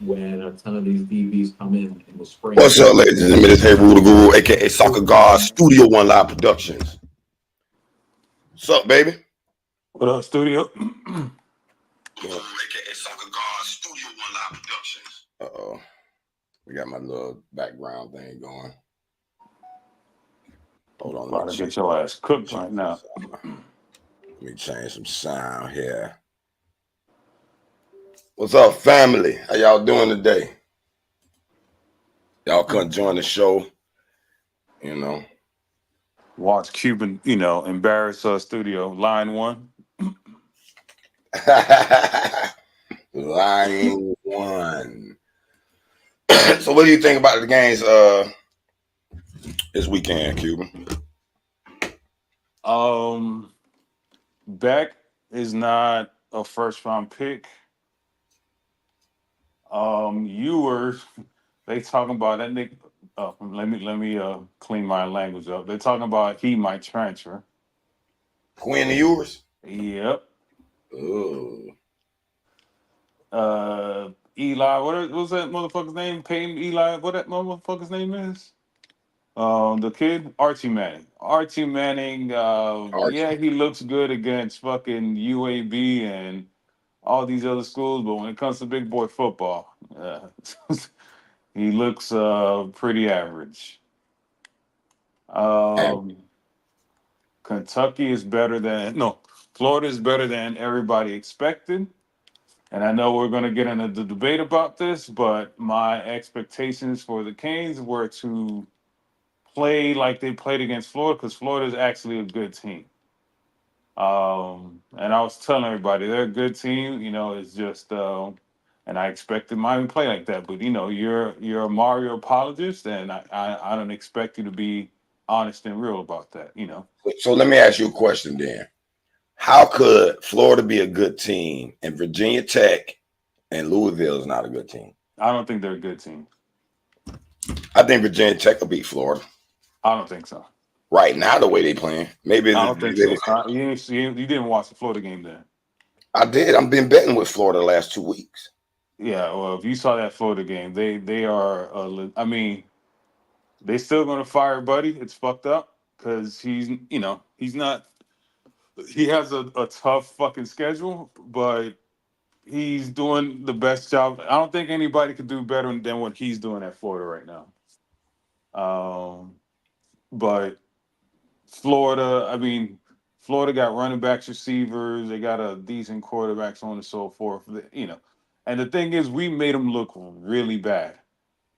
when a ton of these DBs come in the spring. What's up, ladies and gentlemen? This is Rule the Guru, aka Soccer God, Studio One Live Productions. What's up, baby? What up, studio? AKA Soccer God, Studio One Live Productions. Uh-oh. We got my little background thing going. Hold on. About to get your ass cooked right now. Let me change some sound here. What's up, family? How y'all doing today? Y'all couldn't join the show, you know. Watch Cuban, embarrass studio. Line one. Line one. So what do you think about the games this weekend, Cuban? Beck is not a first round pick. Ewers, they talking about that nigga. Let me clean my language up. They're talking about he might transfer. Quinn and yours? Yep. Oh. Eli, what was that motherfucker's name? Peyton Eli, what that motherfucker's name is? The kid, Archie Manning. Archie Manning, yeah, he looks good against fucking UAB and all these other schools, but when it comes to big boy football, he looks pretty average. Kentucky is better than Florida is better than everybody expected. And I know we're going to get into the debate about this, but my expectations for the Canes were to play like they played against Florida because Florida is actually a good team. And I was telling everybody they're a good team. It's just, and I expected Miami to play like that. But you're a Mario apologist, and I don't expect you to be honest and real about that. So let me ask you a question then. How could Florida be a good team and Virginia Tech and Louisville is not a good team? I don't think they're a good team. I think Virginia Tech will beat Florida. I don't think so. Right now, the way they playing, maybe I don't think so. You didn't watch the Florida game then. I did. I've been betting with Florida the last 2 weeks. Yeah, well, if you saw that Florida game, they are. I mean, they still gonna fire Buddy. It's fucked up because he's not. He has a tough fucking schedule, but he's doing the best job. I don't think anybody could do better than what he's doing at Florida right now. But Florida, I mean, Florida got running backs, receivers. They got a decent quarterback, so on and so forth. And the thing is, we made them look really bad.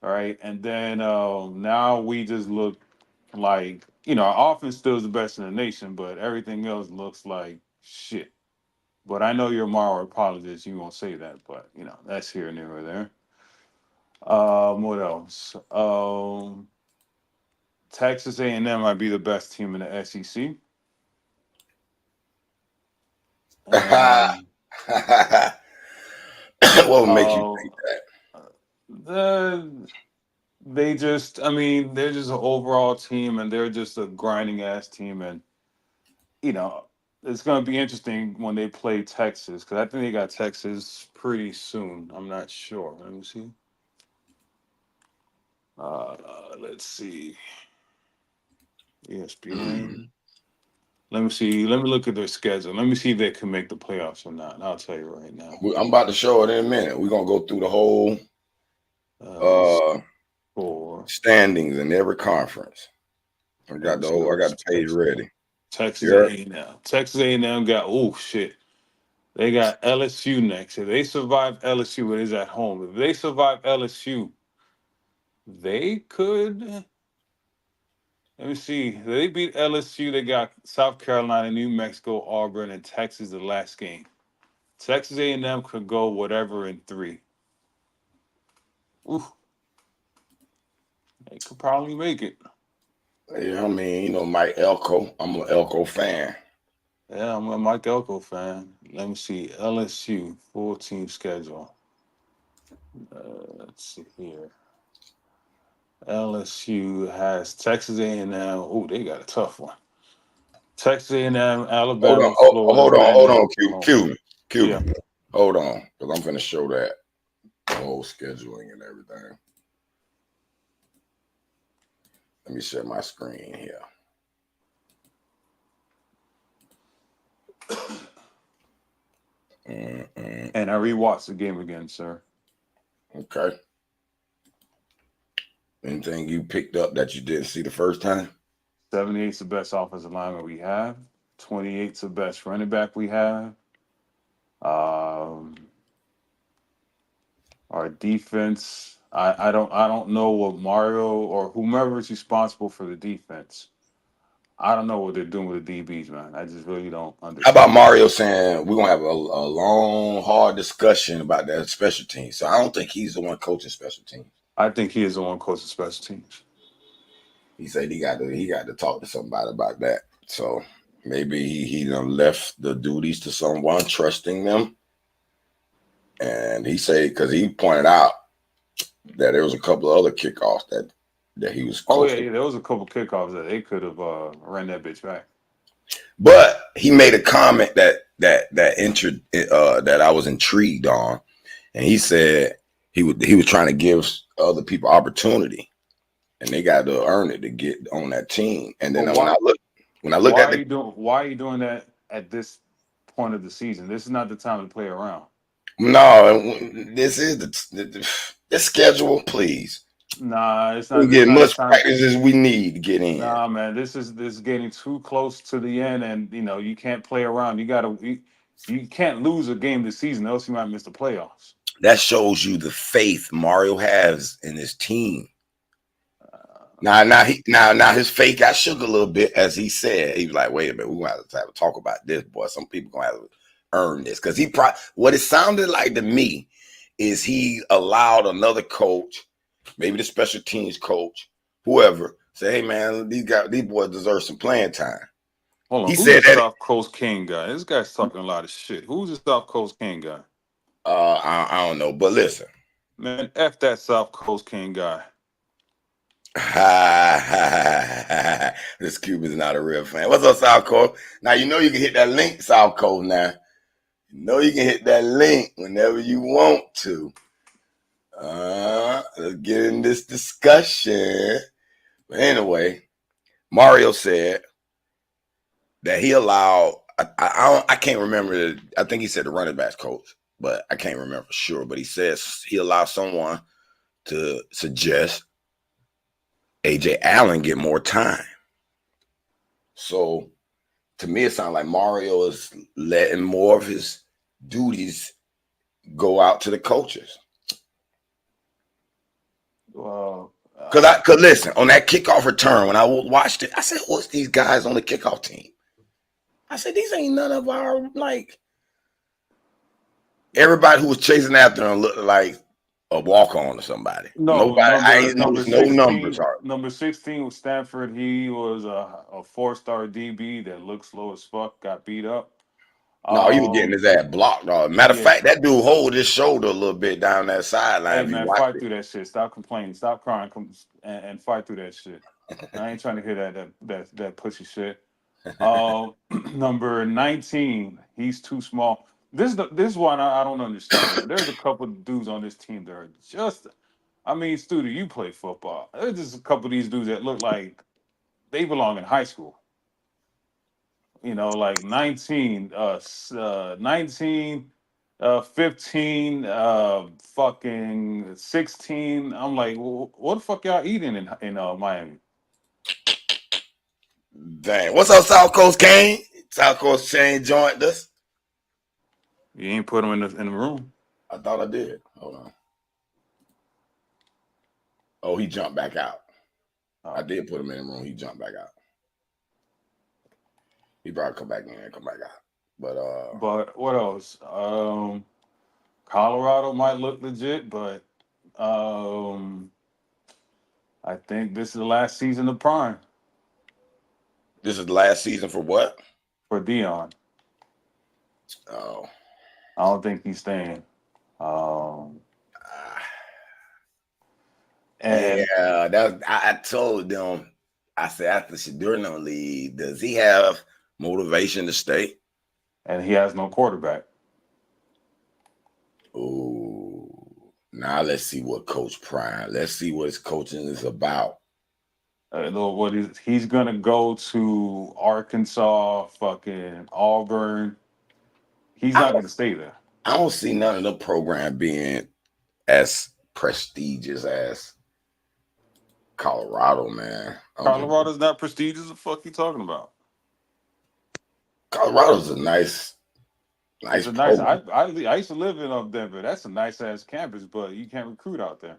All right, and then now we just look like our offense still is the best in the nation, but everything else looks like shit. But I know you're a Mario apologist. You won't say that, but that's here and there or there. What else? Texas A&M might be the best team in the SEC. What would make you think that? They're just an overall team, and they're just a grinding ass team, and it's going to be interesting when they play Texas because I think they got Texas pretty soon. I'm not sure. Let me see. Let's see. ESPN. Let me see. Let me look at their schedule. Let me see if they can make the playoffs or not. I'll tell you right now. I'm about to show it in a minute. We're gonna go through the whole standings in every conference. I got the page ready. Texas A&M. Texas A&M got shit. They got LSU next. If they survive LSU, it is at home. If they survive LSU, they could. Let me see. They beat LSU. They got South Carolina, New Mexico, Auburn, and Texas the last game. Texas A&M could go whatever in 3. Oof. They could probably make it. Yeah, I mean, Mike Elko. I'm an Elko fan. Yeah, I'm a Mike Elko fan. Let me see. LSU full team schedule. Let's see here. LSU has Texas A&M. Oh, they got a tough one. Texas A&M, Alabama, Hold Florida. on, Cuban. Yeah. Hold on, because I'm finna show that. the whole scheduling and everything. Let me share my screen here. And I rewatched the game again, sir. Okay. Anything you picked up that you didn't see the first time? 78's the best offensive lineman we have. 28's the best running back we have. Our defense, I don't know what Mario or whomever is responsible for the defense. I don't know what they're doing with the DBs, man. I just really don't How understand. about Mario saying we're gonna have a long, hard discussion about that special team? So I don't think he's the one coaching special teams. I think he is the one coaching special teams. He said he got to talk to somebody about that. So maybe he done left the duties to someone, trusting them. And he said, because he pointed out that there was a couple of other kickoffs that he was coaching. Oh yeah, there was a couple kickoffs that they could have ran that bitch back. But he made a comment that I was intrigued on, and he said he was trying to give other people opportunity, and they got to earn it to get on that team. And then Well, when I looked why at are you doing that at this point of the season? This is not the time to play around. no, this is the schedule, please. Nah, it's We not. It's get not the much time. practice as we need to get in. Nah, man, this is getting too close to the end, and you can't play around. You can't lose a game this season, else you might miss the playoffs. That shows you the faith Mario has in his team. Now his faith got shook a little bit, as he said. He was like, "Wait a minute, we're gonna have to talk about this, boy. Some people gonna have to earn this." Because what it sounded like to me is he allowed another coach, maybe the special teams coach, whoever, say, "Hey man, these boys deserve some playing time." Hold on, He who's said the that. South Coast King guy? This guy's talking a lot of shit. Who's the South Coast King guy? I don't know, but listen. Man, F that South Coast King guy. This Cuban's not a real fan. What's up, South Coast? Now you know you can hit that link, South Coast. Now you know you can hit that link whenever you want to. Let's get in this discussion. But anyway, Mario said that he allowed. I can't remember. I think he said the running backs coach, but I can't remember for sure. But he says he allowed someone to suggest AJ Allen get more time. So to me, it sounds like Mario is letting more of his duties go out to the coaches. Well, Cause listen, on that kickoff return, when I watched it, I said, "What's these guys on the kickoff team?" I said, "These ain't none of our everybody who was chasing after him looked like a walk on or somebody. no, Nobody, I ain't number noticed no 16, numbers. number 16 was Stanford. He was a 4-star DB that looked slow as fuck, got beat up. No, he was getting his ass blocked. Matter of fact, that dude hold his shoulder a little bit down that sideline. Hey If you man, watch fight it. through that shit. Stop complaining. Stop crying. And fight through that shit. I ain't trying to hear that pussy shit. Number 19, he's too small. This one I don't understand, man. There's a couple of dudes on this team that are just. I mean, Studio, you play football. There's just a couple of these dudes that look like they belong in high school. Like 19, 19, 15, fucking 16. I'm like, what the fuck y'all eating in Miami? Dang. What's up, South Coast Kane? South Coast Shane joined us. You ain't put them in the room. I thought I did. Hold on. Oh, he jumped back out. Oh. I did put him in the room. He jumped back out. He probably come back in and come back out. But what else? Colorado might look legit, but I think this is the last season of Prime this is the last season for what? for Dion. Oh. I don't think he's staying. And Yeah, I told them. I said after Shadur don't leave, does he have motivation to stay? and he has no quarterback. Oh, Now let's see what Coach Prime. Let's see what his coaching is about. He's gonna go to Arkansas, fucking Auburn. He's not gonna stay there. I don't see none of the program being as prestigious as Colorado, man. Colorado's not prestigious. The fuck you talking about? Colorado's a nice It's a nice. I used to live in Denver. That's a nice ass campus, but you can't recruit out there.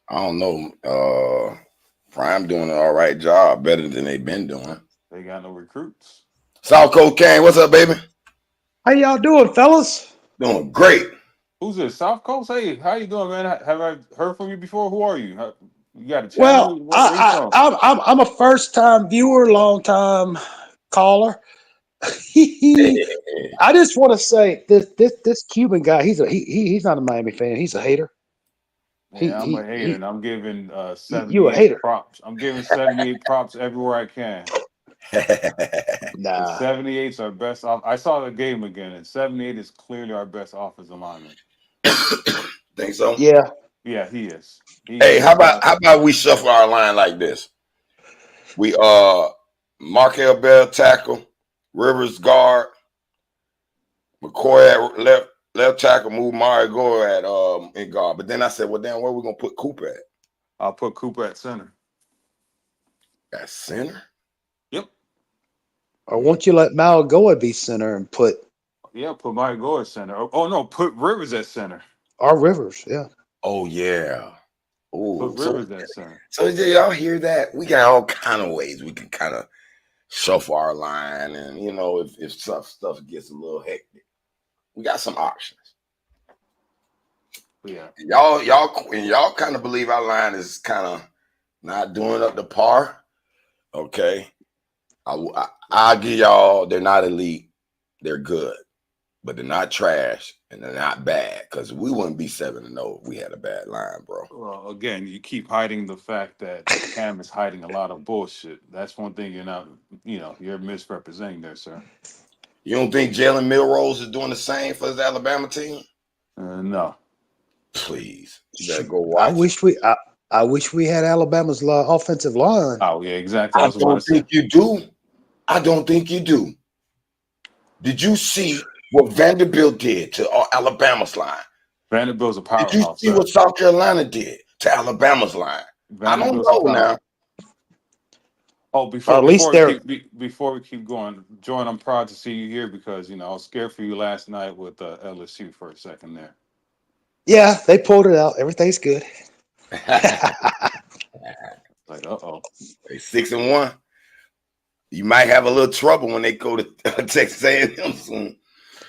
I don't know. Prime doing an all right job, better than they've been doing. They got no recruits. South Coast Kane, what's up, baby? How y'all doing, fellas? Doing great. Who's this? South Coast? Hey, how you doing, man? Have I heard from you before? Who are you? You got a channel? Well, Where you from? I'm a first time viewer, long time caller. I just want to say this Cuban guy, he's not a Miami fan. He's a hater. Yeah, I'm a hater, and I'm giving You a 78 hater. props. I'm giving 78 props everywhere I can. Nah. 78's our best. I saw the game again, and 78 is clearly our best offensive lineman. Think so? Yeah. Yeah, he is. Hey, how about we shuffle our line like this? We Markel Bell tackle, Rivers guard, McCoy at left tackle, move Mario Gore at in guard. But then I said, well, damn, where we gonna put Cooper at? I'll put Cooper at center. At center? Yep. Or won't you let Malagoa be center and put Put Mario Gore at center. Oh no, put Rivers at center. our Rivers? Yeah. Oh yeah. Oh, Put Rivers at center. So did y'all hear that? We got all kind of ways we can kind of shuffle our line, and you know, if stuff gets a little hectic, we got some options. Yeah. Y'all kind of believe our line is kind of not doing up to par. Okay, I'll give y'all. They're not elite. They're good, but they're not trash and they're not bad. Because we wouldn't be 7-0 if we had a bad line, bro. Well, again, you keep hiding the fact that Cam is hiding a lot of bullshit. That's one thing you're misrepresenting there, sir. You don't think Jalen Milrose is doing the same for his Alabama team? No. Please, you better go watch. I wish we had Alabama's offensive line. Oh yeah, exactly. I don't think you do. I don't think you do. Did you see what Vanderbilt did to Alabama's line? Vanderbilt's a powerhouse. Did you see what South Carolina did to Alabama's line? I don't know now. Oh, before we keep going, Jordan, I'm proud to see you here because I was scared for you last night with LSU for a second there. Yeah, they pulled it out. Everything's good. Like, They 6-1. You might have a little trouble when they go to Texas A&M soon.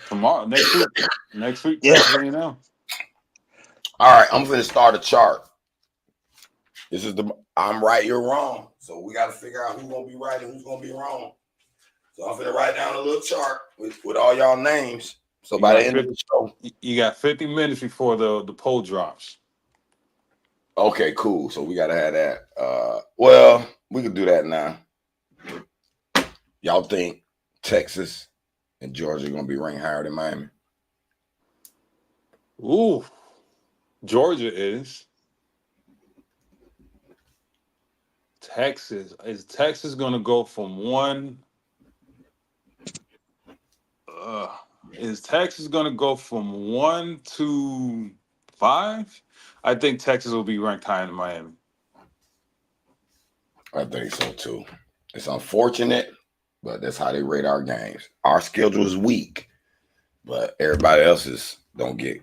Tomorrow, next week. Yeah. All right, I'm going to start a chart. This is I'm right, you're wrong. So we got to figure out who's going to be right and who's going to be wrong. So I'm going to write down a little chart with all y'all names. So by the end of the show, you got 50 minutes before the poll drops. Okay, cool. So we got to have that. Well, we can do that now. Y'all think Texas and Georgia are going to be ranked higher than Miami? Ooh, Georgia is. Texas. Is Texas going to go from 1? Is Texas going to go from 1 to 5? I think Texas will be ranked higher than Miami. I think so, too. It's unfortunate, but that's how they rate our games. Our schedule is weak, but everybody else's don't get,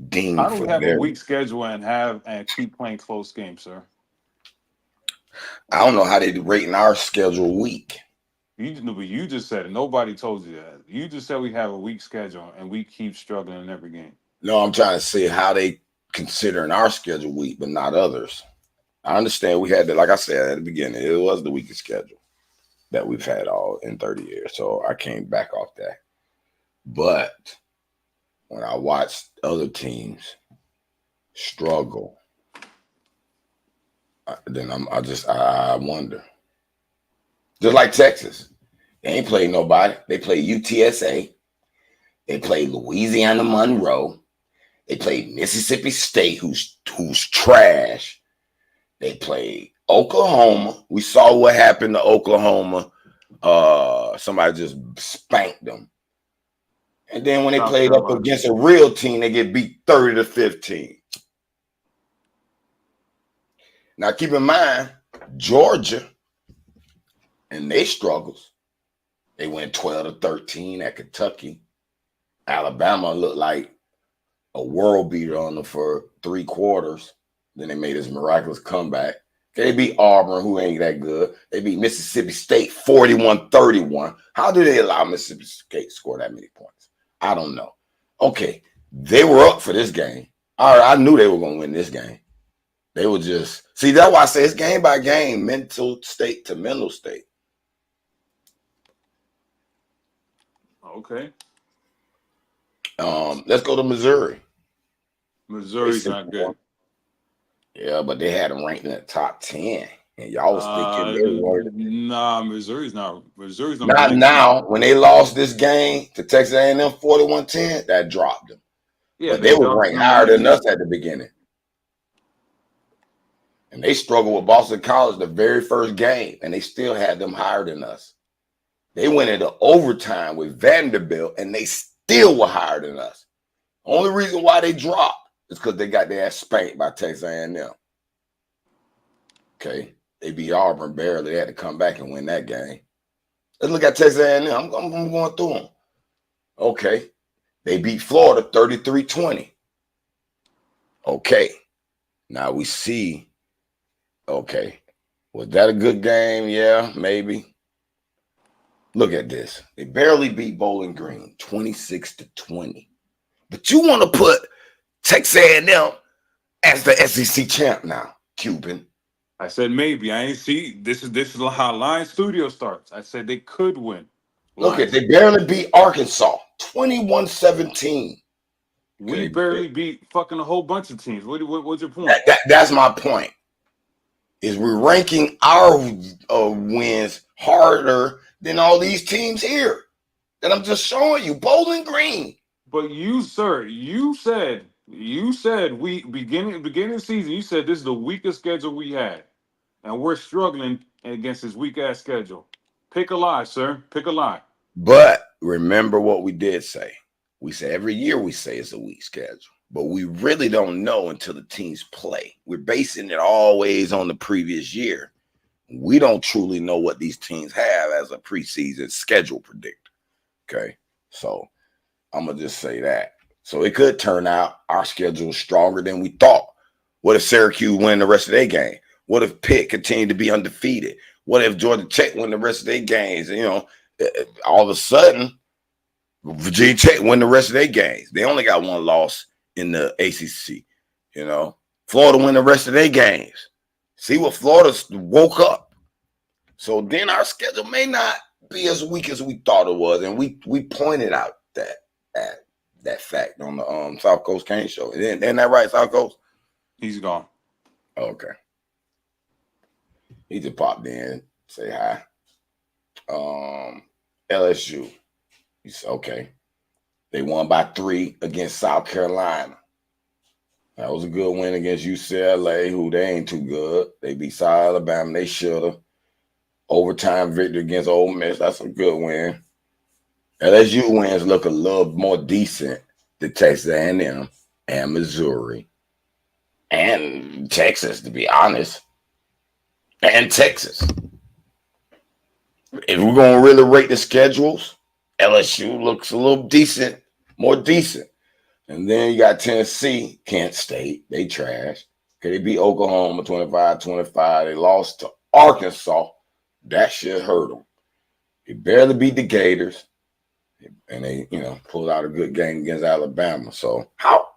dinged. How do we have a weak schedule and keep playing close games, sir? I don't know how they rating our schedule weak. You just said it. Nobody told you that. You just said we have a weak schedule and we keep struggling in every game. No, I'm trying to see how they considering our schedule weak, but not others. I understand we had that, like I said at the beginning, it was the weakest schedule that we've had all in 30 years. So I can't back off that. But when I watched other teams struggle, then I wonder. Just like Texas. They ain't played nobody. They played UTSA. They played Louisiana Monroe. They played Mississippi State, who's trash. They played Oklahoma. We saw what happened to Oklahoma. Somebody just spanked them. And then when they South played up Carolina. against a real team, they get beat 30-15. Now keep in mind, Georgia and they struggles. They went 12-13 at Kentucky. Alabama looked like a world beater on them for 3 quarters. Then they made this miraculous comeback. They beat Auburn, who ain't that good. They beat Mississippi State 41-31. How did they allow Mississippi State to score that many points? I don't know. Okay, they were up for this game. All right, I knew they were going to win this game. They were just see. That's why I say it's game by game, mental state to mental state. Okay. Let's go to Missouri. Missouri's not good. Yeah, but they had them ranked in the top 10, and y'all was thinking they were. Nah, Missouri's not. Not now. When they lost this game to Texas A&M 41-10, that dropped them. Yeah, but they were ranked higher than 19. us at the beginning. And they struggled with Boston College the very first game, and they still had them higher than us. They went into overtime with Vanderbilt, and they still were higher than us. Only reason why they dropped is because they got their ass spanked by Texas A&M. Okay, they beat Auburn barely. They had to come back and win that game. Let's look at Texas A&M. I'm going through them. Okay, they beat Florida 33-20. Okay, now we see. Okay, was that a good game? Yeah, maybe. Look at this. They barely beat Bowling Green 26-20. But you want to put Texas A&M as the SEC champ now, Cuban. I said maybe. I ain't see. This is how Lions Studio starts. I said they could win. Look at, they barely beat Arkansas 21-17. We barely beat fucking a whole bunch of teams. What's your point? That's my point. Is we're ranking our wins harder than all these teams here that I'm just showing you. Bowling Green. But you, sir, you said we beginning of the season. You said this is the weakest schedule we had, and we're struggling against this weak ass schedule. Pick a lie, sir. Pick a lie. But remember what we did say. We say every year we say it's a weak schedule, but we really don't know until the teams play. We're basing it always on the previous year. We don't truly know what these teams have as a preseason schedule predictor. Okay, so I'm gonna just say that. So it could turn out our schedule is stronger than we thought. What if Syracuse win the rest of their game? What if Pitt continue to be undefeated? What if Georgia Tech win the rest of their games? You know, all of a sudden, Virginia Tech win the rest of their games. They only got one loss in the ACC. You know, Florida win the rest of their games. See what Florida woke up. So then our schedule may not be as weak as we thought it was, and we pointed out that fact on the South Coast Kane show. Isn't that right, South Coast? He's gone. Okay. He just popped in, say hi. LSU. He said, okay. They won by 3 against South Carolina. That was a good win against UCLA, who they ain't too good. They beat South Alabama. They should have. Overtime victory against Ole Miss. That's a good win. LSU wins look a little more decent than Texas A&M and Missouri and Texas, to be honest. And Texas. If we're going to really rate the schedules, LSU looks a little decent, more decent. And then you got Tennessee, Kent State. They trash. Okay, they beat Oklahoma 25-25. They lost to Arkansas. That shit hurt them. They barely beat the Gators. And they, pulled out a good game against Alabama. So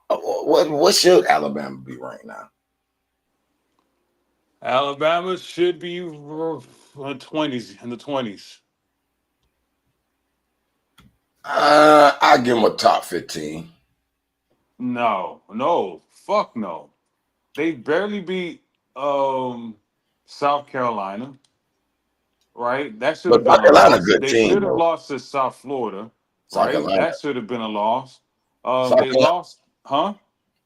what should Alabama be right now? Alabama should be in the 20s. I give them a top 15. No, fuck no. They barely beat South Carolina, right? That should have been a loss. They should have lost to South Florida, right? That should have been a loss. They lost, huh?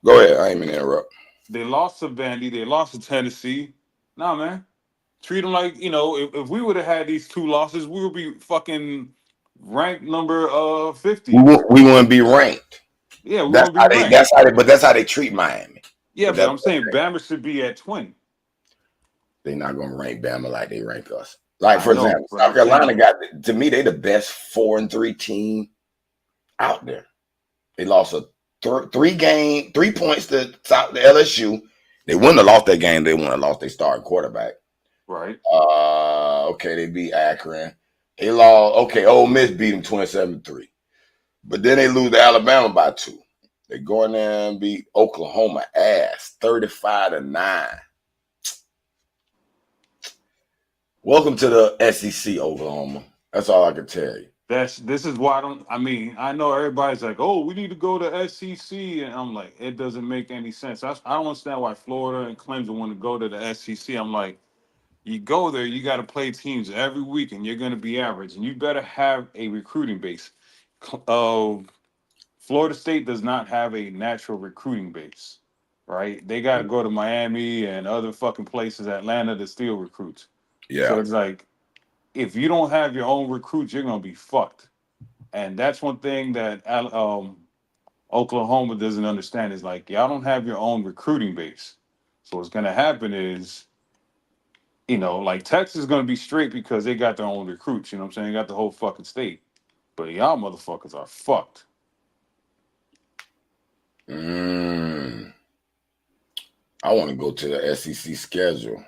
Go ahead. I ain't mean to interrupt. They lost to Vandy. They lost to Tennessee. Nah, man. Treat them like, if we would have had these 2 losses, we would be fucking ranked number 50. We wouldn't be ranked. Yeah, we That's wouldn't be how they. ranked. That's how they treat Miami. Yeah, But but that's I'm saying Bama should be at 20. they're not gonna rank Bama like they rank us. Like I for know, example, but South I'm Carolina saying, got to me. They the best 4-3 team out there. They lost a 3 points to LSU. They wouldn't have lost that game. They wouldn't have lost their starting quarterback. right? Okay, they beat Akron. They lost. Okay, Ole Miss beat them 27-3. But then they lose to Alabama by 2. They go in there and beat Oklahoma ass 35-9. Welcome to the SEC, Oklahoma. That's all I can tell you. This is why I know everybody's like, oh, we need to go to SEC. And I'm like, it doesn't make any sense. I don't understand why Florida and Clemson want to go to the SEC. I'm like, you go there, you got to play teams every week, and you're going to be average. And you better have a recruiting base. Florida State does not have a natural recruiting base, right? They got to go to Miami and other fucking places, Atlanta, to steal recruits. Yeah. So it's like, if you don't have your own recruits, you're going to be fucked. And that's one thing that Oklahoma doesn't understand is like, y'all don't have your own recruiting base. So what's going to happen is, like Texas is going to be straight because they got their own recruits. You know what I'm saying? They got the whole fucking state. But y'all motherfuckers are fucked. I want to go to the SEC schedule.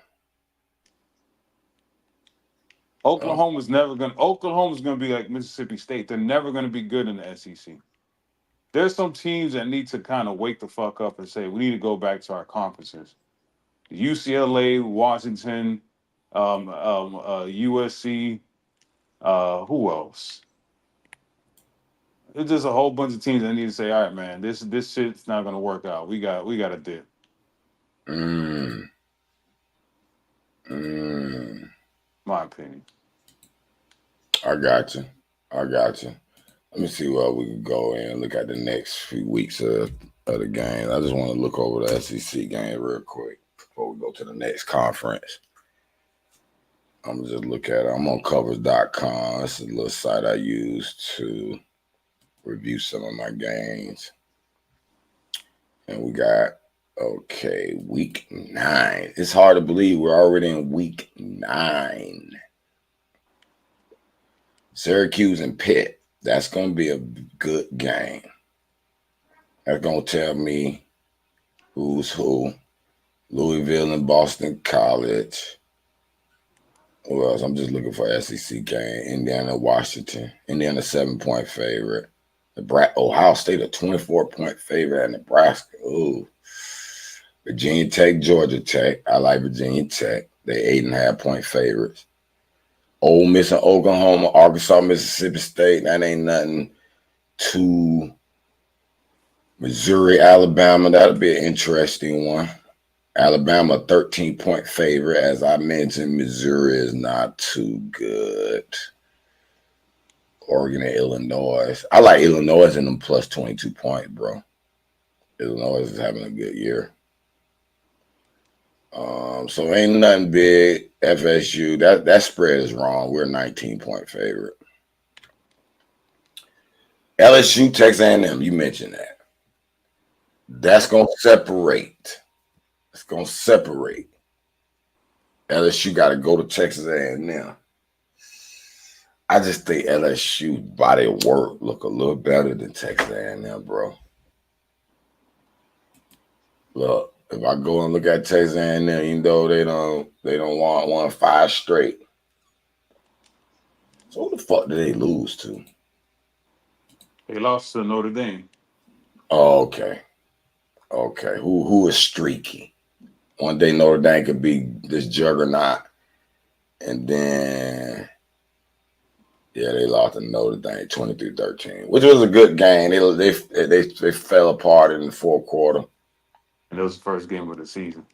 Oklahoma's going to be like Mississippi State. They're never going to be good in the SEC. There's some teams that need to kind of wake the fuck up and say, we need to go back to our conferences. UCLA, Washington, USC, who else? It's just a whole bunch of teams that need to say, all right, man, this shit's not gonna work out. We got a dip. My opinion. I got you. Let me see where we can go and look at the next few weeks of the game. I just want to look over the SEC game real quick before we go to the next conference. I'm just look at it. I'm on covers.com. It's a little site I use to review some of my games. And we got, week 9. It's hard to believe we're already in week 9. Syracuse and Pitt. That's going to be a good game. That's going to tell me who's who. Louisville and Boston College. Who else? I'm just looking for SEC game. Indiana, Washington. Indiana 7-point favorite. Ohio State a 24-point favorite at Nebraska. Ooh. Virginia Tech, Georgia Tech. I like Virginia Tech. They 8.5-point favorites. Ole Miss and Oklahoma, Arkansas, Mississippi State. That ain't nothing. To Missouri, Alabama. That'll be an interesting one. Alabama, 13-point favorite. As I mentioned, Missouri is not too good. Oregon and Illinois. I like Illinois in them plus 22 points, bro. Illinois is having a good year. So ain't nothing big. FSU, that spread is wrong. We're a 19-point favorite. LSU, Texas A&M, you mentioned that. That's going to separate. It's going to separate. LSU got to go to Texas A&M. I just think LSU body of work look a little better than Texas A&M, bro. Look, if I go and look at Texas A&M, even though they don't won 5 straight. So who the fuck did they lose to? They lost to Notre Dame. Oh, okay. Okay. Who is streaky? One day Notre Dame could be this juggernaut, and then they lost to Notre Dame 23-13, which was a good game. They fell apart in the fourth quarter. And it was the first game of the season.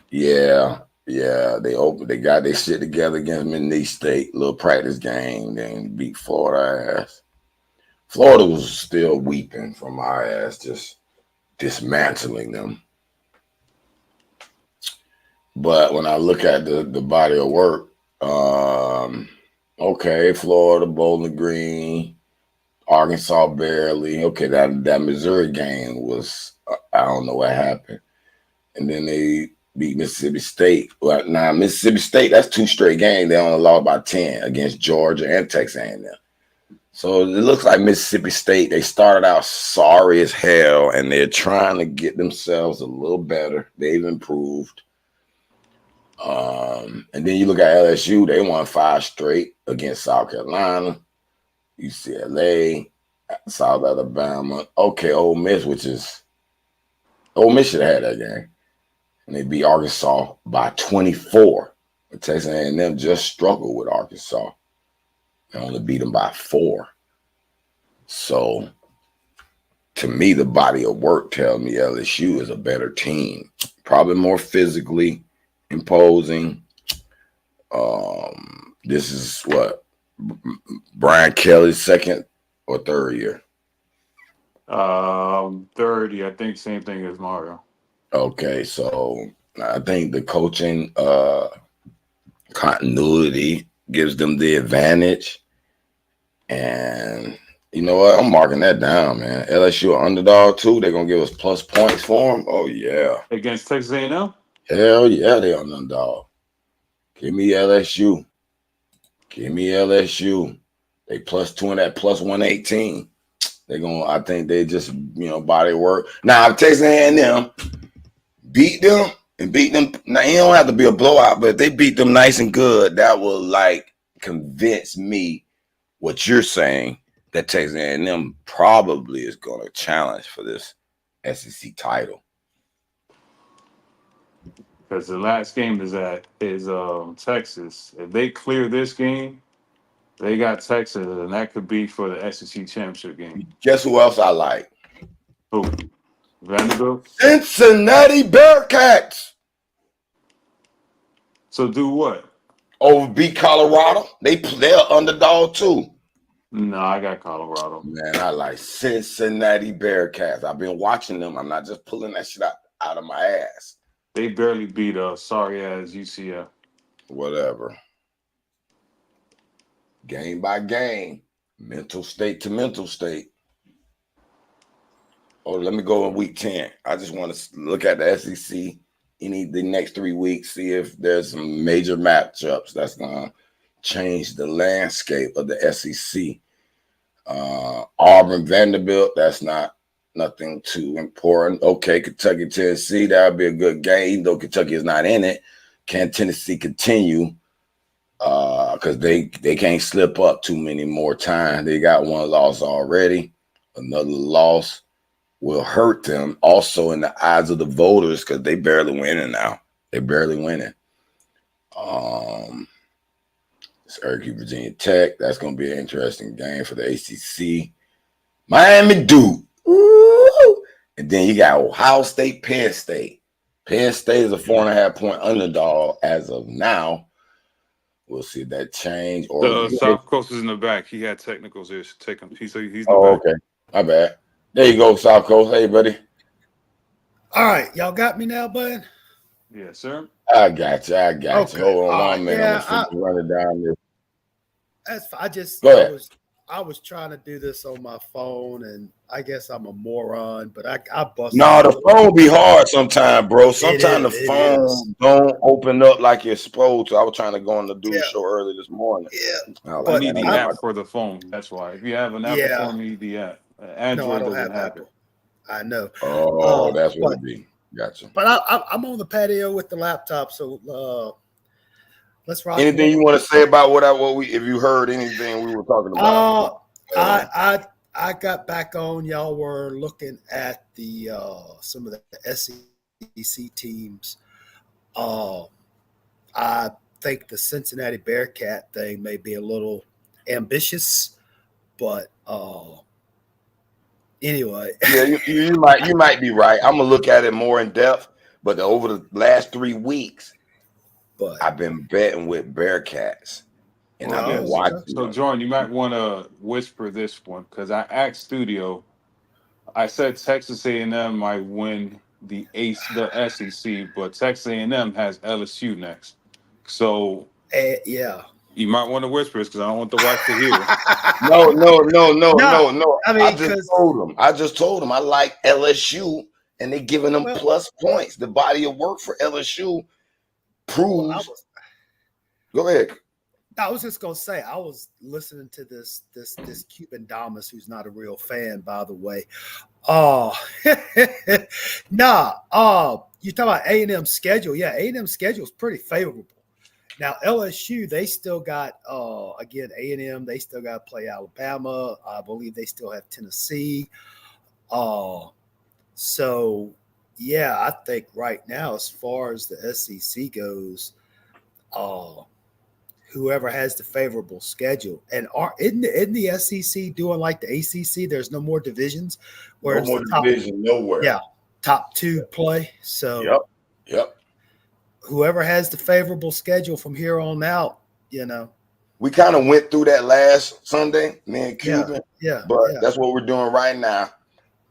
Yeah. They got their shit together against Mid State, little practice game, then beat Florida ass. Florida was still weeping from our ass, just dismantling them. But when I look at the body of work, okay, Florida, Bowling Green, Arkansas barely. Okay, that Missouri game was, I don't know what happened. And then they beat Mississippi State. Well, now Mississippi State, that's 2 straight games. They only lost by 10 against Georgia and Texas A&M. So it looks like Mississippi State, they started out sorry as hell, and they're trying to get themselves a little better. They've improved. And then you look at LSU, they won 5 straight against South Carolina, UCLA, South Alabama. Okay, Ole Miss should have had that game. And they beat Arkansas by 24. But Texas A&M just struggled with Arkansas and only beat them by 4. So, to me, the body of work tells me LSU is a better team. Probably more physically imposing. This is what? Brian Kelly's 2nd or 3rd year? 3rd year. I think same thing as Mario. Okay, so I think the coaching continuity gives them the advantage. And you know what? I'm marking that down, man. LSU underdog too. They're gonna give us plus points for them. Oh yeah. Against Texas A&M? Hell yeah, they underdog. Give me LSU. Give me LSU. They +2 and that plus 118. They're gonna. I think they just body work. Now if Texas A&M beat them. Now it don't have to be a blowout, but if they beat them nice and good, that will like convince me what you're saying, that Texas A&M probably is going to challenge for this SEC title. Because the last game is Texas. If they clear this game, they got Texas, and that could be for the SEC championship game. Guess who else I like? Who? Vanderbilt? Cincinnati Bearcats. So do what? Over beat Colorado. They're underdog too. No, I got Colorado. Man, I like Cincinnati Bearcats. I've been watching them. I'm not just pulling that shit out of my ass. They barely beat sorry ass UCF. Whatever. Game by game. Mental state to mental state. Oh, let me go in week 10. I just want to look at the SEC the next 3 weeks, see if there's some major matchups that's going to change the landscape of the SEC. Auburn, Vanderbilt, that's nothing too important. Okay, Kentucky, Tennessee, that would be a good game. Even though Kentucky is not in it, can Tennessee continue? Because they can't slip up too many more times. They got 1 loss already. Another loss will hurt them also in the eyes of the voters because they barely winning now. They're barely winning. Syracuse, Virginia Tech. That's going to be an interesting game for the ACC. Miami Duke. Ooh. And then you got Ohio State, Penn State. Penn State is a 4.5-point underdog as of now. We'll see if that change. Or The South Coast is in the back. He had technicals there. Take him. He's in the back. Okay. My bad. There you go, South Coast. Hey, buddy. All right. Y'all got me now, bud? Yes, sir. I got you. Okay. Hold on All 1 minute. right. I'm just running down this. That's Go ahead. I was trying to do this on my phone, and I guess I'm a moron, but I busted. No, the phone be hard sometimes, bro. Sometimes the phone don't open up like it's supposed to. I was trying to go on the dude show early this morning. Yeah. I need the app for the phone. That's why. If you have an Apple phone, you need the app. Android no, I don't doesn't have Apple. Apple. I know. Oh, that's what it be. Gotcha. But I'm on the patio with the laptop, so let's rock. Anything you want to say about if you heard anything we were talking about? I got back on. Y'all were looking at the some of the SEC teams. I think the Cincinnati Bearcat thing may be a little ambitious, but anyway. Yeah, you might be right. I'm gonna look at it more in depth, but over the last 3 weeks, I've been betting with Bearcats. And I've been watching. So, Jordan, you might want to whisper this one because I asked Studio. I said Texas A&M might win the SEC, but Texas A&M has LSU next. So Yeah. you might want to whisper this because I don't want the wife to hear. No, no, no, no, No, no, no. I mean, I just 'cause- told him. I just told him I like LSU, and they giving them Well- plus points. The body of work for LSU Well, proves. Go ahead. I was just gonna say I was listening to this Cuban Damas, who's not a real fan, by the way. Oh, you talk about A&M schedule. Yeah, A&M schedule is pretty favorable. Now LSU, they still got again A&M. They still got to play Alabama. I believe they still have Tennessee. So yeah, I think right now, as far as the SEC goes, whoever has the favorable schedule. And isn't the SEC doing like the ACC? There's no more divisions. No more division nowhere. Yeah, top two play. So Yep. whoever has the favorable schedule from here on out, We kind of went through that last Sunday, me and Cuban. But that's what we're doing right now.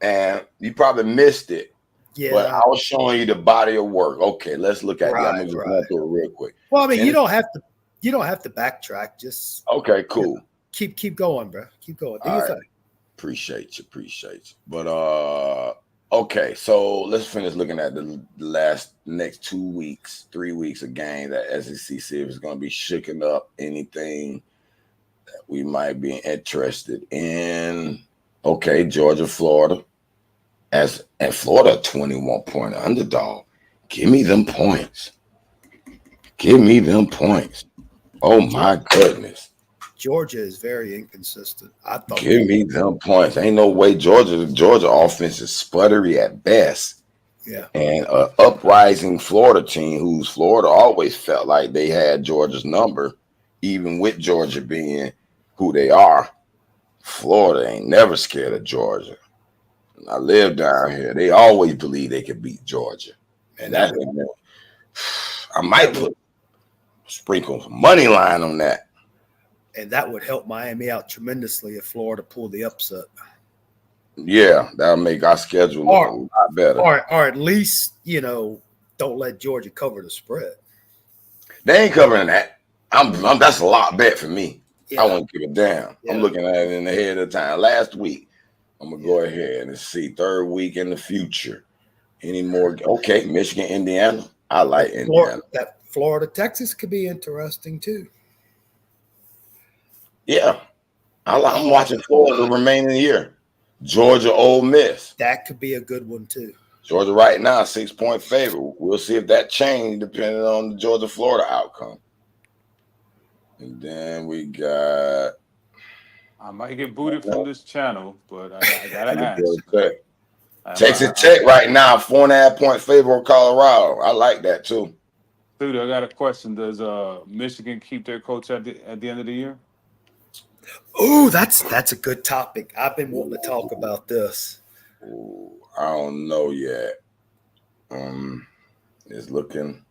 And you probably missed it. Yeah. But I was showing you the body of work. Okay, let's look at it. I'm gonna just run through it real quick. Well, I mean, you don't have to backtrack. Just okay, cool. Keep going, bro. Keep going. Do All you right. think? Appreciate you. But okay, so let's finish looking at the next 3 weeks of game that SEC see if it's gonna be shaking up anything that we might be interested in. Okay, Georgia, Florida. And Florida 21-point underdog. Give me them points. Oh my goodness. Georgia is very inconsistent. I thought. Give me them points. Ain't no way Georgia offense is sputtery at best. Yeah. And an uprising Florida team whose Florida always felt like they had Georgia's number, even with Georgia being who they are. Florida ain't never scared of Georgia. I live down here. They always believe they could beat Georgia. And that's I might sprinkle some money line on that. And that would help Miami out tremendously if Florida pulled the upset. Yeah, that'll make our schedule look a lot better. Or at least, don't let Georgia cover the spread. They ain't covering that. That's a lot bet for me. Yeah. I won't give a damn. Yeah. I'm looking at it in the head of the time. Last week, I'm gonna go ahead and see third week in the future. Any more? Okay, Michigan, Indiana. I like Indiana. That Florida, Texas could be interesting too. Yeah, I'm watching Florida the remaining of the year. Georgia, Ole Miss. That could be a good one too. Georgia right now 6-point favorite. We'll see if that changed depending on the Georgia Florida outcome. And then we got. I might get booted from this channel, but I gotta ask. Texas Tech right now 4.5-point favor on Colorado. I like that too. Dude, I got a question. Does Michigan keep their coach at the end of the year? Oh, that's a good topic. I've been wanting to talk about this. Ooh, I don't know yet. It's looking.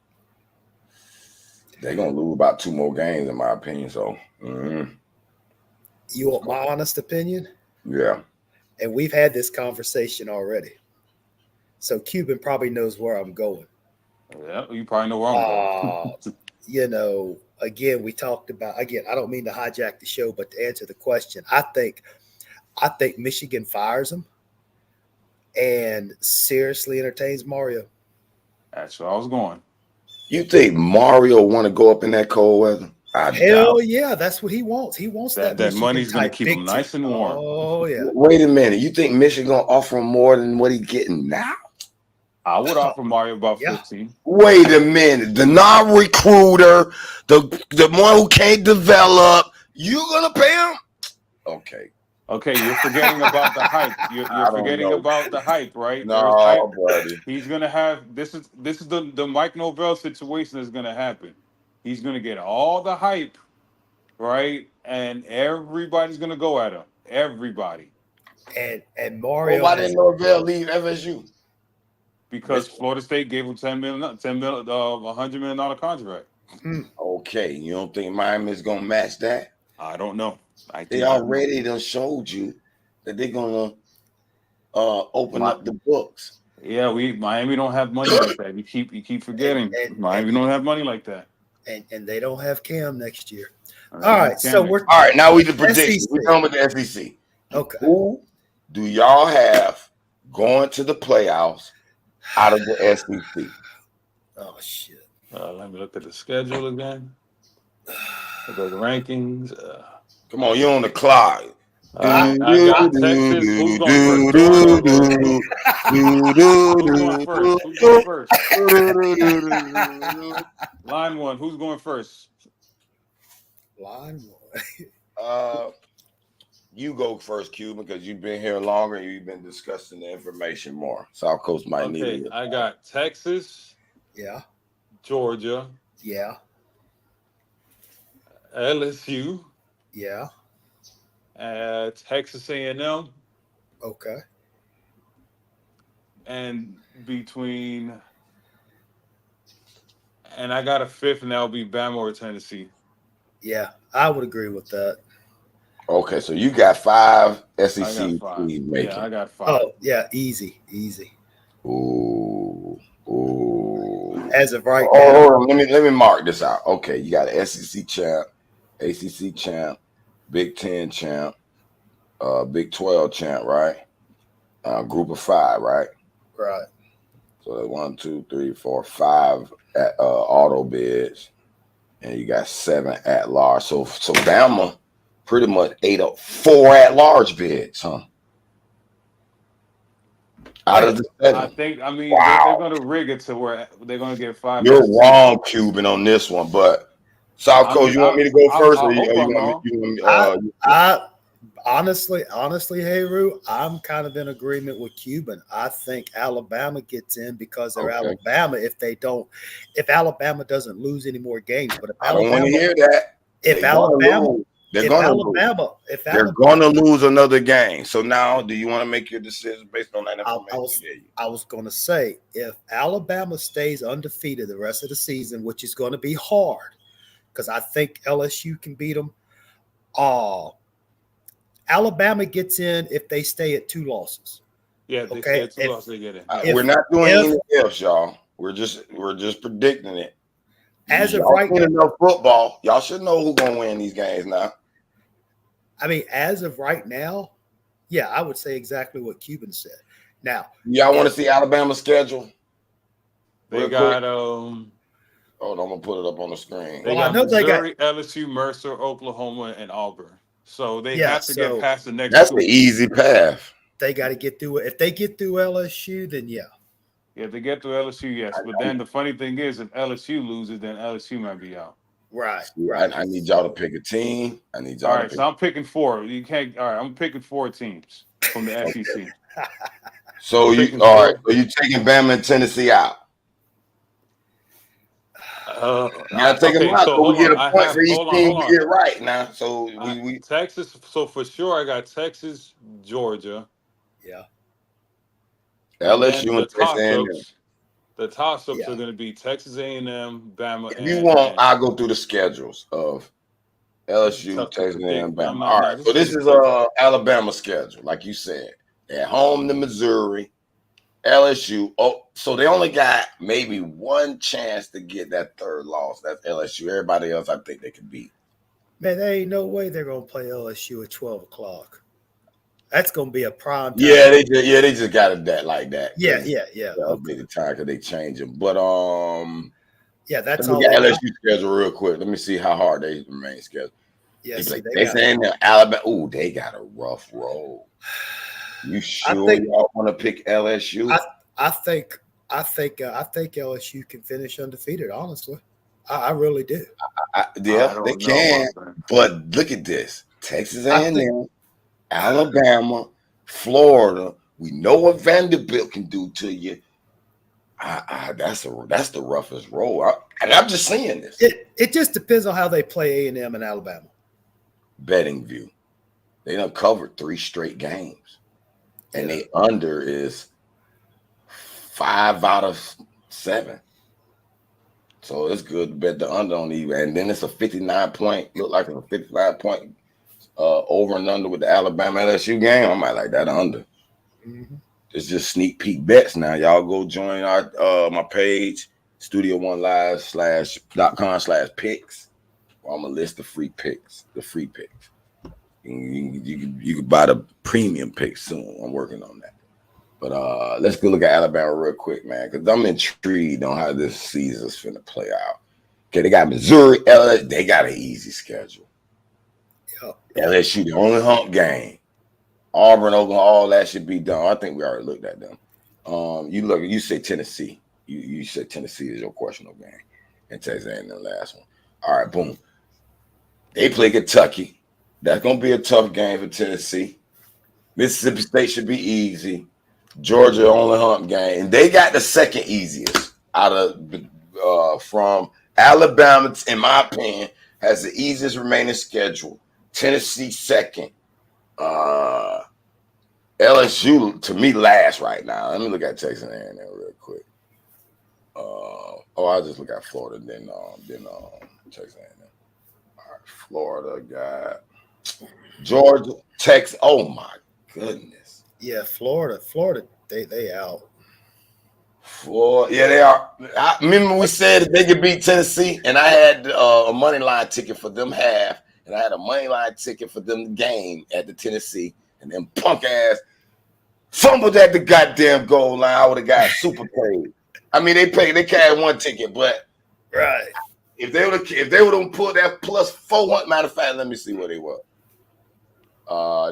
They're gonna lose about 2 more games, in my opinion. So, You want my honest opinion? yeah. And we've had this conversation already. So Cuban probably knows where I'm going. Yeah, you probably know where I'm going. Again, we talked about, I don't mean to hijack the show, but to answer the question, I think Michigan fires him and seriously entertains Mario. That's where I was going. You think Mario want to go up in that cold weather? Hell yeah, that's what he wants. He wants that money's going to keep him nice and warm. Oh yeah. Wait a minute. You think Michigan gonna offer him more than what he's getting now? I would offer Mario about 15. Wait a minute. The non-recruiter, the one who can't develop, you gonna pay him? Okay, you're forgetting about the hype. You're forgetting about the hype, right? No, hype. buddy. He's gonna have this is the Mike Norvell situation that's gonna happen. He's gonna get all the hype, right? And everybody's gonna go at him. Everybody. And Mario. Well, why didn't Norvell leave FSU? Because Florida State gave him $100 million contract. Okay, you don't think Miami's gonna match that? I don't know. They already done showed you that they're gonna open Well, up the books. Yeah, Miami don't have money like that. You keep forgetting. Miami don't have money like that. And they don't have Cam next year. All All right, so we're All right, now we the prediction. SEC. We're done with the SEC. Okay. Who do y'all have going to the playoffs out of the SEC? Oh shit. Let me look at the schedule again. Look at the rankings. Come on, you're on the clock. I got Texas. Who's going first? Georgia. Who's going first? Who's going first? Line one. Who's going first? Line one. You go first, Cuban, because you've been here longer and you've been discussing the information more. South Coast might need it. I got Texas. Yeah. Georgia. Yeah. LSU. Yeah. Texas A&M. Okay. And I got a fifth, and that'll be Bama or Tennessee. Yeah, I would agree with that. Okay, so you got 5 SEC I got 5. teams making. Yeah, I got 5. Oh, yeah, easy. Ooh. As of right now. now. Hold on, let me mark this out. Okay, you got an SEC champ, ACC champ, Big 10 champ, Big 12 champ, right? Group of 5, right? Right. So 1, 2, 3, 4, 5 at auto bids, and you got 7 at large. So Bama pretty much ate up 4 at large bids, huh? Out of the 7. I think. I mean, wow. they're going to rig it to where they're going to get 5. You're wrong, Cuban, on this one, but South Coast, you want me to go first, or you want me? Honestly, Heru, I'm kind of in agreement with Cuban. I think Alabama gets in because they're Alabama. If Alabama doesn't lose any more games, but if I don't want to hear that. If Alabama, they're going to lose another game. So now, do you want to make your decision based on that information? I was going to say, if Alabama stays undefeated the rest of the season, which is going to be hard, because I think LSU can beat them. Alabama gets in if they stay at 2 losses. Yeah, they stay at 2 losses, they get in. We're not doing anything else, y'all. We're just predicting it. As of right now, enough football, y'all should know who's gonna win these games now. I mean, as of right now, yeah, I would say exactly what Cuban said. Now, y'all want to see Alabama's schedule? They got hold on, I'm gonna put it up on the screen. They got Missouri, LSU, Mercer, Oklahoma, and Auburn. So they have to get past the next. That's the easy path. They got to get through it. If they get through LSU, then yeah. Yeah, they get through LSU, yes. But then the funny thing is, if LSU loses, then LSU might be out. Right. I need y'all to pick a team. All right, so I'm picking 4. You can't. All right, I'm picking 4 teams from the SEC. So you all right? So you taking Bama and Tennessee out? Gotta take them out. So we get a point for each team we get right now. So we Texas. So for sure, I got Texas, Georgia. Yeah. LSU and Texas. The toss-ups are going to be Texas A&M, Bama. If you want, I'll go through the schedules of LSU, Texas A&M, Bama. All right. So this is Alabama schedule, like you said. At home to Missouri, LSU. Oh, so they only got maybe 1 chance to get that 3rd loss. That's LSU. Everybody else, I think they can beat. Man, there ain't no way they're gonna play LSU at 12 o'clock. That's gonna be a prime time. Yeah, they just got it that like that. Yeah. That'll be the time because they change them. But yeah, that's all. LSU schedule real quick. Let me see how hard they remain scheduled. Yeah, they saying that Alabama. Oh, they got a rough road. You sure y'all want to pick LSU? I think LSU can finish undefeated. Honestly, I really do. They can. But look at this: Texas A&M, Alabama, Florida. We know what Vanderbilt can do to you. That's the roughest road. And I'm just saying this. It just depends on how they play A&M and Alabama. Betting view, they done covered 3 straight games, and they under is 5 out of 7. So it's good to bet the under on even. And then it's a 59 point. Look like a 59 point over and under with the Alabama LSU game. I might like that under. Mm-hmm. it's just sneak peek bets now. Y'all go join our my page, Studio One Live /com/picks. I'm gonna list the free picks. You can buy the premium picks soon. I'm working on that. But let's go look at Alabama real quick, man, because I'm intrigued on how this season's finna play out. Okay, they got Missouri, LSU. They got an easy schedule. Yep. LSU, the only hump game. Auburn, Oklahoma, all that should be done. I think we already looked at them. You say Tennessee. You said Tennessee is your questionable game. And Texas A&M the last one. All right, boom. They play Kentucky. That's gonna be a tough game for Tennessee. Mississippi State should be easy. Georgia only hump game. And they got the second easiest out of from Alabama, in my opinion, has the easiest remaining schedule. Tennessee second. LSU to me last right now. Let me look at Texas A&M real quick. I'll just look at Florida, then Texas A&M. All right, Florida got Georgia, Texas. Oh my goodness. Yeah, Florida, they out. Yeah, they are. I remember we said that they could beat Tennessee, and I had a money line ticket for them half, and I had a money line ticket for them game at the Tennessee, and them punk ass fumbled at the goddamn goal line. I would have got super paid. I mean, they carried one ticket, but Right. if they would have put that plus 400, matter of fact, let me see what they were.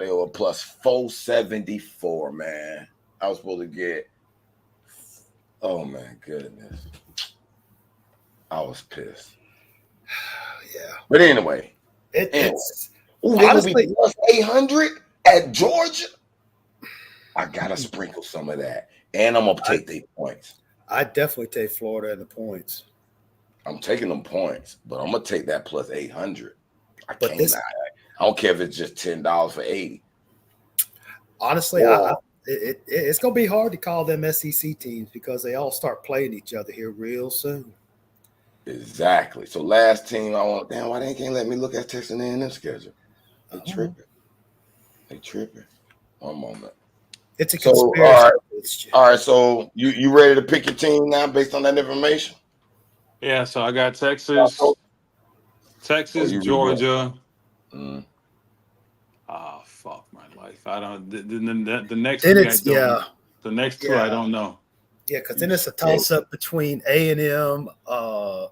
They were plus 474, man. I was supposed to get. Oh man, goodness. I was pissed. Yeah. But anyway. It's Ooh, they honestly gonna be plus 800 at Georgia. I gotta sprinkle some of that. And I'm gonna take their points. I definitely take Florida and the points. I'm taking them points, but I'm gonna take that plus 800. I But can't this- lie. I don't care if it's just $10 for 80. Honestly, Or- it's going to be hard to call them SEC teams because they all start playing each other here real soon. Exactly. So last team, I want. Damn, why they can't let me look at Texas A&M schedule? They tripping. They tripping. One moment. It's a So, conspiracy. All right. So you ready to pick your team now based on that information? Yeah, so I got Texas, Oh, you Georgia. Mm. Oh, fuck my life. I don't. The next Then three, it's I don't. yeah, The next two, I don't know. yeah, because then it's a toss up between A&M,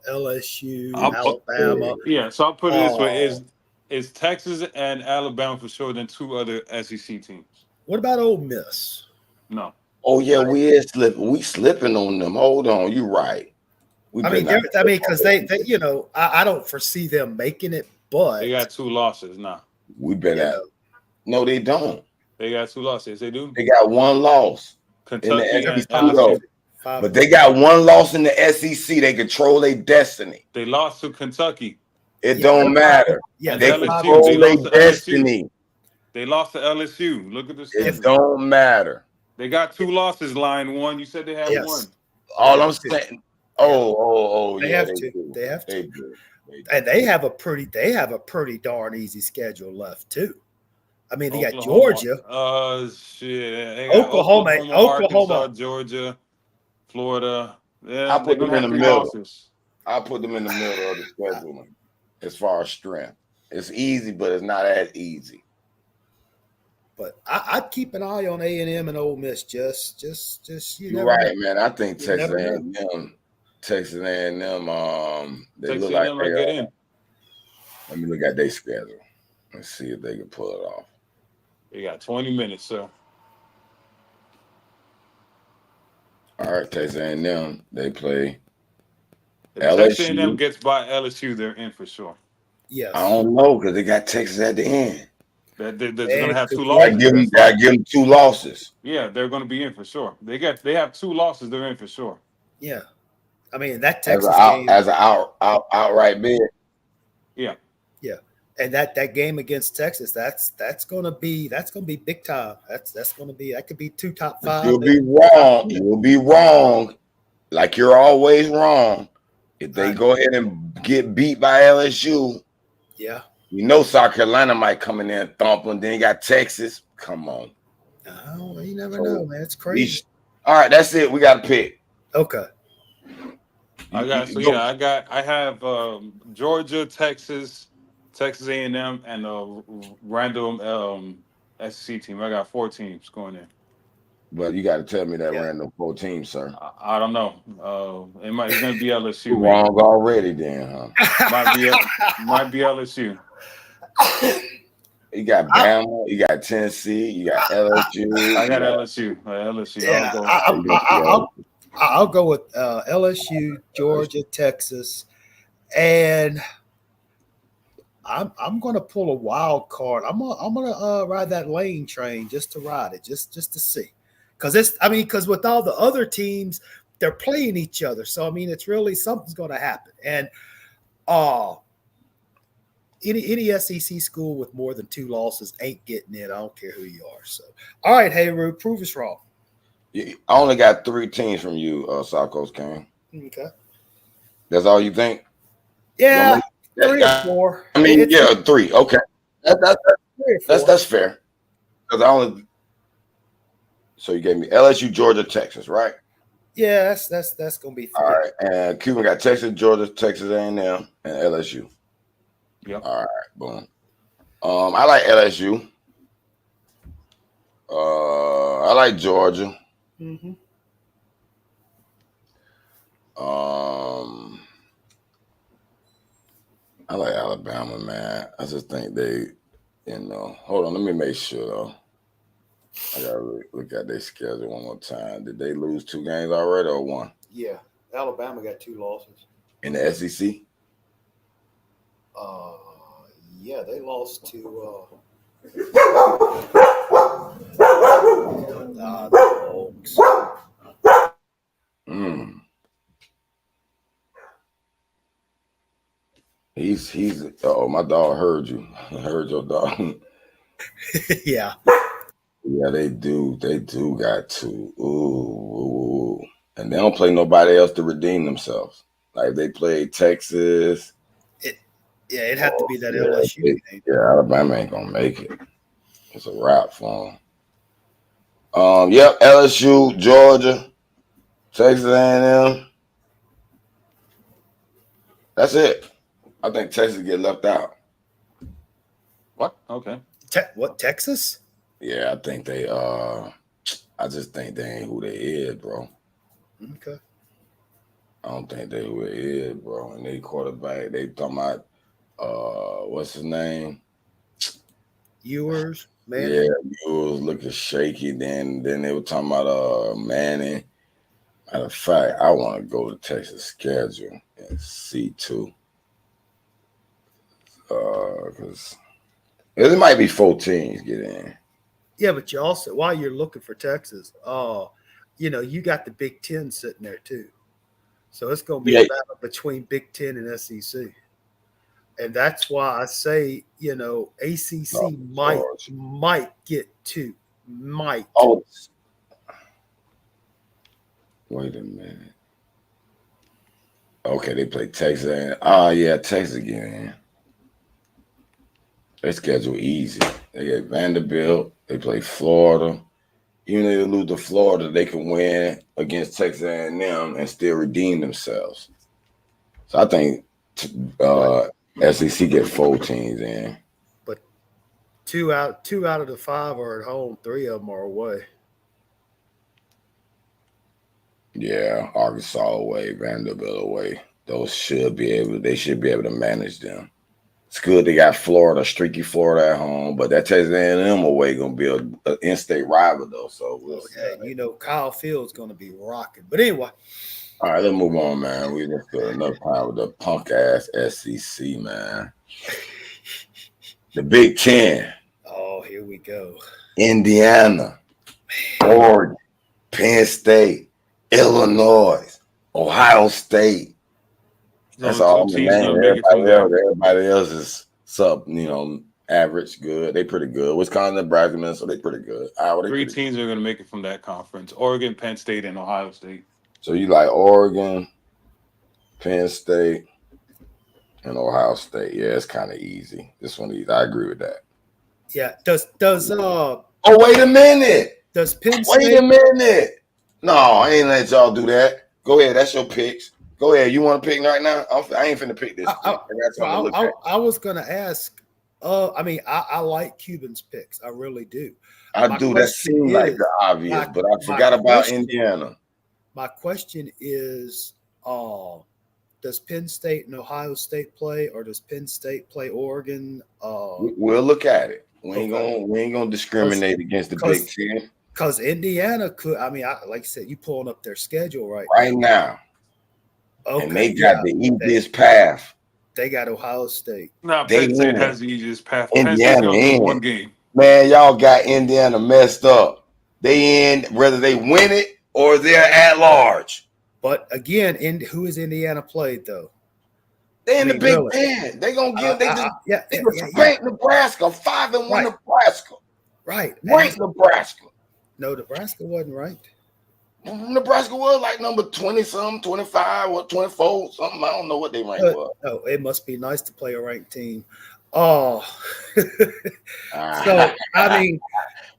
LSU, Alabama. Yeah, so I'll put it this way: Oh. is Texas and Alabama for sure, then two other SEC teams. What about Ole Miss? No. Oh yeah, we is slipping. We slipping on them. Hold on, you right. Because they I don't foresee them making it, but They got two losses now. We been you at. know, No, they don't. They got two losses. They do. They got one loss. Kentucky in the and SEC, though. LSU. But they got one loss in the SEC. They control their destiny. They lost to Kentucky. It Yeah, don't matter. yeah, They LSU, control they their lost to LSU. destiny. They lost to LSU. Look at the It schedule. don't matter. They got two losses. Line one. You said they had Yes. one. All I'm saying. Oh, They yeah, have they to. do. They have to. They do. and they have a pretty darn easy schedule left too. I mean, they got Oklahoma. Georgia, Shit. They got Oklahoma, Arkansas, Georgia, Florida. Yeah, I put them in the middle. losses. I put them in the middle of the schedule as far as strength. It's easy, but it's not as easy. but I'd keep an eye on A&M and Ole Miss. Just You're right, man. I think You Texas never know. A&M, they Texas look A&M like might they get are. in. Let me look at their schedule and see if they can pull it off. They got 20 minutes, sir. All right, Texas A&M, they play. If Texas LSU. A&M gets by LSU, they're in for sure. yes. I don't know because they got Texas at the end. They're going to have two I losses. give them two losses. Yeah, they're going to be in for sure. They have two losses. They're in for sure. Yeah, I mean that As Texas an game, outright bid. Yeah. and that game against Texas, that's going to be big time. That could be two top five. You'll be wrong. You'll be wrong. Like you're always wrong. If they go ahead and get beat by LSU, Yeah, you know South Carolina might come in there and thump them. Then you got Texas. Come on. Oh, you never So, know, man. It's crazy. All right, that's it. We got to pick. Okay. Go. I have Georgia, Texas A&M, and a random SEC team. I got 4 teams going in. But you got to tell me that Yeah. random 4 teams, sir. I don't know. It's going to be LSU. You're Maybe wrong already, then, huh? might be LSU. You got Bama, you got Tennessee, you got LSU. I got LSU. LSU. Yeah, I'll go with LSU, Georgia, Texas, and I'm going to pull a wild card. I'm gonna ride that Lane train just to ride it, just to see, because with all the other teams, they're playing each other, so I mean it's really something's going to happen, and any SEC school with more than 2 losses ain't getting in. I don't care who you are. So, all right, Hayru, prove us wrong. I only got 3 teams from you, South Coast King. Okay. That's all you think? Yeah, 3 or 4. I mean, 3. Okay, 3 or 4. that's fair. Because I only. So you gave me LSU, Georgia, Texas, right? Yeah, that's gonna be 3. All right, and Cuban got Texas, Georgia, Texas A&M, and LSU. Yep. All right, boom. I like LSU. I like Georgia. Mm-hmm. I like Alabama, man. I just think they, hold on, let me make sure though. I gotta look at their schedule one more time. Did they lose 2 games already or 1? Yeah, Alabama got 2 losses. In the SEC? Yeah, they lost to the Hogs. He's my dog heard you. Heard your dog. Yeah. Yeah, they do. They do got 2. Ooh. And they don't play nobody else to redeem themselves. Like they played Texas. It'd have to be that LSU game. Yeah, Alabama ain't gonna make it. It's a wrap for them. Yep, LSU, Georgia, Texas A&M. That's it. I think Texas get left out. What? Okay. Texas? Yeah, I think they. I just think they ain't who they is, bro. Okay. I don't think they who they is, bro. And they quarterback. They talking about what's his name? Ewers, Manning. Yeah, Ewers looking shaky. Then they were talking about Manning. Matter of fact, I want to go to Texas schedule and see too. Because it might be 4 teams get in. Yeah, but you also, while you're looking for Texas, you got the Big Ten sitting there too. So it's going to be a battle between Big Ten and SEC. And that's why I say, ACC might get 2. Might. Oh, wait a minute. Okay, they play Texas. Yeah, Texas again. Their schedule easy. They get Vanderbilt. They play Florida. Even if they lose to Florida, they can win against Texas A&M and still redeem themselves. So I think SEC get 4 teams in. But 2 out of the 5 are at home. 3 of them are away. Yeah, Arkansas away, Vanderbilt away. They should be able to manage them. It's good they got Florida, streaky Florida at home, but that Texas A&M away gonna be an in-state rival though. So we'll see. Kyle Field's gonna be rocking. But anyway. All right, let's move on, man. We just got enough time with the punk ass SEC, man. The Big Ten. Oh, here we go. Indiana, Oregon, Penn State, Illinois, Ohio State. That's all the name. Everybody else is average, good. They pretty good. Wisconsin, Nebraska, Minnesota, they pretty good. 3 teams are going to make it from that conference: Oregon, Penn State, and Ohio State. So you like Oregon, Penn State, and Ohio State? Yeah, it's kind of easy. This one easy. I agree with that. Yeah. Does Oh, wait a minute. Does Penn Wait State? a minute. No, I ain't let y'all do that. Go ahead. That's your picks. Go ahead. You want to pick right now? I ain't finna pick this. I got something to look at. I was gonna ask. I mean, I like Cuban's picks. I really do. I do. That seems like the obvious, but I forgot about Indiana. My question is, does Penn State and Ohio State play, or does Penn State play Oregon? We'll look at it. We ain't gonna discriminate against the Big Ten. Because Indiana could. I mean, like I said, you pulling up their schedule right now. Okay, and they got the easiest path. They got Ohio State. No, Penn State has the easiest path. Indiana Penn State one game. Man, y'all got Indiana messed up. They in whether they win it or they're at large. But again, who is Indiana played though? They in the Big Ten. They gonna give. They spanked Nebraska 5-1 Nebraska. Right. Ranked Nebraska. No, Nebraska wasn't ranked. Nebraska was like number 20-something, 25 or 24, something. I don't know what they ranked was. Oh, it must be nice to play a ranked team. Oh, so I mean,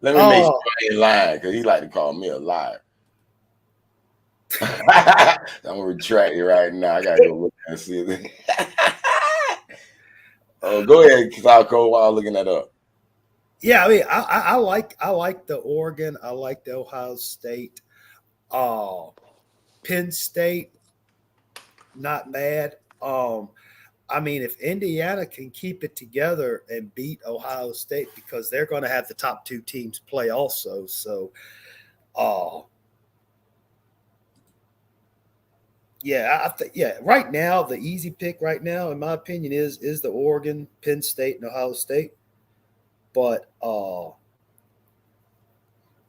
let me make sure I ain't lying because he like to call me a liar. I'm gonna retract it right now. I gotta go look and see it. Go ahead, Falco, while I'm looking that up. Yeah, I mean, I like the Oregon. I like the Ohio State. Penn State, not bad. I mean, if Indiana can keep it together and beat Ohio State, because they're going to have the top two teams play also. So, right now, the easy pick right now, in my opinion, is the Oregon, Penn State, and Ohio State. But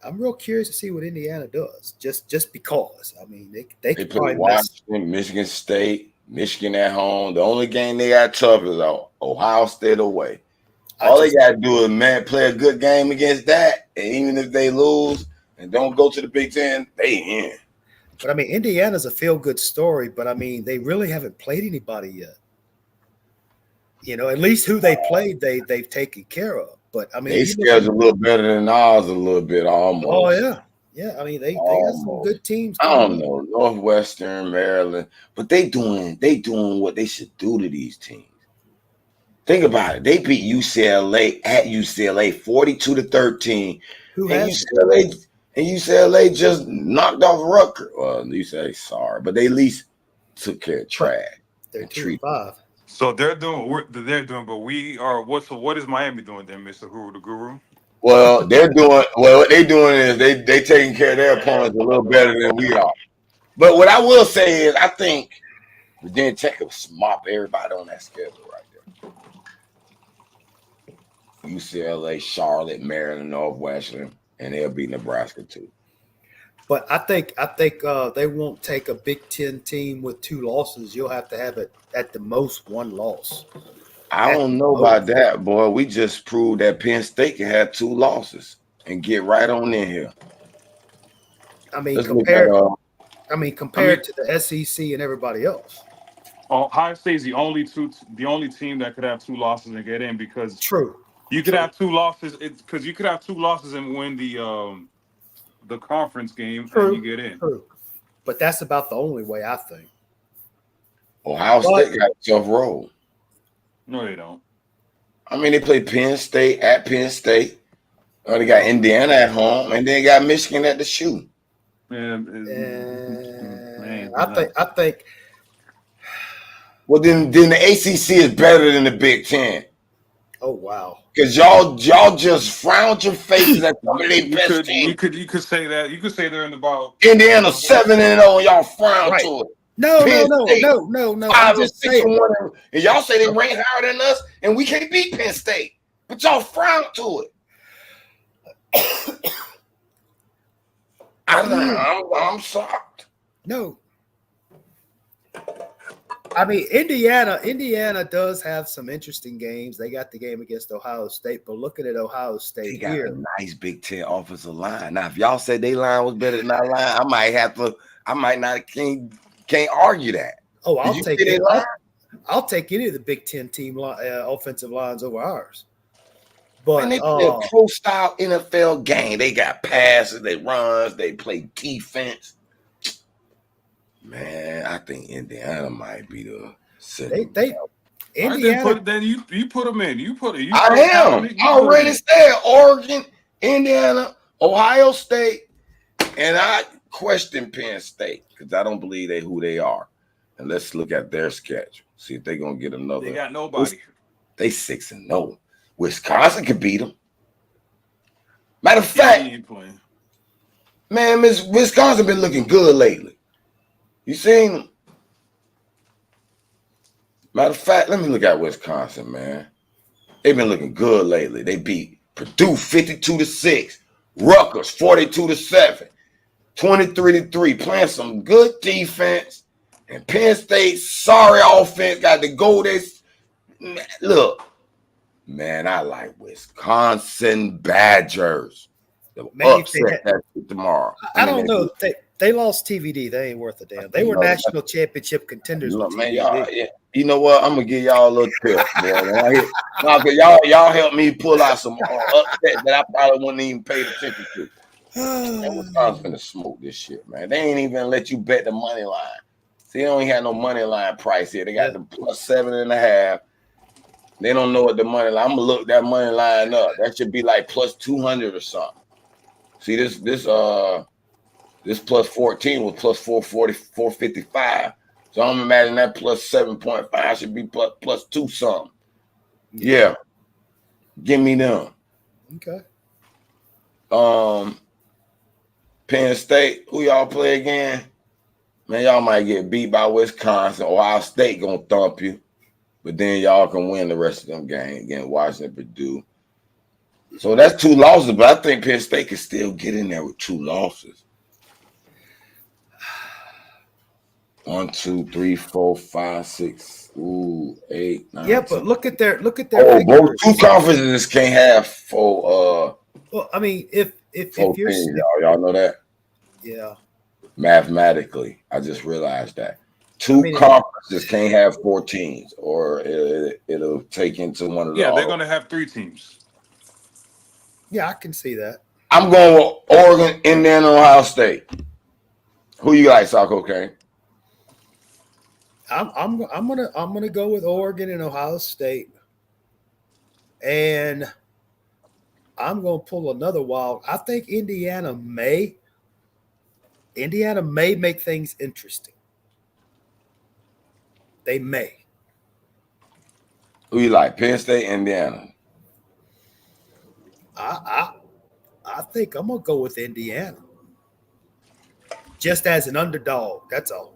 I'm real curious to see what Indiana does, just because. I mean, they could play Washington, Michigan State, Michigan at home. The only game they got tough is Ohio State away. All they got to do is play a good game against that, and even if they lose and don't go to the Big Ten, they in. But I mean, Indiana's a feel-good story, but I mean, they really haven't played anybody yet. You know, at least who they played, they've taken care of. But I mean, they schedule a little better than ours, a little bit almost. Oh yeah. I mean, they got some good teams. I don't know, Northwestern, Maryland, but they doing what they should do to these teams. Think about it. They beat UCLA at UCLA 42-13. UCLA just knocked off Rutgers. Well, UCLA sorry, but they at least took care of trash. They're 2-5. So they're doing, but we are. What is Miami doing then, Mr. Guru the Guru? Well, what they're doing is they taking care of their opponents a little better than we are. But what I will say is, I think Virginia Tech will mop everybody on that schedule right there. UCLA, Charlotte, Maryland, Northwestern, and they'll beat Nebraska too. But I think they won't take a Big Ten team with 2 losses. You'll have to have it at the most 1 loss. I don't know about that, boy. We just proved that Penn State can have 2 losses and get right on in here. I mean, compared to the SEC and everybody else. Ohio State's the only team that could have 2 losses and get in, because you could have 2 losses. It's because you could have 2 losses and win the conference game and you get in. True. But that's about the only way, I think. Ohio State got a tough road. No, they don't. I mean, they play Penn State at Penn State. They got Indiana at home, and then got Michigan at the shoe. I think. Well, then the ACC is better than the Big Ten. Oh wow! Because y'all just frowned your faces at some of their best teams. You could say that. You could say they're in the bottom. Indiana 7-0, and y'all frowned to it. No. 5 or 6-1, and y'all say they rank higher than us, and we can't beat Penn State, but y'all frown to it. I'm shocked. No, I mean Indiana does have some interesting games. They got the game against Ohio State, but looking at Ohio State they got a nice Big Ten offensive line. Now, if y'all said they line was better than our line, I might not can't argue that. Oh, I'll take any of the Big Ten team offensive lines over ours. But Man, they play a pro style NFL game. They got passes, they runs, they play defense. Man, I think Indiana might be the center. they All right, Indiana. then you put them in. You so I am. confident, you I put 'em already in. said Oregon, Indiana, Ohio State, and I question Penn State because I don't believe they who they are. And let's look at their schedule. See if they're gonna get another. They got nobody. They 6-0. Wisconsin could beat them. Matter of Yeah, fact, he ain't playing. man, Wisconsin been looking good lately. You seen them? Matter of fact, let me look at Wisconsin, man. They've been looking good lately. They beat Purdue 52-6, Rutgers 42-7, 23-3, playing some good defense. And Penn State, sorry offense, got to go this. Look, man, I like Wisconsin Badgers. They'll upset that shit tomorrow. I don't know. They lost TVD. They ain't worth a damn. They were national championship contenders. Look, with man, TVD. y'all, you know what? I'm gonna give y'all a little tip, boy. Y'all help me pull out some upset that I probably wouldn't even pay attention to. Man, Wisconsin's gonna smoke this shit, man. They ain't even let you bet the money line. See, they don't even have no money line price here. They got the +7.5. They don't know what the money line. I'm gonna look that money line up. That should be like +200 or something. See, this +14 was +440, 455. So I'm imagining that +7.5 should be +2 something. Yeah. Give me them. Okay. Penn State, who y'all play again? Man, y'all might get beat by Wisconsin. Ohio State gonna thump you. But then y'all can win the rest of them games against Washington, Purdue. So that's 2 losses, but I think Penn State can still get in there with 2 losses. 1, 2, 3, 4, 5, 6, 8, 9. Yeah, 10. but look at their. Oh, both 2 conferences can't have 4. Well, I mean, if 4 you're teams, y'all know that. Yeah. Mathematically, I just realized that 2 conferences can't have 4 teams, or it'll take into one of the. Yeah, they're gonna have 3 teams. Yeah, I can see that. I'm going with Oregon, Indiana, Ohio State. Who you like, Sako Kane? I'm gonna go with Oregon and Ohio State, and I'm gonna pull another wild. I think Indiana may make things interesting. They may. Who you like? Penn State, Indiana. I think I'm gonna go with Indiana, just as an underdog. That's all.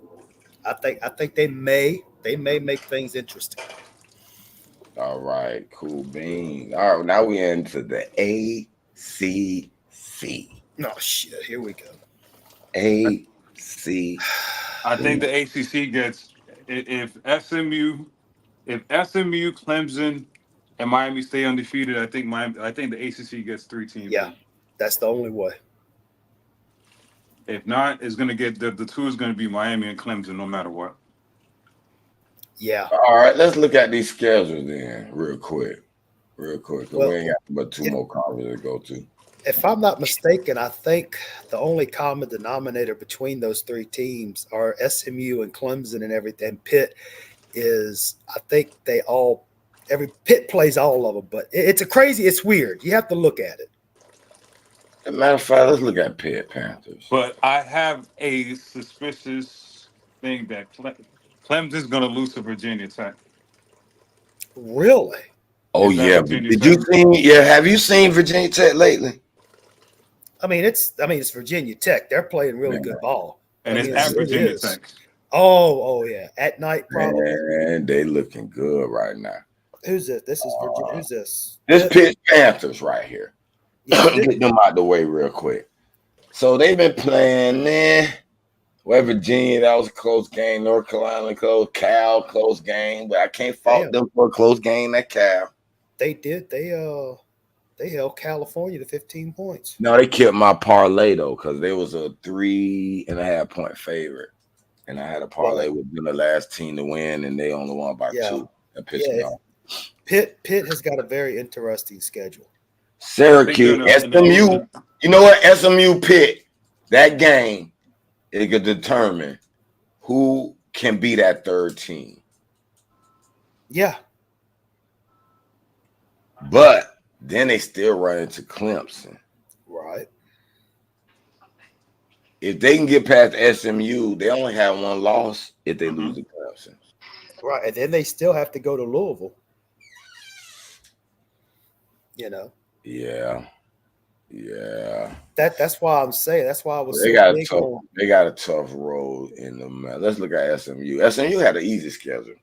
I think they may make things interesting. All right, cool beans. All right, now we into the ACC. No shit. Here we go. ACC. I think the ACC gets if SMU, Clemson, and Miami stay undefeated. I think the ACC gets 3 teams. Yeah, in. that's the only way. If not, it's gonna get the 2 is gonna be Miami and Clemson, no matter what. Yeah. All right, let's look at these schedules then, real quick. Well, we ain't got but 2 more conferences to go to. If I'm not mistaken, I think the only common denominator between those 3 teams are SMU and Clemson and everything. Pitt is, I think Pitt plays all of them, but it's weird. You have to look at it. As a matter of fact, let's look at Pitt Panthers. But I have a suspicious thing that Clemson's gonna lose to Virginia Tech. Really? Oh yeah, did you see? Yeah, have you seen Virginia Tech lately? I mean, it's Virginia Tech. They're playing really good ball, and it's at Virginia Tech. Oh yeah, at night probably. Man, they looking good right now. Who's this? This is Virginia. Who's this? This Pitt Panthers right here. Yeah, Get them out the way real quick. So they've been playing, West Virginia, that was a close game. North Carolina, Cal, close game. But I can't fault them for a close game at Cal. They did. They held California to 15 points. No, they killed my parlay, though, because there was a 3.5 point favorite. And I had a parlay with them, the last team to win, and they only won by 2. That pissed me off. Pitt has got a very interesting schedule. Syracuse, SMU. You know what? SMU Pitt, that game, it could determine who can be that third team. Yeah. But then they still run into Clemson. Right. If they can get past SMU, they only have one loss if they lose to Clemson. Right. And then they still have to go to Louisville. You know. Yeah. That's why I'm saying. That's why I was They so got big tough. on. They got a tough road in them. Let's look at SMU. SMU had an easy schedule.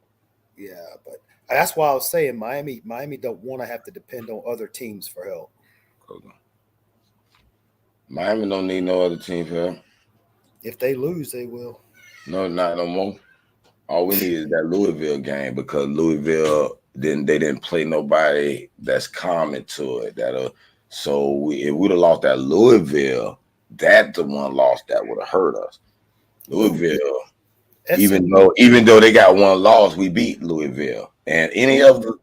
Yeah, but that's why I was saying Miami don't want to have to depend on other teams for help. Miami don't need no other team for help. If they lose, they will. No, not no more. All we need is that Louisville game because Louisville didn't play nobody that's common to it. If we'd have lost that Louisville, that's the one loss that would have hurt us. Louisville, even though they got one loss, we beat Louisville. And any of the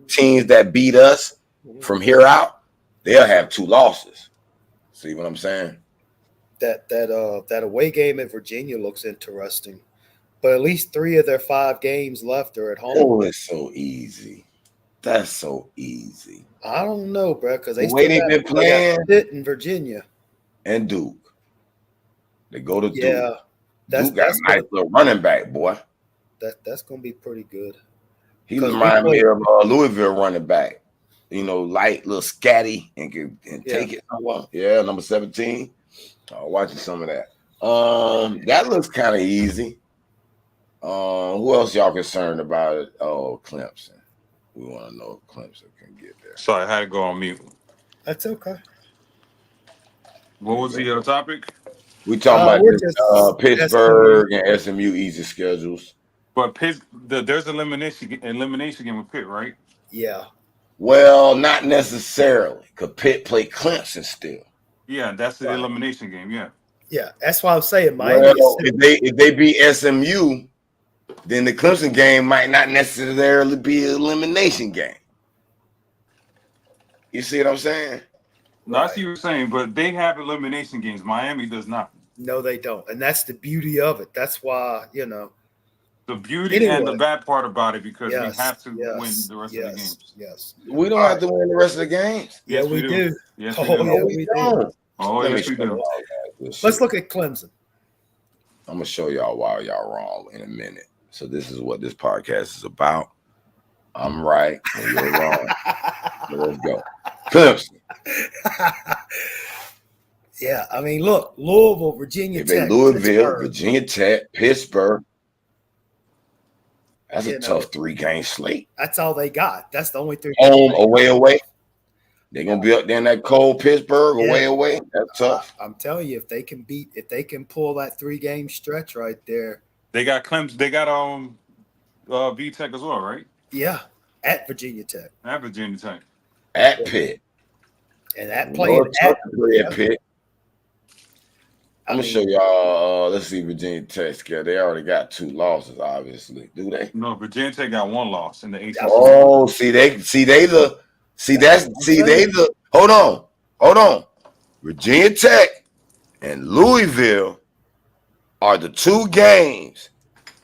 teams that beat us from here out, they'll have 2 losses. See what I'm saying? That away game in Virginia looks interesting, but at least 3 of their 5 games left are at home. Oh, it's so easy. That's so easy. I don't know, bro, because they been playing Pitt in Virginia and Duke. They go to Duke. Yeah, Duke got a nice little running back, boy. That's gonna be pretty good. He reminds me of Louisville running back. You know, light, little scatty, and take it somewhere. Yeah, number 17. Watching some of that. That looks kind of easy. Who else y'all concerned about it? Oh, Clemson. We want to know if Clemson can get there. Sorry, I had to go on mute. That's okay. What was the other topic? We talking about Pittsburgh and SMU easy schedules. But there's elimination game with Pitt, right? Yeah. Well, not necessarily, because Pitt play Clemson still. Yeah, that's the elimination game. Yeah. Yeah, that's why I'm saying Miami. Well, if they beat SMU, then the Clemson game might not necessarily be an elimination game. You see what I'm saying? No, I see what you're saying, but they have elimination games. Miami does not. No, they don't, and that's the beauty of it. That's why the beauty and the bad part about it, because we have to win the rest of the games. Yes, we don't have to win the rest of the games. Yeah, we do. Yes, we do. Yeah, we do. Oh, yes, we do. Let's look at Clemson. I'm gonna show y'all why y'all wrong in a minute. So this is what this podcast is about. I'm right and you're wrong. So let's go. Clemson. Yeah, I mean, look, Louisville, Virginia Tech, Louisville, Virginia Tech, Pittsburgh. That's a tough 3-game slate. That's all they got. That's the only 3. Home, away. They're gonna be up there in that cold Pittsburgh, away. That's tough. I'm telling you, if they can pull that 3-game stretch right there. They got Clemson. They got VTech as well, right? Yeah, at Virginia Tech. At Virginia Tech. At Pitt. And that play at Pitt. I'm gonna show y'all. Let's see Virginia Tech schedule. They already got 2 losses, obviously. Do they? No, Virginia Tech got 1 loss in the ACC. Oh, hold on. Virginia Tech and Louisville are the 2 games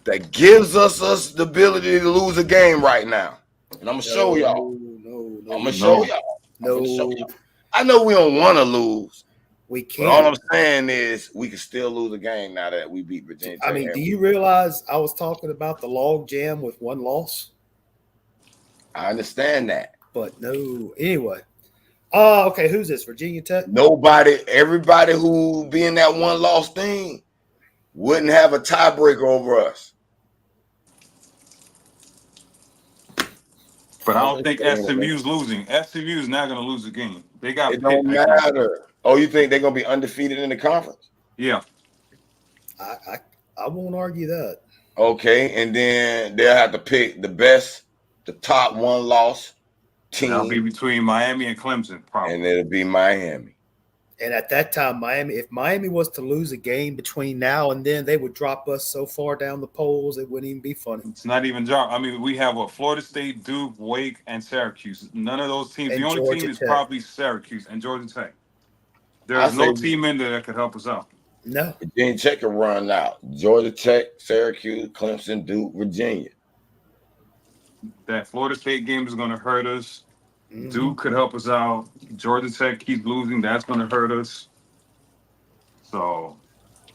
that gives us the ability to lose a game right now. And I'm gonna show y'all. I'm gonna show y'all. I know we don't want to lose. We can't. But all I'm saying is we can still lose a game now that we beat Virginia Tech. I mean, do you realize I was talking about the log jam with 1 loss? I understand that. But no. Anyway. Okay, who's this? Virginia Tech? Everybody who be in that 1 loss thing wouldn't have a tiebreaker over us. But I don't think SMU's losing. SMU's not going to lose a game. They got it don't matter. Oh, you think they're going to be undefeated in the conference? Yeah. I won't argue that. Okay, and then they'll have to pick the top 1 loss team. That'll be between Miami and Clemson, probably. And it'll be Miami. And at that time, if Miami was to lose a game between now and then, they would drop us so far down the polls it wouldn't even be funny. It's not even job. I mean, we have Florida State, Duke, Wake, and Syracuse. None of those teams. And The only Georgia team is Tech. probably Syracuse and Georgia Tech. I There's no say- team in there that could help us out. No. Virginia Tech can run out. Georgia Tech, Syracuse, Clemson, Duke, Virginia. That Florida State game is going to hurt us. Mhm. Duke could help us out. Georgia Tech keeps losing. That's going to hurt us. So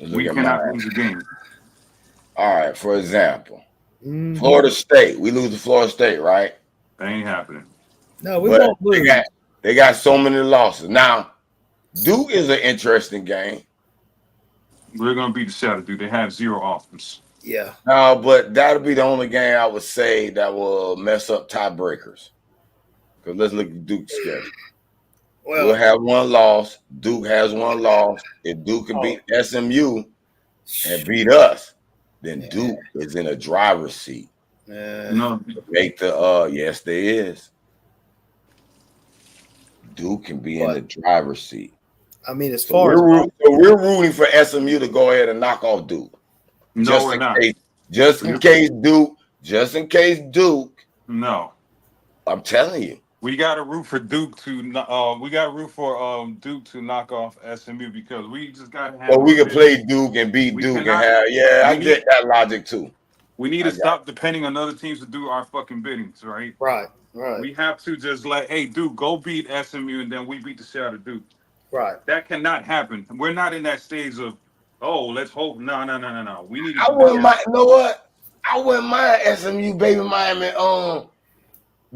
Look we at cannot mine. lose a game. All right, for example, Mhm. Florida State. We lose to Florida State, right? That ain't happening. No, we But won't lose. They got so many losses. Now, Duke is an interesting game. We're going to beat the shit out of Duke. They have 0 offense. Yeah. No, but that'll be the only game I would say that will mess up tiebreakers. Because let's look at Duke's schedule. Well, We'll have one loss. Duke has one loss. If Duke can beat SMU and beat us, then Duke is in a driver's seat. No, Make the yes, there is. Duke can be in the driver's seat. I mean, as So far as we're rooting for SMU to go ahead and knock off Duke. no, we're not. Just in case Duke. No. I'm telling you. We got to root for Duke to Duke to knock off SMU because we just got to have. Well, we can play Duke and beat We Duke and cannot- have. Yeah, I we get need- that logic too. We need I to got stop depending on other teams to do our fucking biddings, right? right. We have to just hey, Duke, go beat SMU, and then we beat the shit out of Duke. Right. That cannot happen. We're not in that stage of, let's hope. No. We need to. I wouldn't mind. You know what? I wouldn't mind SMU Baby Miami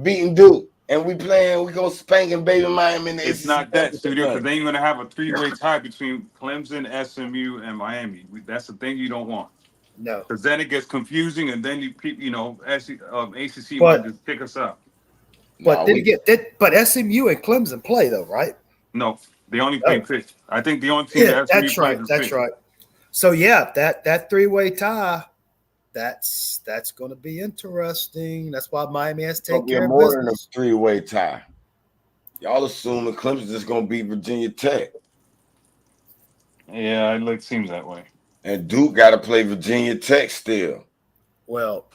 beating Duke, and we go spanking Baby Miami. In the It's SEC not that, studio, because championship. then you're going to have a 3-way tie between Clemson, SMU, and Miami. That's the thing you don't want. No. Because then it gets confusing, and then ACC But- might just pick us up. But No, then we- again, but SMU and Clemson play though, right? No, they only play Pitt. I think the only team Yeah, that SMU that's plays right. is That's Pitt. right. So yeah, that 3-way tie, that's going to be interesting. That's why Miami has to It'll take be care of more than a business. 3-way tie. Y'all assuming Clemson's just gonna beat Virginia Tech, Yeah, it seems that way. and Duke got to play Virginia Tech still. Well,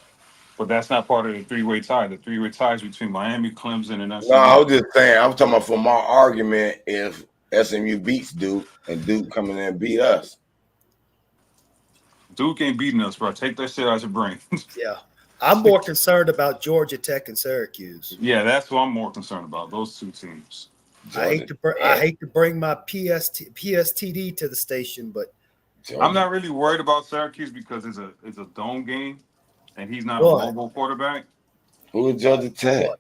But that's not part of the 3-way tie. The 3-way tie is between Miami, Clemson, and SMU. No, I was just saying. I'm talking about for my argument if SMU beats Duke and Duke coming in and beat us. Duke ain't beating us, bro. Take that shit out your brain. yeah. I'm more concerned about Georgia Tech and Syracuse. Yeah, that's what I'm more concerned about. Those two teams. I hate to bring my PSTD to the station, but Georgia. I'm not really worried about Syracuse because it's a dome game, and he's not What? a mobile quarterback. Who is Georgia Tech? What?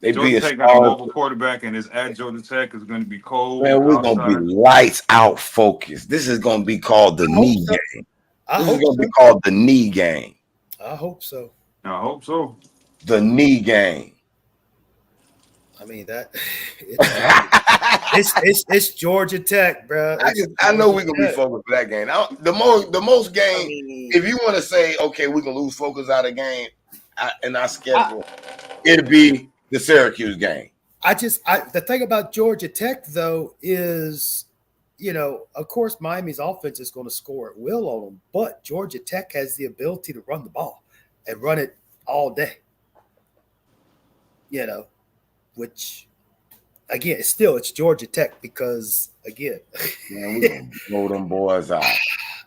They Georgia be a Tech got a star. mobile quarterback, and it's at Georgia Tech. It's going to be cold. Man, we're gonna outside. be lights out focused. This is gonna be called the knee so. game. I This is hope gonna so. be called the knee game. I hope so. I hope so. The knee game. I mean that it's Georgia Tech, bro. I know we're gonna be focused for that game. The most game. If you want to say, okay, we can lose focus out of game in our schedule, it'd be the Syracuse game. The thing about Georgia Tech though is, of course Miami's offense is going to score at will on them, but Georgia Tech has the ability to run the ball and run it all day. Which again, it's Georgia Tech because again, Man, we're gonna blow them boys out.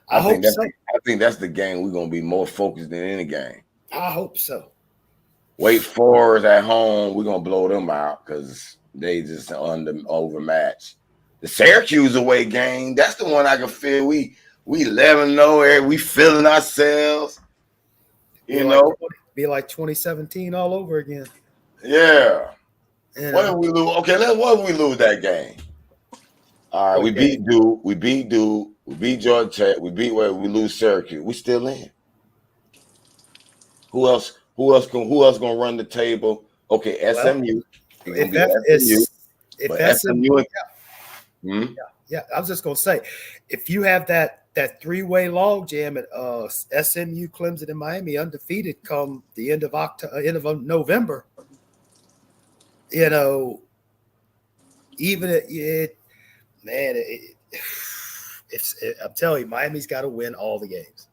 I hope so. I think that's the game we're gonna be more focused than any game. I hope so. Wait for us at home, we're gonna blow them out because they just overmatched. The Syracuse away game, that's the one I can feel we 11-0, we feeling ourselves. Be like 2017 all over again. Yeah. You What know? did we lose? Okay, what did we lose that game? All right, we beat Duke, we beat Georgia Tech, we lose Syracuse. We still in. Who else gonna run the table? Okay, SMU. Yeah, I was just gonna say, if you have that 3-way log jam at SMU, Clemson, and Miami undefeated come the end of November, even Man, I'm telling you, Miami's got to win all the games.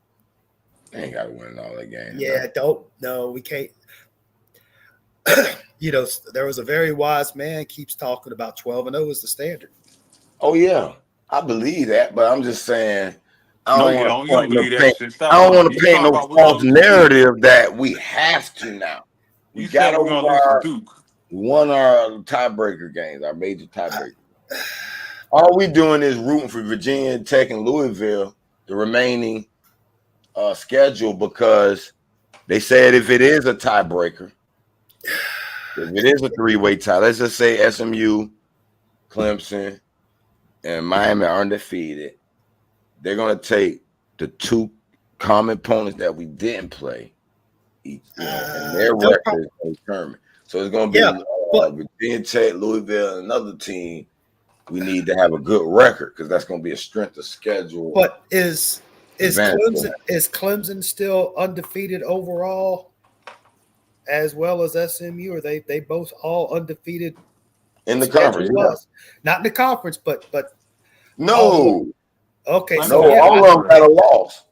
They ain't got to win all that game. Yeah, we can't. There was a very wise man keeps talking about 12-0 is the standard. Oh yeah, I believe that, but I'm just saying I No, don't you want don't. to You don't point no believe that paint. shit. Stop I don't lying. want to You paint talking no about we're false gonna lose to Duke. narrative that we have to now. We You got said we're over gonna lose to Duke. won our tiebreaker games, our major tiebreaker. All we doing is rooting for Virginia Tech and Louisville, the remaining schedule, because they said if it is a tiebreaker, if it is a three-way tie, let's just say SMU, Clemson, and Miami are undefeated, they're going to take the two common opponents that we didn't play, each, and their record is determined. So it's going to be Virginia Tech, Louisville, and another team. We need to have a good record because that's going to be a strength of schedule. But is Clemson still undefeated overall, as well as SMU? Or they both all undefeated in the conference? Yeah. Not in the conference, but no. Okay, No, so yeah, all of them got a loss.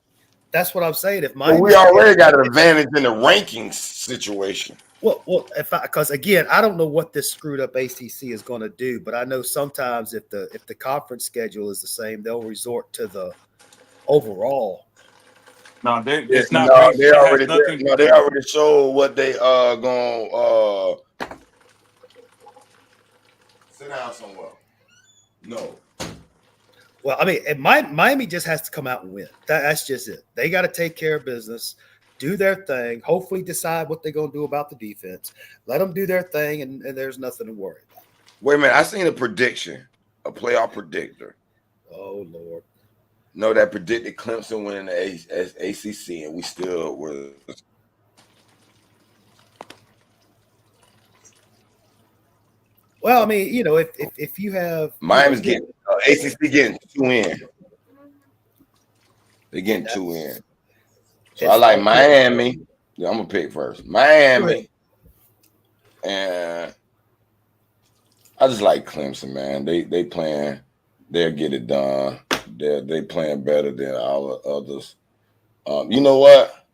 That's what I'm saying. If But we already got an advantage in the rankings situation. Well, because again, I don't know what this screwed up ACC is going to do, but I know sometimes if the conference schedule is the same, they'll resort to the overall. No, it's not. No, based, they already showed what they going sit down somewhere. No. Well, I mean, Miami just has to come out and win. That's just it. They got to take care of business, do their thing, hopefully decide what they're going to do about the defense. Let them do their thing, and there's nothing to worry about. Wait a minute. I seen a prediction, a playoff predictor. Oh, Lord. No, that predicted Clemson winning the ACC, and we still were. Well, I mean, if you have Miami's getting ACC getting 2 in. They're getting 2 in. So I like Miami. Yeah, I'm gonna pick first. Miami, and I just like Clemson, man. They playing. They'll get it done. They playing better than all the others. You know what?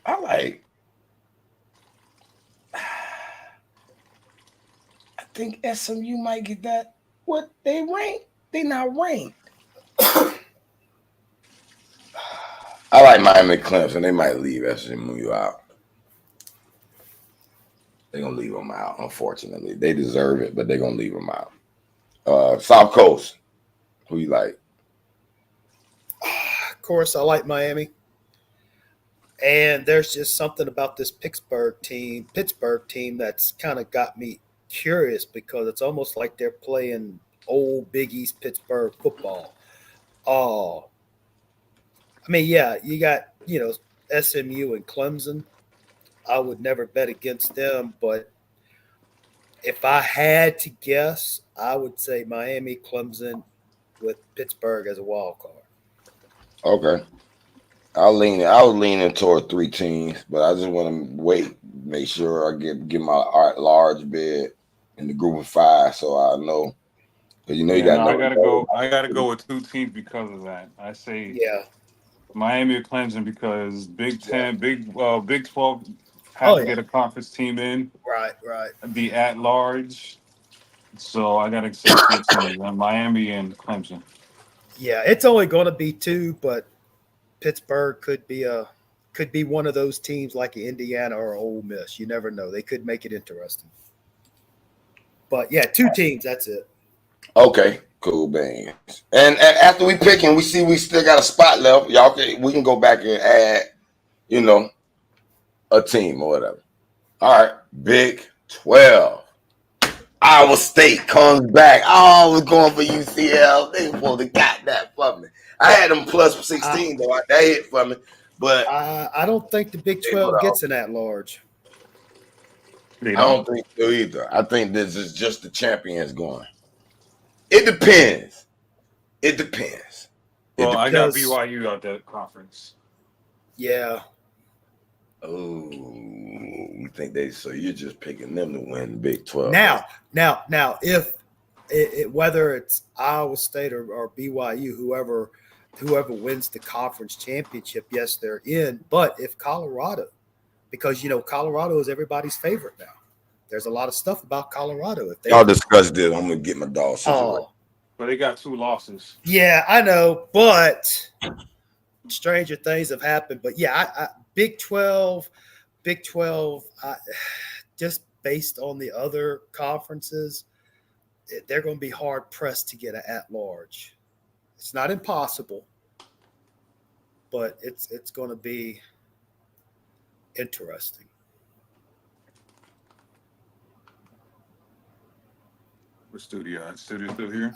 I think SMU might get that. What they ranked? They not ranked. I like Miami Clemson. They might leave SMU out. They're gonna leave them out. Unfortunately, they deserve it, but they're gonna leave them out. South Coast. Who you like? Of course, I like Miami. And there's just something about this Pittsburgh team that's kind of got me curious because it's almost like they're playing old Big East Pittsburgh football. Oh, I mean, yeah, you got, SMU and Clemson. I would never bet against them, but if I had to guess, I would say Miami, Clemson with Pittsburgh as a wild card. Okay. I was leaning toward 3 teams, but I just want to make sure I get my large bid in the group of 5, so I know. Because you got. I gotta go with 2 teams because of that. I say Miami or Clemson because Big 10, Big 12 has to get a conference team in. Right. Be at large. So I gotta say 2 teams: Miami and Clemson. Yeah, it's only going to be 2, but Pittsburgh could be one of those teams like Indiana or Ole Miss. You never know. They could make it interesting. But yeah, 2 teams. That's it. Okay, cool beans. And after we pick and we see we still got a spot left, we can go back and add, a team or whatever. All right, Big 12. Iowa State comes back. Oh, I was going for UCL. They supposed to got that for me. I had them plus 16 though. That hit for me, but I don't think the Big 12 gets in that large. I don't think so either. I think this is just the champions going. It depends. Well, I got BYU out that conference. Yeah. Oh, You think they? So you're just picking them to win the Big 12? Now, if whether it's Iowa State or BYU, whoever wins the conference championship, yes, they're in. But if Colorado, because Colorado is everybody's favorite now. There's a lot of stuff about Colorado. If Y'all discuss this, I'm gonna get my dog situation. But they got 2 losses. Yeah, I know, but stranger things have happened. But yeah, I Big 12, just based on the other conferences, they're going to be hard pressed to get an at-large. It's not impossible, but it's going to be interesting. Where's Studio? Studio still here?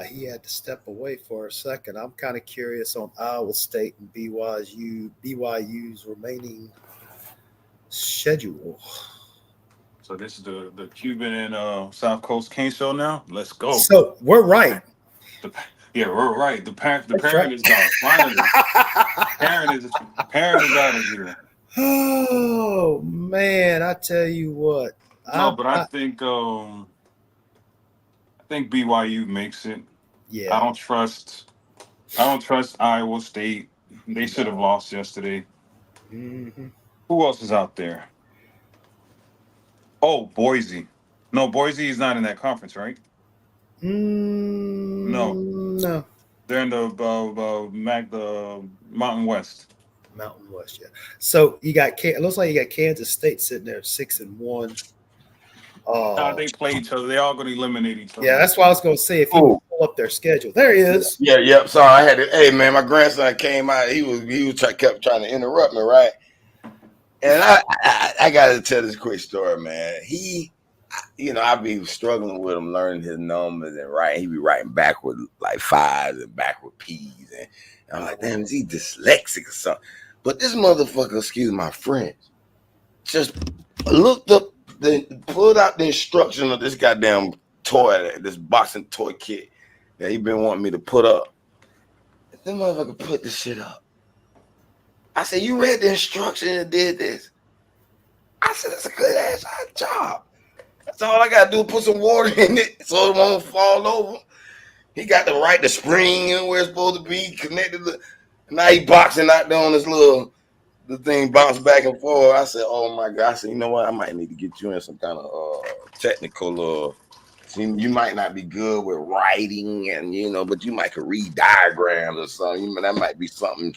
He had to step away for a second. I'm kind of curious on Iowa State and BYU's remaining schedule. So this is the Cuban and South Coast King show now. Let's go. So we're right. We're right. The parent right. is gone. Finally, parent is out of here. Oh man, I tell you what. No, but I think BYU makes it. Yeah. I don't trust Iowa State. They should have lost yesterday. Mm-hmm. Who else is out there? Oh, Boise. No, Boise is not in that conference, right? No. They're in the Mountain West. Mountain West, yeah. So you got it looks like you got Kansas State sitting there 6-1. They play each other. They're all going to eliminate each other. Yeah, that's why I was going to say if you pull up their schedule. There he is. Yeah. Sorry, I had to. Hey, man, my grandson came out. He kept trying to interrupt me, right? And I got to tell this quick story, man. I be struggling with him learning his numbers and writing. He be writing backward like 5s and backward P's, and I'm like, damn, is he dyslexic or something? But this motherfucker, excuse my French, just looked up, pulled out the instruction of this goddamn toy, this boxing toy kit that he been wanting me to put up. This motherfucker put this shit up. I said, you read the instruction and did this? I said, that's a good ass job. That's all I gotta do, put some water in it so it won't fall over. He got to write the spring and where it's supposed to be connected. Now he boxing out there on this the thing bounce back and forth. I said, oh my God. I said, you know what? I might need to get you in some kind of technical see, you might not be good with writing and but you might could read diagrams or something. That might be something.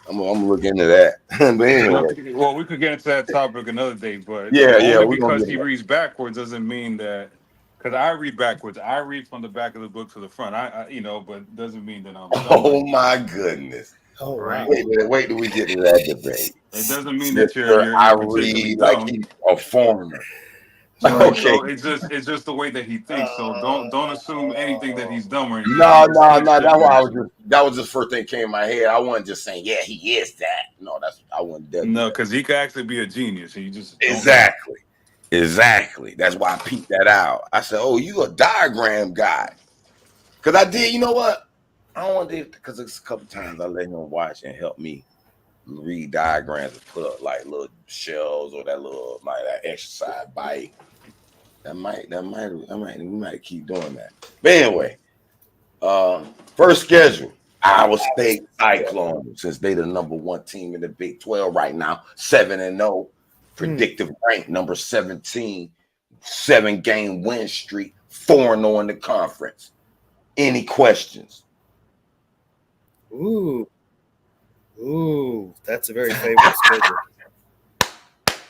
I'm gonna look into that. But anyway. Well, we could get into that topic another day, but because he reads backwards doesn't mean that. Because I read backwards, I read from the back of the book to the front. But doesn't mean that I'm. Oh my goodness! Oh right. Wait till we get to that debate. It doesn't mean that you're I read like he's a foreigner. Okay. So it's just the way that he thinks. So don't assume anything that he's dumb or anything. No. That was the first thing that came in my head. I wasn't just saying, yeah, he is that. No, I wasn't. No, because he could actually be a genius. He just Exactly. That's why I peeped that out. I said, oh, you a diagram guy. Because I did, you know what? I don't want to, because it's a couple times I let him watch and help me read diagrams and put up like little shells or that exercise bike. We might keep doing that. But anyway, first schedule, Iowa State Cyclones, since they the number 1 team in the Big 12 right now, 7-0. Predictive rank number 17, 7-game win streak, 4-0 in the conference. Any questions? Ooh, that's a very favorable schedule.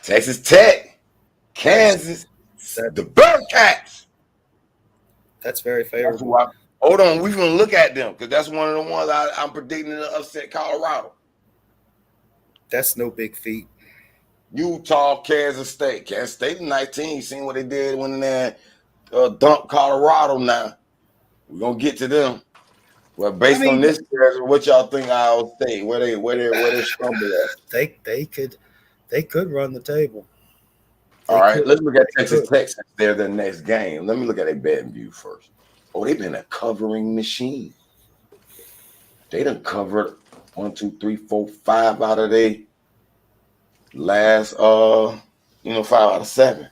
Texas Tech, Kansas, the Bearcats. That's very favorable. Hold on, we're gonna look at them because that's one of the ones I'm predicting to upset Colorado. That's no big feat. Utah, Kansas State. Kansas State 19. Seen what they did when they dumped Colorado now. We're going to get to them. Well, based on this, what y'all think Iowa State? Where they stumble at? They could run the table. All right, let's look at Texas Tech since they're the next game. Let me look at their betting view first. Oh, they've been a covering machine. They done covered 1, 2, 3, 4, 5 out of their last 5 out of 7.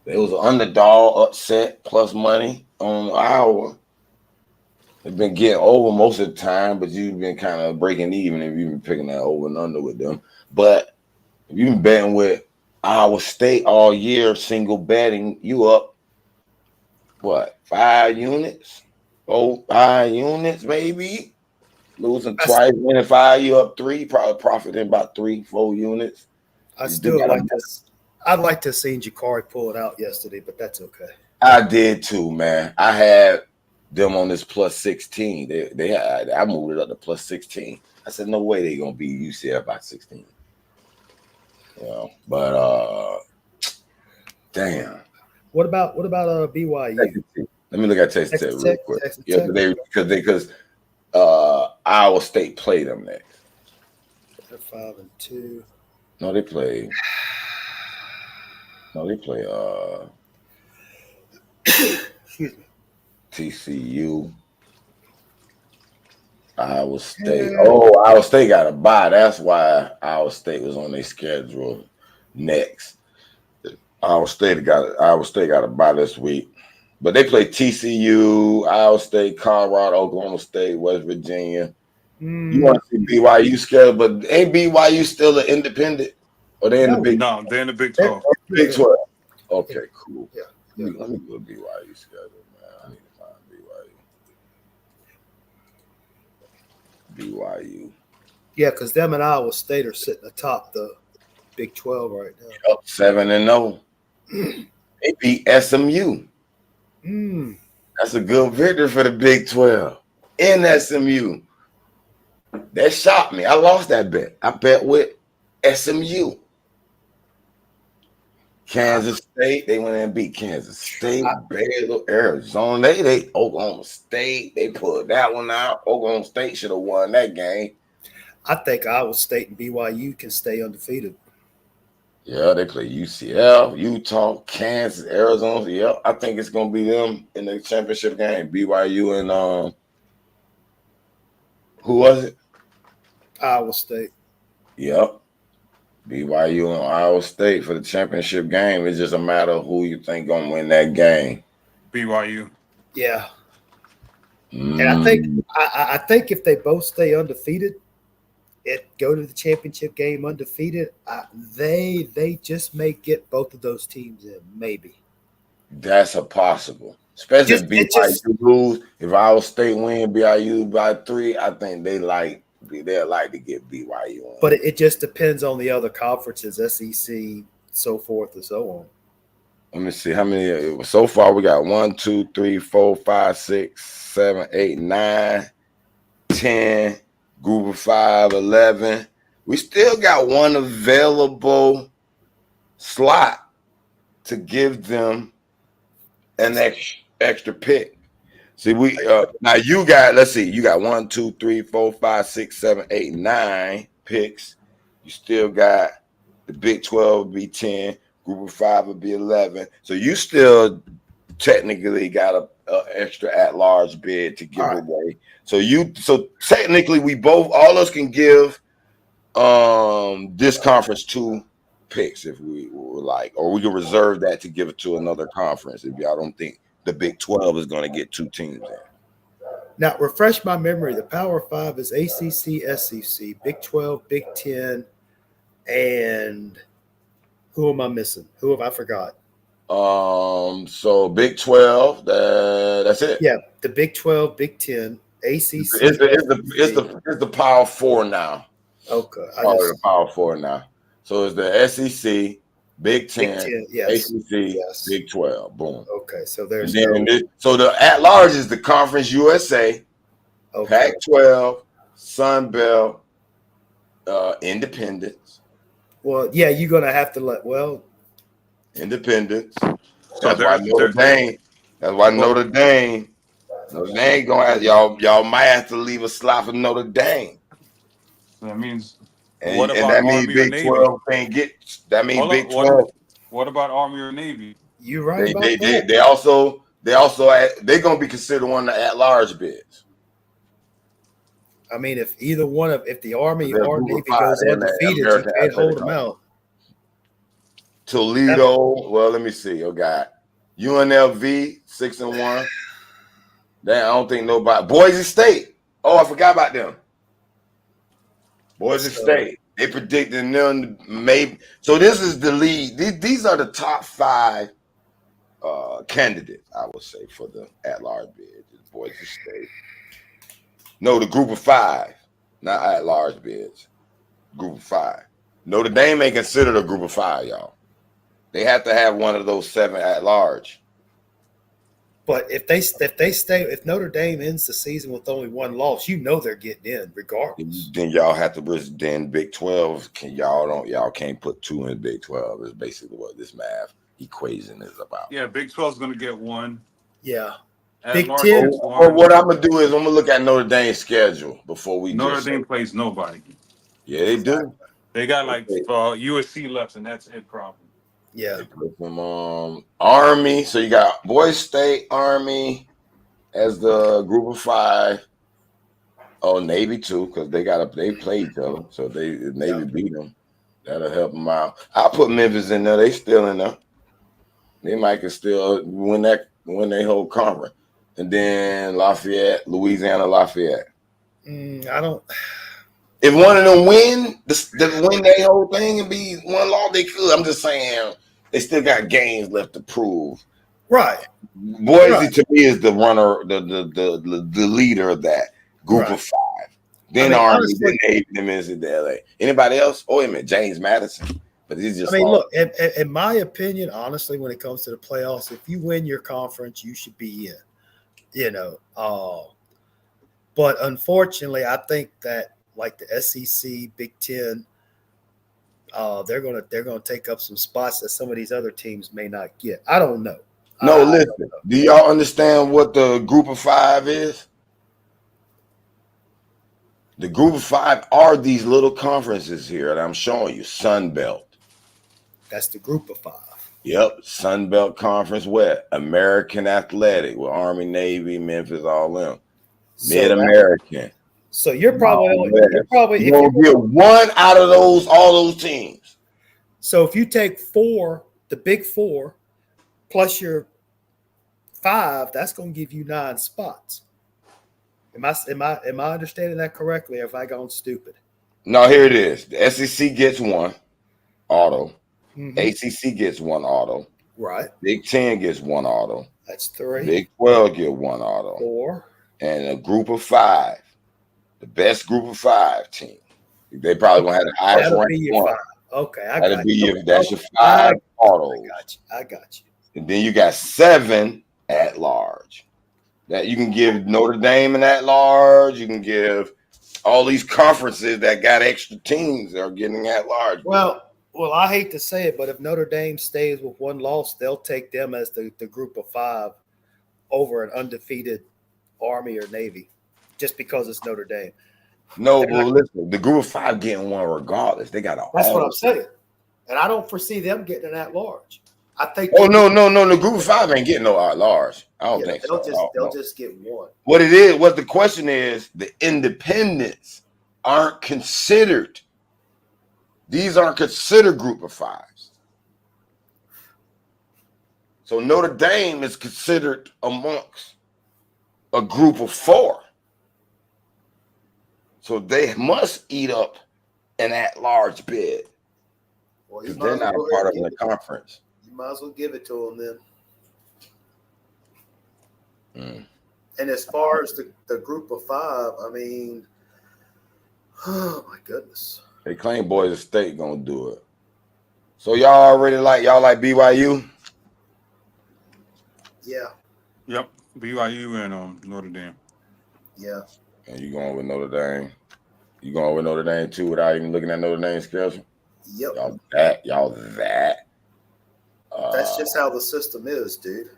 It was an underdog upset plus money on Iowa. They've been getting over most of the time, but you've been kind of breaking even if you've been picking that over and under with them. But if you've been betting with Iowa State all year, single betting, you up, what, 5 units? 5 units, maybe? Losing twice, winning 5, you up 3, probably profiting about 3-4 units. I still like this. I'd like to have seen Jakari pull it out yesterday, but that's okay. I did too, man. I had them on this plus 16. I moved it up to plus 16. I said, no way they're gonna beat UCF by 16. But damn. What about BYU? Let me look at Texas Tech real quick. Yeah, because Iowa State played them next. They're 5-2. No, they play. Excuse me. TCU. Iowa State. Iowa State got a bye. That's why Iowa State was on their schedule next. Iowa State got a bye this week. But they play TCU, Iowa State, Colorado, Oklahoma State, West Virginia. You want to see BYU schedule, but ain't BYU still an independent? Or they in the Big? No, they're in the Big 12. Big 12. Okay, cool. Yeah. Let me go to BYU schedule, man. I need to find BYU. Yeah, because them and Iowa State are sitting atop the Big 12 right now. Up 7-0. They beat SMU. That's a good victory for the Big 12 in SMU. That shocked me. I lost that bet. I bet with SMU. Kansas State, they went in and beat Kansas State, Baylor, Arizona. They Oklahoma State, they pulled that one out. Oklahoma State should have won that game. I think Iowa State and BYU can stay undefeated. Yeah, they play UCF, Utah, Kansas, Arizona. Yep, I think it's gonna be them in the championship game. BYU and who was it? Iowa State. Yep. BYU and Iowa State for the championship game. It's just a matter of who you think gonna win that game. BYU. Yeah. And I think if they both stay undefeated, go to the championship game undefeated, they just may get both of those teams in, maybe. That's a possible. Especially if BYU lose. If Iowa State win BYU by 3, I think they'll like to get BYU on. But it just depends on the other conferences, SEC, so forth and so on. Let me see how many. So far, we got 1, 2, 3, 4, 5, 6, 7, 8, 9, 10. Group of 5, 11. We still got one available slot to give them an extra pick. See, we now you got, let's see, you got 1, 2, 3, 4, 5, 6, 7, 8, 9 picks. You still got the Big 12 would be 10, group of 5 would be 11. So you still technically got a extra at-large bid to give away. So technically we all us can give this conference 2 picks if we would like, or we can reserve that to give it to another conference if y'all don't think the Big 12 is going to get 2 teams in. Now, refresh my memory. The Power 5 is ACC, SEC, Big 12, Big 10, and who am I missing? Who have I forgot? So Big 12, that's it. Yeah, the Big 12, Big 10, ACC. It's the Power 4 now. Okay. The Power 4 now. So it's the SEC, Big 10, yes. ACC, yes. Big 12. Boom. Okay, so there's so the at-large is the Conference USA, Pac-12, Sun Belt, Independence. Well, yeah, you're gonna have to Independence. That's why Notre Dame. That's why Notre Dame gonna have y'all might have to leave a slot for Notre Dame. That means that means Big 12 can't get. That means Big 12. What about Army or Navy? You right? They also they're gonna be considered one of the at-large bids. I mean, if either one of the Army or Navy goes undefeated, you can't hold them out. Toledo. Well, let me see. You got UNLV 6-1. Then I don't think nobody. Boise State. Oh, I forgot about them. Boise State. They predicted them maybe. So this is the lead. These are the top 5 candidates, I would say, for the at-large bid. Boise State. No, the group of 5, not at-large bids. Group of 5. Notre Dame ain't considered a group of 5, y'all. They have to have one of those 7 at-large. But if Notre Dame ends the season with only 1 loss, they're getting in regardless. Then y'all have to risk. Then Big 12 y'all can't put 2 in Big 12. Is basically what this math equation is about. Yeah, Big 12 is going to get 1. Yeah. Big 10. Well, what I'm gonna do is I'm gonna look at Notre Dame's schedule before we. Notre Dame plays nobody. Yeah, they do. They got like USC left, and that's it. Probably. Yeah. They put them Army. So you got Boise State, Army as the group of 5. Oh, Navy too, because they played each other, so Navy beat them. That'll help them out. I'll put Memphis in there. They still in there. They might can still win their whole conference. And then Louisiana Lafayette. I don't. If one of them win their whole thing and be 1 loss, they could. I'm just saying they still got games left to prove. Right. Boise to me is the runner, the leader of that group of 5. Then Army, honestly, then Navy, then Mississippi, LA. Anybody else? Oh, wait a minute, James Madison. But he's just. Look. In my opinion, honestly, when it comes to the playoffs, if you win your conference, you should be in. But unfortunately, I think that like the SEC, Big 10, they're gonna take up some spots that some of these other teams may not get. I don't know. No, listen. Do y'all understand what the group of 5 is? The group of 5 are these little conferences here that I'm showing you. Sun Belt. That's the group of 5. Yep. Sun Belt Conference West. American Athletic with Army, Navy, Memphis, all them. Mid-American. So you're probably you gonna get 1 out of all those teams. So if you take 4, the Big 4, plus your 5, that's going to give you 9 spots. Am I understanding that correctly? Or have I gone stupid? No, here it is. The SEC gets 1 auto. Mm-hmm. ACC gets 1 auto. Right. Big 10 gets 1 auto. That's 3. Big 12 get 1 auto. 4. And a group of 5, the best group of 5 team. They probably gonna have the highest ranked one. 5. Okay, that's your 5 autos. I got you. And then you got 7 at large. That you can give Notre Dame an at large. You can give all these conferences that got extra teams that are getting at large. Well, I hate to say it, but if Notre Dame stays with 1 loss, they'll take them as the group of 5 over an undefeated Army or Navy, just because it's Notre Dame. No, but listen, the group of 5 getting 1 regardless. They got That's what I'm saying, and I don't foresee them getting an at large. I think. Oh no! The group of 5 ain't getting no at large. I don't think so. They'll just get 1. What it is, what the question is, the independents aren't considered. These aren't considered group of 5s. So Notre Dame is considered amongst a group of 4. So they must eat up an at-large bid. Well, they're not a part of the conference. You might as well give it to them then. And as far as the group of 5, I mean, oh my goodness. They claim Boise State gonna do it. So y'all like BYU? Yeah. Yep. BYU and Notre Dame. Yeah. And you going with Notre Dame? You going with Notre Dame too without even looking at Notre Dame's schedule? Yep. Y'all that. That's just how the system is, dude.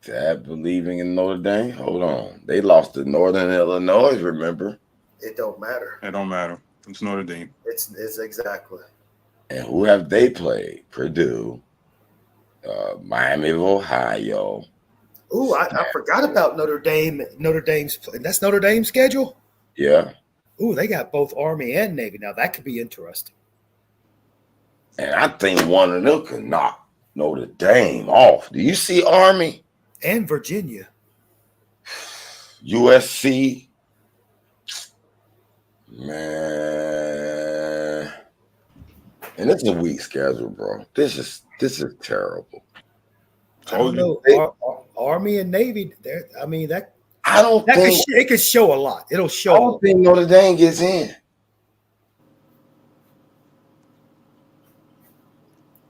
That believing in Notre Dame? Hold on. They lost to Northern Illinois, remember? It don't matter. It don't matter. It's Notre Dame. It's exactly. And who have they played? Purdue, Miami of Ohio. Ooh, I forgot about Notre Dame. Notre Dame's that's Notre Dame's schedule? Yeah. Ooh, they got both Army and Navy. Now that could be interesting. And I think one of them could knock Notre Dame off. Do you see Army? And Virginia. USC? Man. And this is a weak schedule, bro. This is terrible. I don't know. Army and Navy. I mean that. It could show a lot. It'll show. I don't think Notre Dame gets in.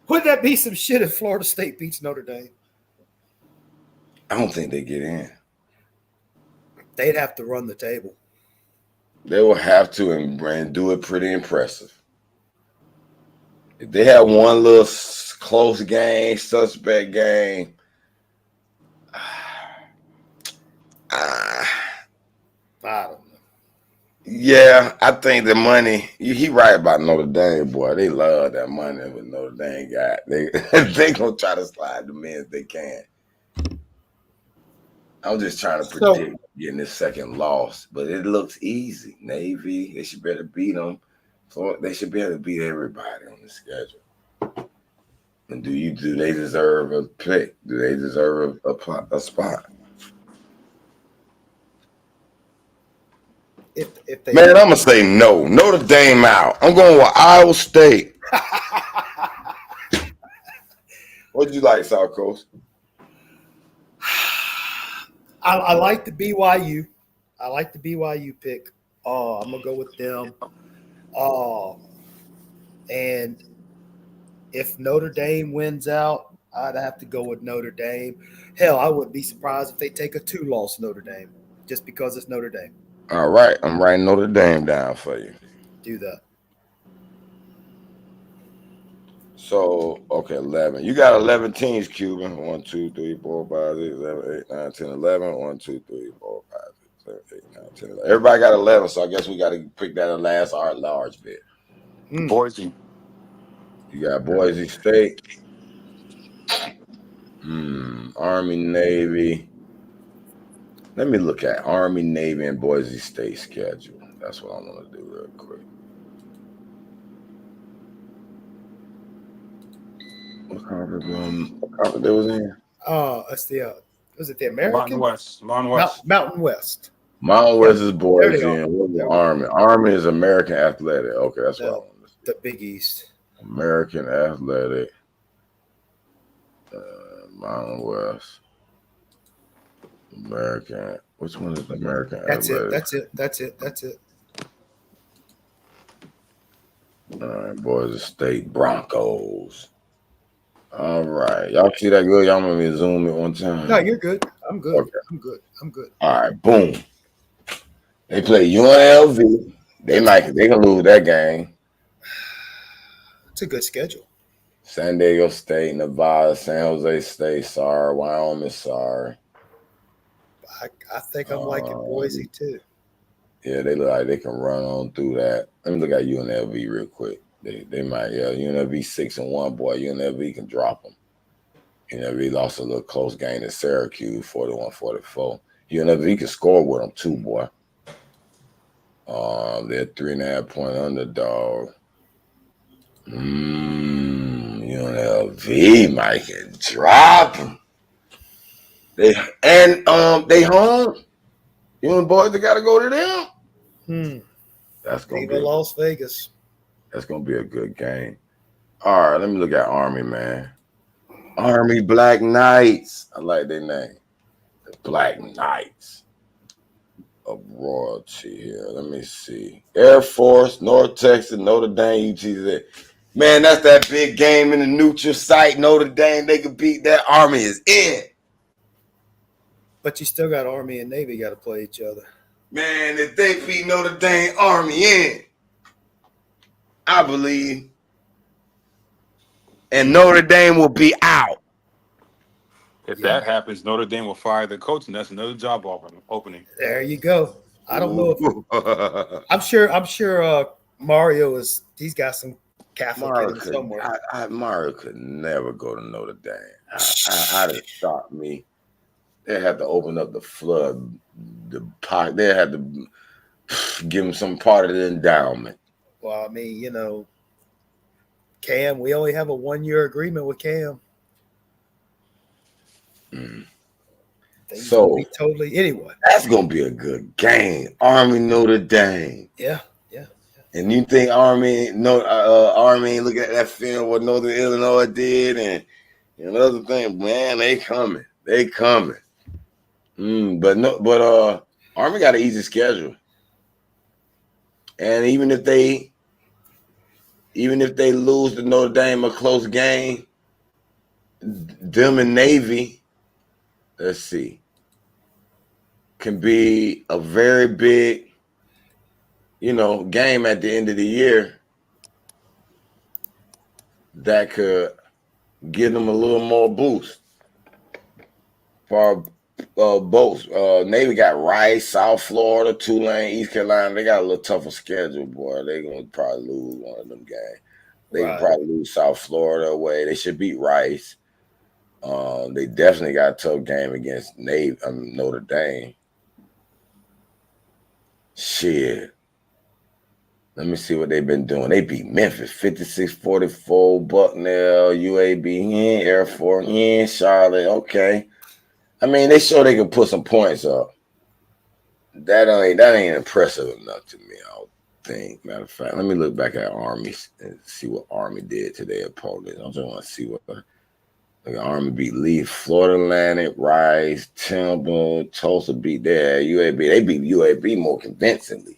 Wouldn't that be some shit if Florida State beats Notre Dame? I don't think they get in. They'd have to run the table. They will have to and do it pretty impressive. If they have one little close game, suspect game, I don't know. Yeah, I think the money. He right about Notre Dame, boy. They love that money with Notre Dame got. They gonna try to slide them in if they can. I'm just trying to predict getting this second loss, but it looks easy. Navy, they should better beat them. So they should be able to beat everybody on the schedule. And do they deserve a pick? Do they deserve a spot? If they Man, I'm gonna say no. Notre Dame out. I'm going with Iowa State. What'd you like, South Coast? I like the BYU. I like the BYU pick. I'm gonna go with them. And if Notre Dame wins out, I'd have to go with Notre Dame. Hell, I wouldn't be surprised if they take a 2-loss Notre Dame just because it's Notre Dame. All right, I'm writing Notre Dame down for you. Do that. So, okay, 11. You got 11 teams, Cuban. 1, 2, 3, 4, 5, 6, 7, 8, 9, 10, 11. 1, 2, 3, 4, 5, 6, 7, 8, 9, 10, 11. Everybody got 11, so I guess we got to pick that last large bit. Boise. You got Boise State. Army, Navy. Let me look at Army, Navy, and Boise State schedule. That's what I want to do real quick. What conference they was in? It's was it the American? Mountain West. Mountain West. Mountain West is Boise, There and what's the Army? Army is American Athletic. Okay, that's what I want to see. The Big East. American Athletic. Mountain West. American. Which one is American Athletic? That's it. All right, Boise State Broncos. All right. Y'all see that good? Y'all want me to zoom it one time? No, you're good. I'm good. Okay. I'm good. All right, boom. They play UNLV. They can lose that game. It's a good schedule. San Diego State, Nevada, San Jose State, sorry. Wyoming, sorry. I think I'm liking Boise too. Yeah, they look like they can run on through that. Let me look at UNLV real quick. They might, UNLV 6-1, boy. UNLV can drop them. UNLV lost a little close game to Syracuse, 41-44. UNLV can score with them too, boy. They're 3.5-point underdog. UNLV might can drop them. They home. You and boys, they got to go to them. That's gonna be Las Vegas. That's gonna be a good game. All right, let me look at Army, man. Army Black Knights. I like their name. The Black Knights of royalty here. Let me see. Air Force, North Texas, Notre Dame, UTZ. Man, that's that big game in the neutral site. Notre Dame, they could beat that. Army is in. But you still got Army and Navy got to play each other. Man, if they beat Notre Dame, Army in. I believe. And Notre Dame will be out. If that happens, Notre Dame will fire the coach, and that's another job opening. There you go. I don't know if I'm sure Mario he's got some Catholic in him somewhere. Mario could never go to Notre Dame. I'd have stopped me. They had to open up the flood, the pot. They had to give him some part of the endowment. Well, I mean, Cam, we only have a 1-year agreement with Cam. Mm. Things So will be totally anyway. that's gonna be a good game. Army Notre Dame. Yeah. And you think Army ain't looking at that film what Northern Illinois did and another thing, man, they coming. But Army got an easy schedule. And even if they lose to Notre Dame a close game, them and Navy, let's see, can be a very big, game at the end of the year that could give them a little more boost for both. Navy got Rice, South Florida, Tulane, East Carolina. They got a little tougher schedule, boy. They're gonna probably lose one of them games. They can probably lose South Florida away. They should beat Rice. They definitely got a tough game against Notre Dame. Shit. Let me see what they've been doing. They beat Memphis 56-44, Bucknell, UAB, Air Force, Charlotte. Okay. I mean, they sure they can put some points up. That ain't impressive enough to me, I don't think. Matter of fact, let me look back at Army and see what Army did to their opponents. I just want to see what Army beat Lee, Florida Atlantic, Rice, Temple, Tulsa beat their UAB. They beat UAB more convincingly.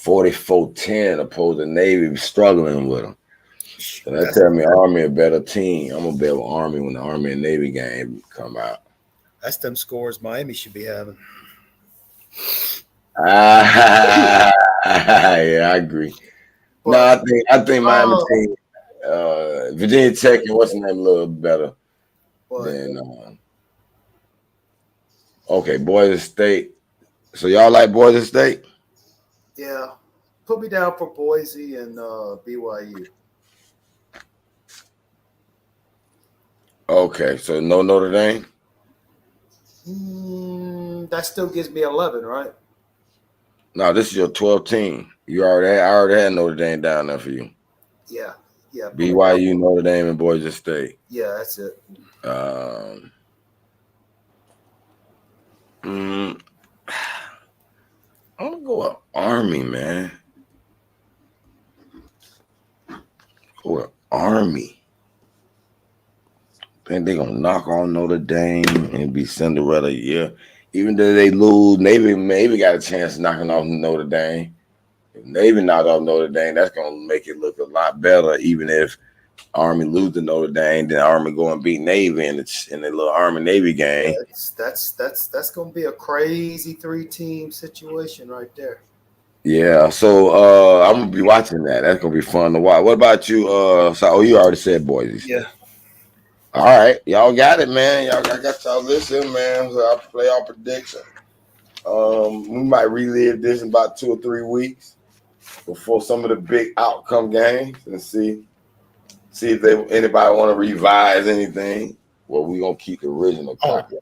44-10 opposed to Navy struggling with them. So that tell me Army a better team. I'm gonna bet with Army when the Army and Navy game come out. That's them scores Miami should be having. Yeah, I agree. But, no, I think Miami team, Virginia Tech and what's the name a little better than. Okay, Boise State. So y'all like Boise State? Yeah, put me down for Boise and BYU. Okay, so no Notre Dame? That still gives me 11, right? No, this is your 12th team. I already had Notre Dame down there for you. Yeah. BYU, Notre Dame, and Boise State. Yeah, that's it. I'm gonna go with Army, man. Go with Army. I think they're gonna knock on Notre Dame and be Cinderella. Yeah, even though they lose, Navy maybe got a chance of knocking off Notre Dame. If Navy knock off Notre Dame, that's gonna make it look a lot better. Even if Army lose to Notre Dame, then Army go and beat Navy in the little Army Navy game. That's gonna be a crazy 3-team situation right there. Yeah, so I'm gonna be watching that. That's gonna be fun to watch. What about you? You already said Boise. Yeah. All right, y'all got it, man. I got y'all listen, man. So I'll play our prediction. We might relive this in about 2 or 3 weeks before some of the big outcome games and see if anybody want to revise anything. Well, we gonna keep the original copy.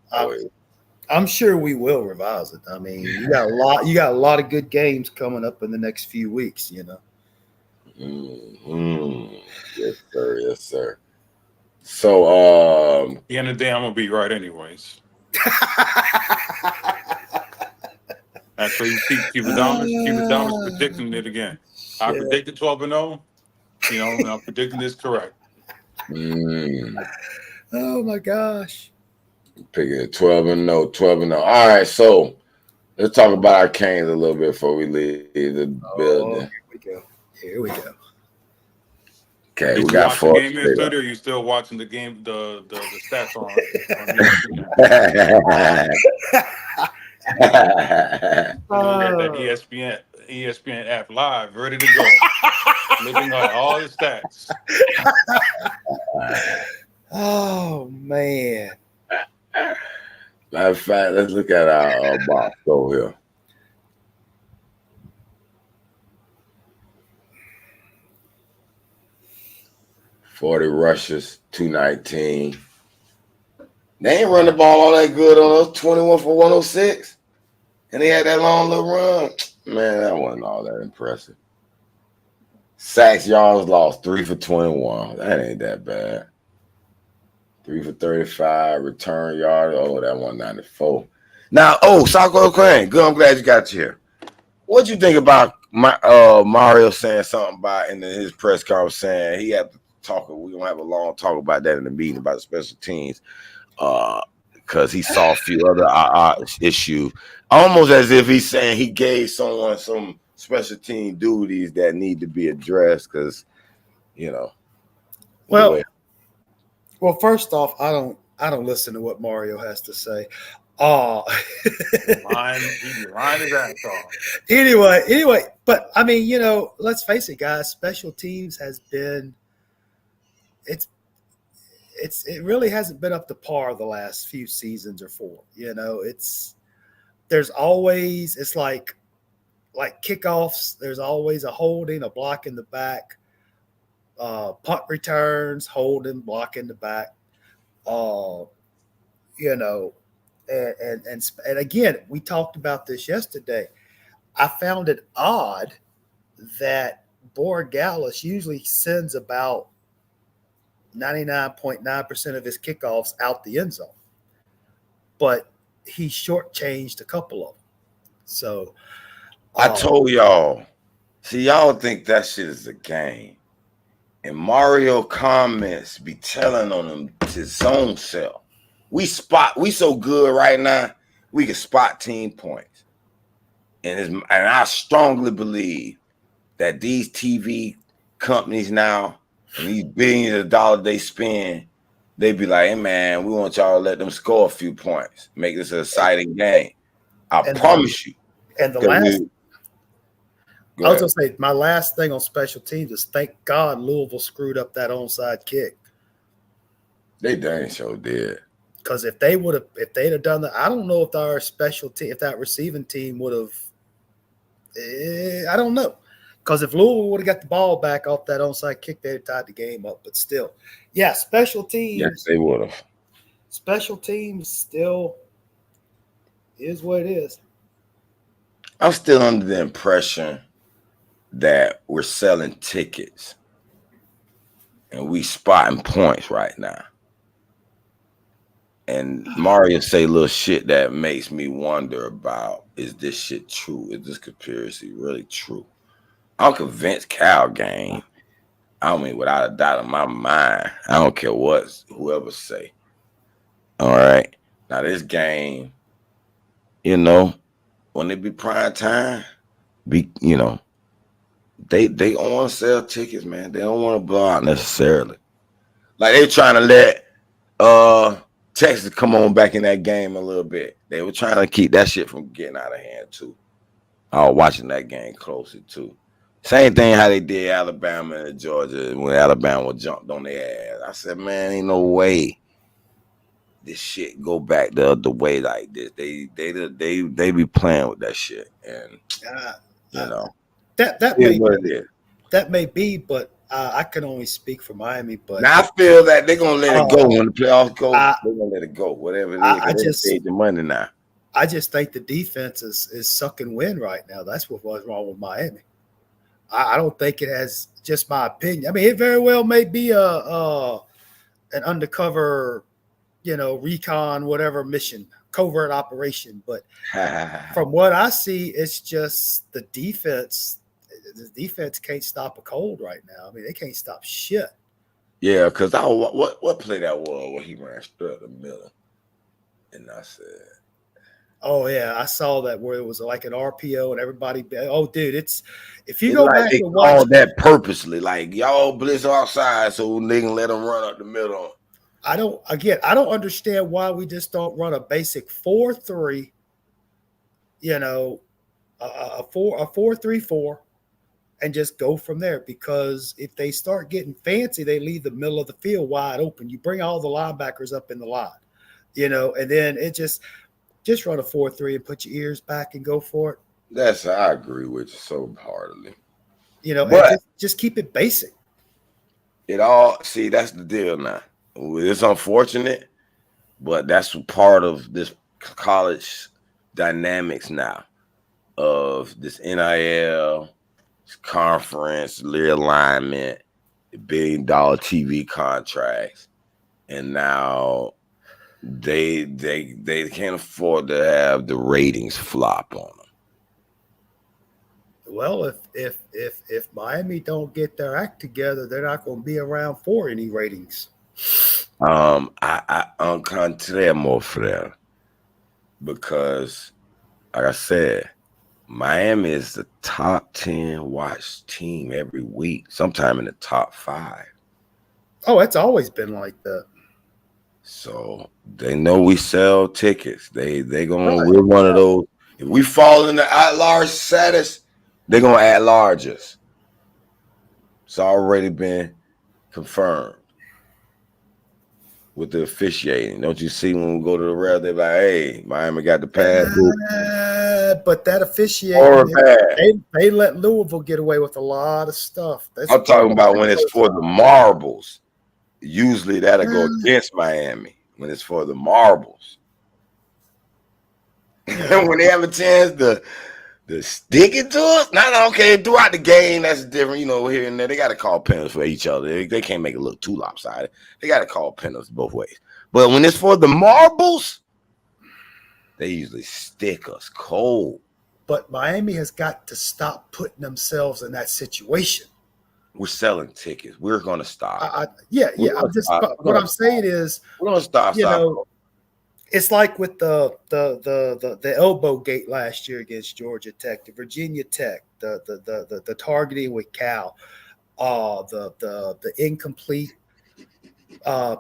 I'm sure we will revise it. I mean, you got a lot of good games coming up in the next few weeks, Mm-hmm. Yes, sir. So, at the end of the day, I'm gonna be right anyways. Actually, keep Adamas predicting it again. I predicted 12-0. And I'm predicting this correct. Oh my gosh. Picking it 12-0. All right, so let's talk about our Canes a little bit before we leave the building. Here we go. Okay, Did we you got watch 4. the game yesterday, or are you still watching the game, the stats on that ESPN app live, ready to go, looking at all the stats. Oh man. Matter of fact, let's look at our box over here. $40 rushes, 219. They ain't run the ball all that good on us. 21 for 106. And they had that long little run. Man, that wasn't all that impressive. Sacks, yards lost, 3 for 21. That ain't that bad. 3 for 35. Return yard. Oh, that 194. Now, Sako Crane. Good. I'm glad you got you here. What'd you think about Mario saying something about in his press conference saying he had to talk? We're gonna have a long talk about that in the meeting about special teams. Because he saw a few other issues, almost as if he's saying he gave someone some special team duties that need to be addressed. Because Well, first off, I don't listen to what Mario has to say. Lying his ass off. Anyway, but I mean, let's face it, guys. Special teams has been it really hasn't been up to par the last few seasons or four. There's always it's like kickoffs. There's always a holding, a block in the back, punt returns, holding, block in the back. And again, we talked about this yesterday. I found it odd that Borregales usually sends about 99.9% of his kickoffs out the end zone, but he shortchanged a couple of them. So I told y'all, see, y'all think that shit is a game. And Mario comments be telling on him his own self. We so good right now, we can spot team points. And I strongly believe that these TV companies now, and these billions of dollars they spend, they be like, hey man, we want y'all to let them score a few points, make this an exciting game. I promise you. And the last I was gonna say my last thing on special teams is thank God Louisville screwed up that onside kick. They dang sure did. Because if they'd have done that, I don't know if our special team, if that receiving team would have. I don't know. Because if Louisville would have got the ball back off that onside kick, they'd have tied the game up. But still, yeah, special teams. Yes, they would have. Special teams still is what it is. I'm still under the impression that we're selling tickets and we spotting points right now. And Mario say little shit that makes me wonder about, is this shit true? Is this conspiracy really true? I'm convinced Cal game. I mean, without a doubt in my mind, I don't care what whoever say. All right. Now this game, when it be prime time, they don't want to sell tickets, man. They don't want to blow out necessarily. Like they trying to let Texas come on back in that game a little bit. They were trying to keep that shit from getting out of hand too. I was watching that game closely too. Same thing how they did Alabama and Georgia when Alabama jumped on their ass. I said, man, ain't no way this shit go back the other way like this. They be playing with that shit, and that may be, but I can only speak for Miami. But now I feel that they're gonna let it go when the playoffs go. They're gonna let it go, whatever it is. They paid the money now. I just think the defense is sucking wind right now. That's what was wrong with Miami. I don't think it has, just my opinion. I mean, it very well may be an undercover, recon, whatever mission, covert operation. But from what I see, it's just the defense. The defense can't stop a cold right now. I mean, they can't stop shit. Yeah, because what play that was where he ran straight up the middle, and I said, oh yeah, I saw that where it was like an RPO and everybody. Oh, dude, if you go back and watch that purposely, like y'all blitz outside so they can let them run up the middle. I don't understand why we just don't run a basic 4-3. A 4-3-4, and just go from there. Because if they start getting fancy, they leave the middle of the field wide open. You bring all the linebackers up in the line, and then it just run a 4-3 and put your ears back and go for it. I agree with you so heartily. But and just keep it basic. That's the deal now. It's unfortunate, but that's part of this college dynamics now of this NIL conference realignment, the $1 billion TV contracts, and now they can't afford to have the ratings flop on them. Well, if Miami don't get their act together, they're not going to be around for any ratings. I'm contraire frère, because, like I said, Miami is the top 10 watched team every week, sometime in the top 5. Oh, it's always been like that. So they know we sell tickets. We're one of those. If we fall in the at-large status, they're gonna at-large us. It's already been confirmed with the officiating. Don't you see when we go to the ref, they're like, "Hey, Miami got the pass." But that officiating, they let Louisville get away with a lot of stuff. I'm talking about when it's for the marbles. Usually that'll go against Miami when it's for the marbles. When they have a chance to stick it to us, okay. Throughout the game, that's different. Here and there, they got to call penalties for each other. They can't make it look too lopsided. They got to call penalties both ways. But when it's for the marbles, they usually stick us cold. But Miami has got to stop putting themselves in that situation. We're selling tickets. We're going to stop. What I'm saying is, we're going to stop. It's like with the elbow gate last year against Georgia Tech, the Virginia Tech, the targeting with Cal, the incomplete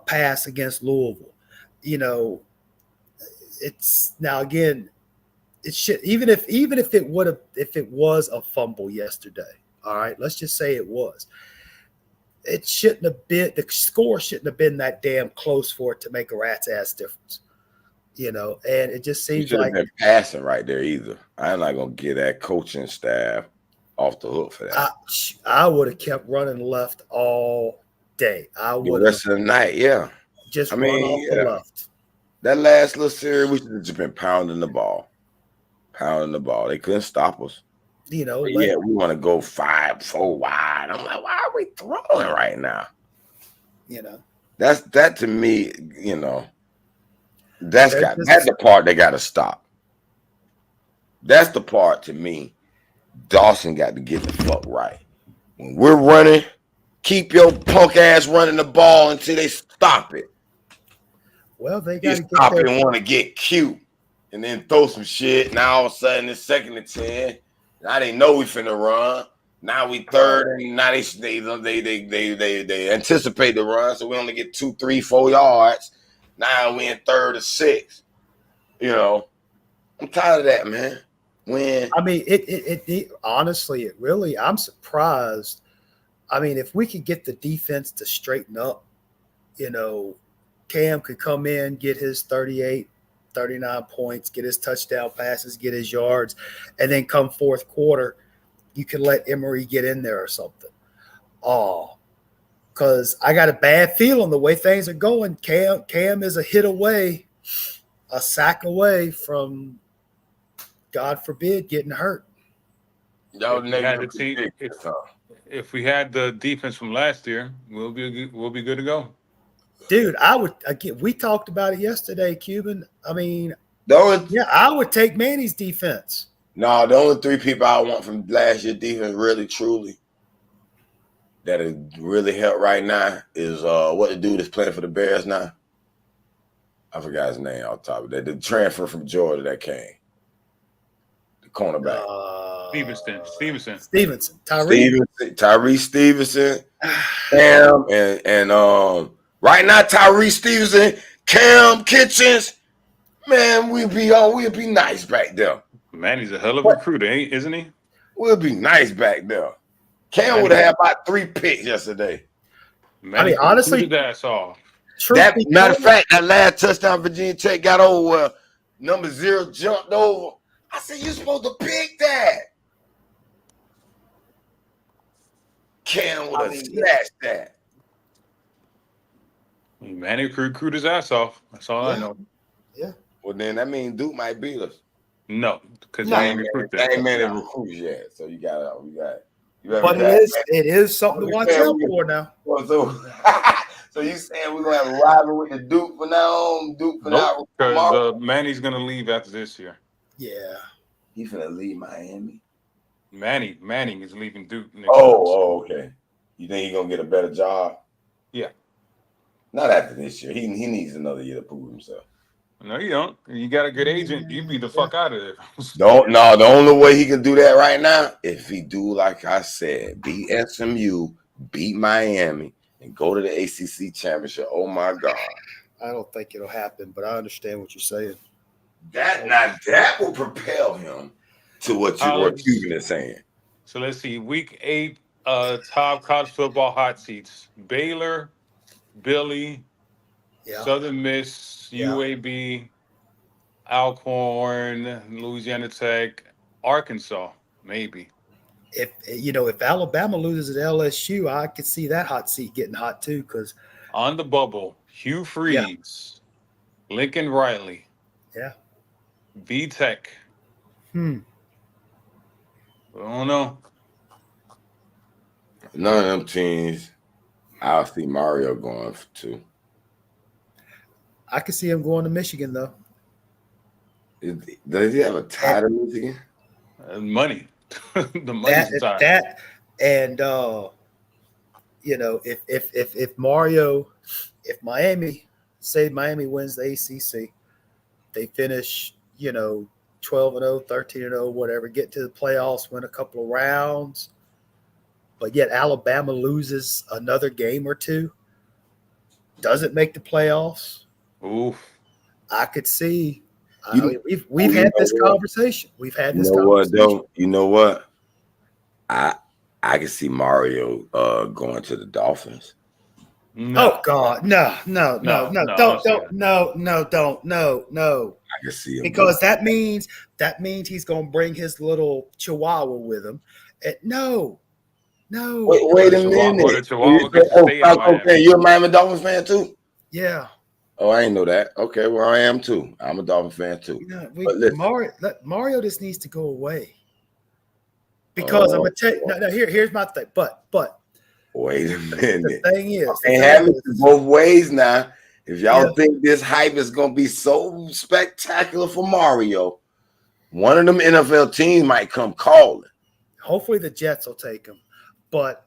pass against Louisville. It's now again, it should even if it was a fumble yesterday. All right, let's just say it was. It shouldn't have been, the score shouldn't have been that damn close for it to make a rat's ass difference. And it just seems like been passing right there either. I'm not gonna get that coaching staff off the hook for that. I would have kept running left all day. I would the rest of the night, yeah. Just run off the left. That last little series, we should have just been pounding the ball. They couldn't stop us. We want to go 5-4 wide. I'm like, why are we throwing right now? That to me, that's the part they got to stop. That's the part to me. Dawson got to get the fuck right. When we're running, keep your punk ass running the ball until they stop it. Well, they got to stop it and want to get cute and then throw some shit. Now all of a sudden it's 2nd and 10. Now they know we finna run. Now we 3rd, and now they anticipate the run, so we only get 2, 3, 4 yards. Now we in 3rd or 6. I'm tired of that, man. Honestly, I'm surprised. If we could get the defense to straighten up, Cam could come in, get his 38, 39 points, get his touchdown passes, get his yards, and then come 4th quarter, you can let Emory get in there or something. Because I got a bad feeling the way things are going. Cam is a hit away, a sack away from, God forbid, getting hurt. If we had the defense from last year, we'll be good to go. Dude, we talked about it yesterday, Cuban. I would take Manny's defense. No, the only 3 people I want from last year's defense, really, truly, that has really helped right now is what the dude that's playing for the Bears now. I forgot his name off the top of that. The transfer from Georgia that came. The cornerback. Stevenson. Tyrese Stevenson. Cam and right now, Tyrese Stevenson, Cam Kitchens, man, we'd be nice back there. Man, he's a hell of a recruiter, isn't he? We'll be nice back there. Cam would have had about 3 picks yesterday. Man, honestly, that's all. Matter of fact, that last touchdown Virginia Tech got over, number 0 jumped over. I said, you're supposed to pick that. Cam would have snatched that. Man, he recruit his ass off. That's all I know. Yeah. Well, then that means Duke might beat us. No, because they ain't many recruits yet. So we got But it is something to watch out for now. So you saying we're gonna have a rivalry with the Duke for now on? Duke for now? Nope, because Manny's gonna leave after this year. Yeah. He's gonna leave Miami. Manning is leaving Duke next year. Oh, okay. You think he's gonna get a better job? Yeah. Not after this year. He needs another year to prove himself. No, you don't. You got a good agent. You be the fuck out of there. No, the only way he can do that right now, if he do like I said, beat SMU, beat Miami, and go to the ACC championship. Oh my God. I don't think it'll happen, but I understand what you're saying. That will propel him to what Cuban is saying. So let's see. Week 8, top college football hot seats. Baylor, Billy, Southern Miss, UAB, Alcorn, Louisiana Tech, Arkansas, maybe. If Alabama loses at LSU, I could see that hot seat getting hot too. Because on the bubble, Hugh Freeze, Lincoln Riley, V-Tech. I don't know. None of them teams. I'll see Mario going to. I could see him going to Michigan though. Does he have a tie to Michigan? Money. The money's tie. That and if Miami wins the ACC, they finish 12-0, 13-0, whatever, get to the playoffs, win a couple of rounds, but yet Alabama loses another game or two, doesn't make the playoffs. Oof. I could see. We've had this conversation. We've had this conversation. Though? You know what? I can see Mario going to the Dolphins. No. Oh God, no, don't. I can see him because that means he's gonna bring his little chihuahua with him. No. Wait a minute. You're a Miami Dolphins fan too? Yeah. Oh, I didn't know that. Okay, well, I am too. I'm a Dolphin fan too. Mario just needs to go away. Because I'm gonna tell you. No, here's my thing. But wait a minute. The thing is, they have it both ways now. If y'all think this hype is gonna be so spectacular for Mario, one of them NFL teams might come calling. Hopefully, the Jets will take him. But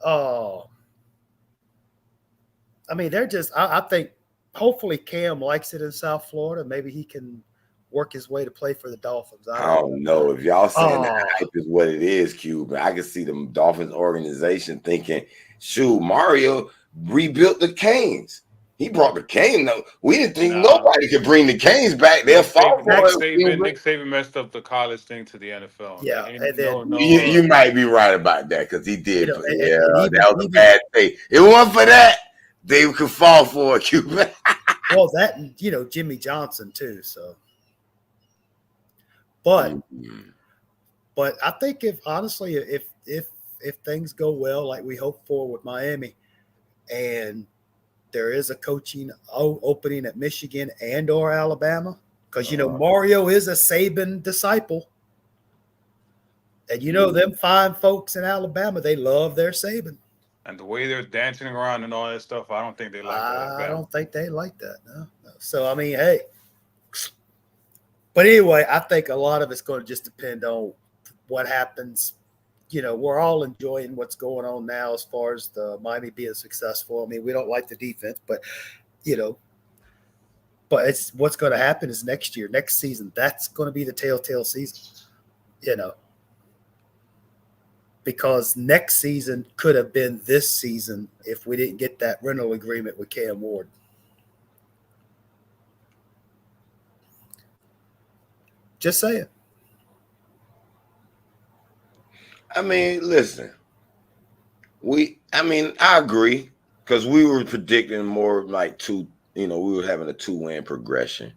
they're just. I think. Hopefully Cam likes it in South Florida. Maybe he can work his way to play for the Dolphins. I don't know. If y'all saying that hype is what it is, Cuban, I can see the Dolphins organization thinking, shoot, Mario rebuilt the Canes. He brought the Canes. No, we didn't think nobody could bring the Canes back. They're far Nick Saban messed up the college thing to the NFL. Yeah, you might be right about that because he did. That was a bad thing. It wasn't for that. They could fall for a Cuban. Well, that and Jimmy Johnson too. So, but I think if things go well, like we hope for with Miami, and there is a coaching opening at Michigan and or Alabama, because Mario is a Saban disciple, and them fine folks in Alabama, they love their Saban. And the way they're dancing around and all that stuff, I don't think they like that. I don't think they like that. No. So, hey. But anyway, I think a lot of it's going to just depend on what happens. We're all enjoying what's going on now as far as the Miami being successful. We don't like the defense, but it's what's going to happen is next season, that's going to be the telltale season, because next season could have been this season if we didn't get that rental agreement with Cam Ward. Just saying. Listen. I agree because we were predicting more like two. We were having a 2-win progression.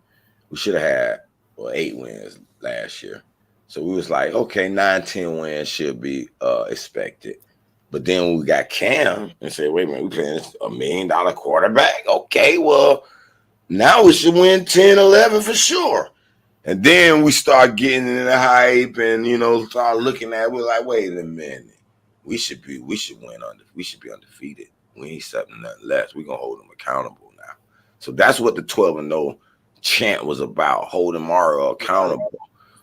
We should have had 8 wins last year. So we was like, okay, 9-10 wins should be expected. But then we got Cam and said, wait a minute, we playing $1 million quarterback. Okay, well, now we should win 10-11 for sure. And then we start getting in the hype and, start looking at it. We're like, wait a minute. we should win we should be undefeated. We ain't accepting nothing less. We're gonna hold them accountable now. So that's what the 12-0 chant was about, holding Mario accountable.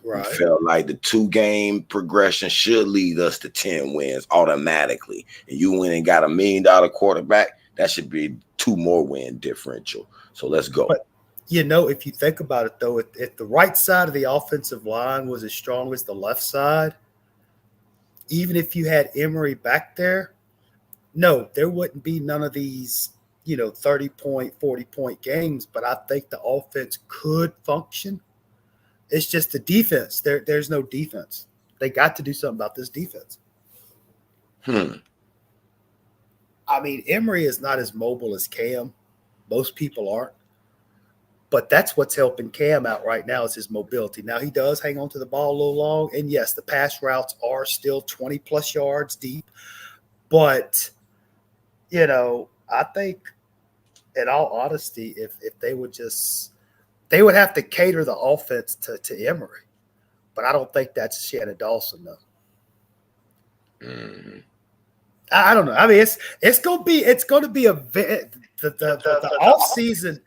Right. We felt like the 2-game progression should lead us to 10 wins automatically. And you went and got $1 million quarterback, that should be 2 more win differential. So let's go. But, if you think about it, though, if the right side of the offensive line was as strong as the left side, even if you had Emory back there, no, there wouldn't be none of these, 30-point, 40-point games. But I think the offense could function. It's just the defense. There's no defense. They got to do something about this defense. I mean, Emory is not as mobile as Cam. Most people aren't. But that's what's helping Cam out right now is his mobility. Now, he does hang on to the ball a little long. And, yes, the pass routes are still 20-plus yards deep. But, I think, in all honesty, if they would just – they would have to cater the offense to Emory. But I don't think that's Shannon Dawson, though. Mm-hmm. I don't know. I mean, it's going to be a the off season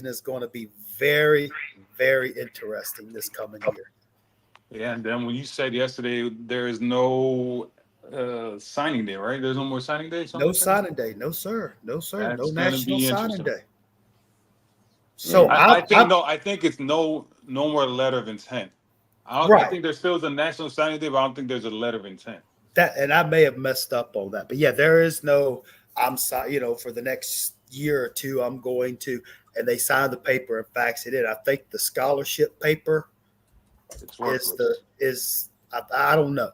is going to be very, very interesting this coming year. Yeah, and then when you said yesterday there is no signing day, right? There's no more signing day. No signing day, no sir, no That's no national signing interesting. day. So I think it's no more letter of intent. I think there still is a national signing day, but I don't think there's a letter of intent. That, and I may have messed up on that, but yeah, there is no. I'm sorry, for the next year or two, I'm going to, and they signed the paper and faxed it in. I think the scholarship paper is I don't know,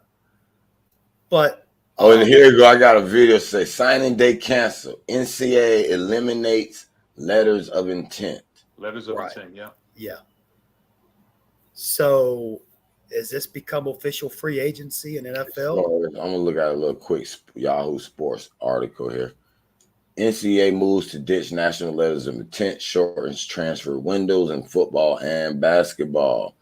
but and here you go. I got a video say signing day canceled. NCAA eliminates letters of intent. Letters of intent, yeah. So, has this become official free agency in NFL? So, I'm gonna look at a little quick Yahoo Sports article here. NCAA moves to ditch national letters of intent, shortens transfer windows in football and basketball.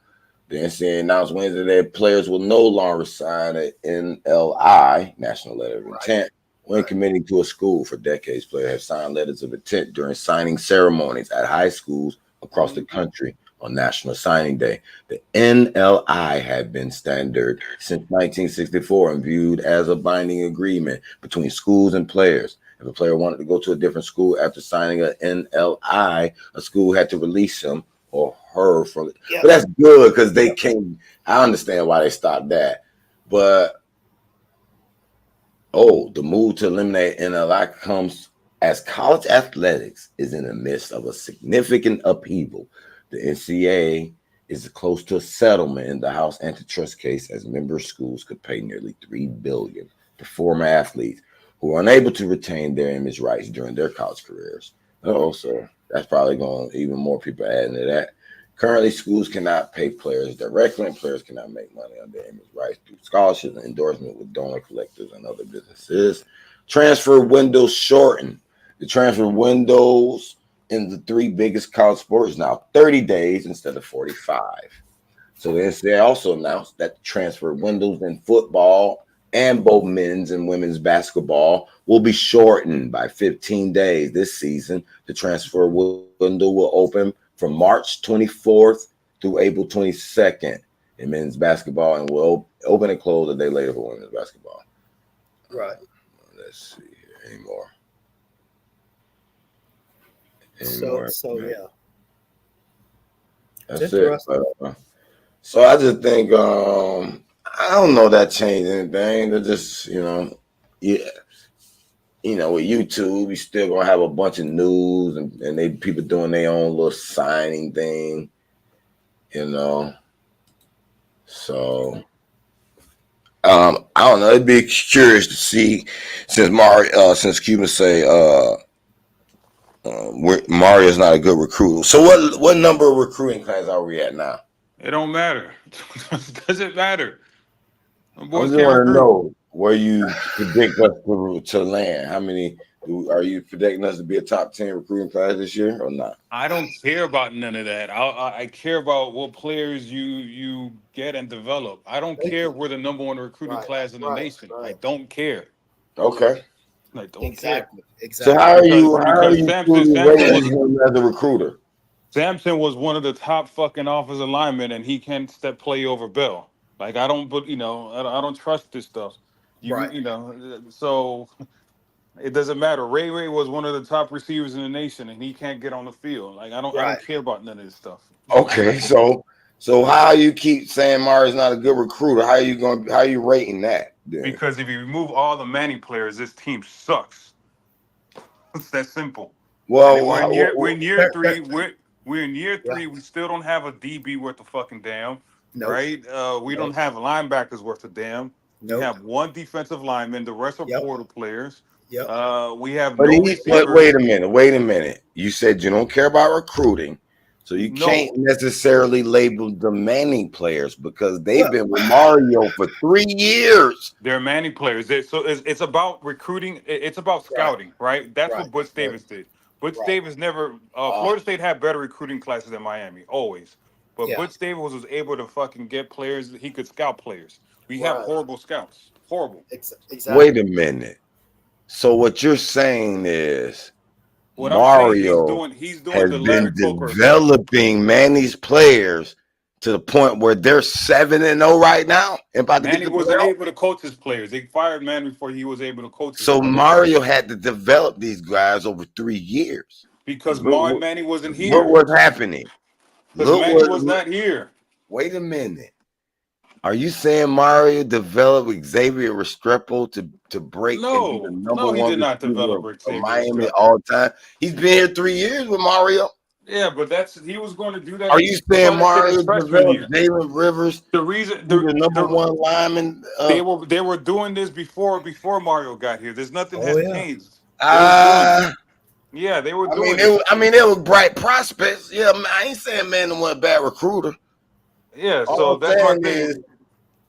The NCAA announced Wednesday that players will no longer sign an NLI, National Letter of Intent, when committing to a school. For decades, players have signed letters of intent during signing ceremonies at high schools across the country on National Signing Day. The NLI had been standard since 1964 and viewed as a binding agreement between schools and players. If a player wanted to go to a different school after signing an NLI, a school had to release him or her from it. Yeah. But that's good because they came. I understand why they stopped that. But the move to eliminate NLI comes as college athletics is in the midst of a significant upheaval. The NCAA is close to a settlement in the House antitrust case, as member schools could pay nearly $3 billion to former athletes who are unable to retain their image rights during their college careers. So that's probably going to even more people adding to that. Currently, schools cannot pay players directly, and players cannot make money on their image rights through scholarships and endorsement with donor collectors and other businesses. Transfer windows shortened. The transfer windows in the 3 biggest college sports now 30 days instead of 45. So the NCAA also announced that the transfer windows in football and both men's and women's basketball will be shortened by 15 days this season. The transfer window will open from March 24th through April 22nd in men's basketball and will open and close a day later for women's basketball. Right. Let's see here anymore. So yeah. That's it. So I just think I don't know that changed anything. They're just, with YouTube, we still gonna have a bunch of news and they people doing their own little signing thing, So I don't know. It'd be curious to see since Cuban say Mario's not a good recruiter. So what number of recruiting class are we at now? It don't matter. Doesn't matter. I just want to know where you predict us to land. How many Are you predicting us to be a top 10 recruiting class this year or not? I don't care about none of that. I care about what players you get and develop. I don't Thank care you. if we're the number one recruiting Right, class in the right, nation. I right. don't care. Okay. I don't care. Exactly. So Exactly. how are Because you Samson truly Samson rating was him as a recruiter? Samson was one of the top fucking offensive linemen, and he can't step play over Bell. Like I don't, but I don't trust this stuff. Right. So it doesn't matter. Ray was one of the top receivers in the nation, and he can't get on the field. Like I Right. don't care about none of this stuff. Okay, so how you keep saying Mario's not a good recruiter? How are you rating that then? Because if you remove all the Manning players, this team sucks. It's that simple. And then Well, we're in year There- three. there- We're in year yeah. three. We still don't have a DB worth a fucking damn, Nope. right? We Nope. don't have linebackers worth a damn. We Nope. have one defensive lineman. The rest are Yep. portal players. Yep. We have but no but receivers. wait a minute. You said you don't care about recruiting, so you can't No, necessarily label the Manning players because they've Well, been with Mario for 3 years. they're Manning players. So it's about recruiting. It's about right. scouting, right? That's Right. what Butch Right. Davis did. Butch Right. Davis never. Florida State had better recruiting classes than Miami, always. But Yeah. Butch Davis was able to fucking get players. He could scout players. We have Right. horrible scouts. Horrible. Exactly. Wait a minute. So what you're saying is What I'm saying, Mario he's doing has the been Larry Coker effect. developing Manny's players to the point where they're 7-0 right now and about to get Manny to the wasn't playoffs. able to coach his players. They fired Manny before he was able to coach his So players. Mario had to develop these guys over 3 years. Because Look, Manny wasn't look here. what's happening. Because Manny was not here. Wait a minute. Are you saying Mario developed Xavier Restrepo to break and be the number No, he one did not receiver develop of Xavier Miami Restrepo. all time? He's been here 3 years with Mario. Yeah, but he was going to do that. Are you saying Try that shit Mario his freshman year. developed Jalen Rivers, The reason who's the number one lineman? they were doing this before Mario got here. There's nothing Oh has yeah. changed. They were doing it. Uh, Yeah, they were I mean, doing it. they were bright prospects. Yeah, I ain't saying man wasn't a bad recruiter. Yeah, All so I'm that's my saying thing. is,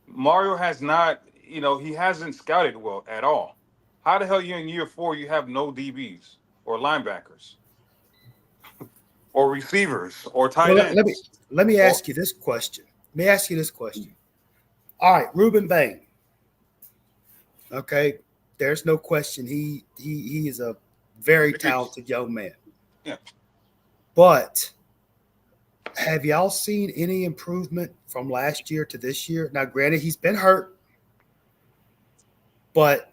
Mario has not, he hasn't scouted well at all. How the hell you in year 4 you have no DBs or linebackers or receivers or tight Well, ends? let me ask you this question. Let me ask you this question. All right, Reuben Bain. Okay, there's no question he is a very talented young man. Yeah. But have y'all seen any improvement from last year to this year? Now, granted, he's been hurt, but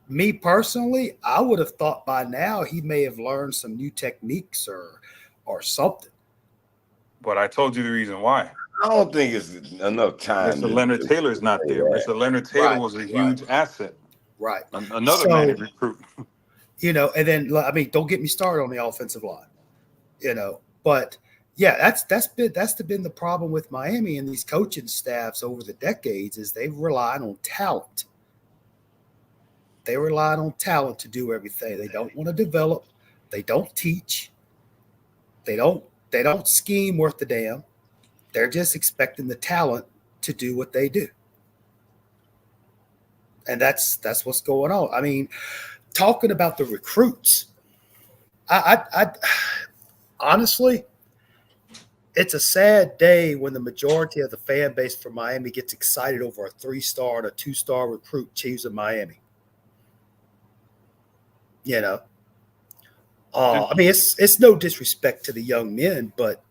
me personally, I would have thought by now he may have learned some new techniques or something. But I told you the reason why. I don't think it's enough time. Mr. Leonard Taylor's not there. Mr. Leonard Taylor Right, was a huge asset. Right. Another So, Manning recruit. And then I mean, don't get me started on the offensive line. But yeah, that's been the problem with Miami and these coaching staffs over the decades is they've relied on talent. They rely on talent to do everything. They don't want to develop. They don't teach. They don't scheme worth a damn. They're just expecting the talent to do what they do. And that's what's going on. I mean, talking about the recruits, I honestly, it's a sad day when the majority of the fan base for Miami gets excited over a 3-star and a 2-star recruit choosing Miami. I mean, it's no disrespect to the young men, but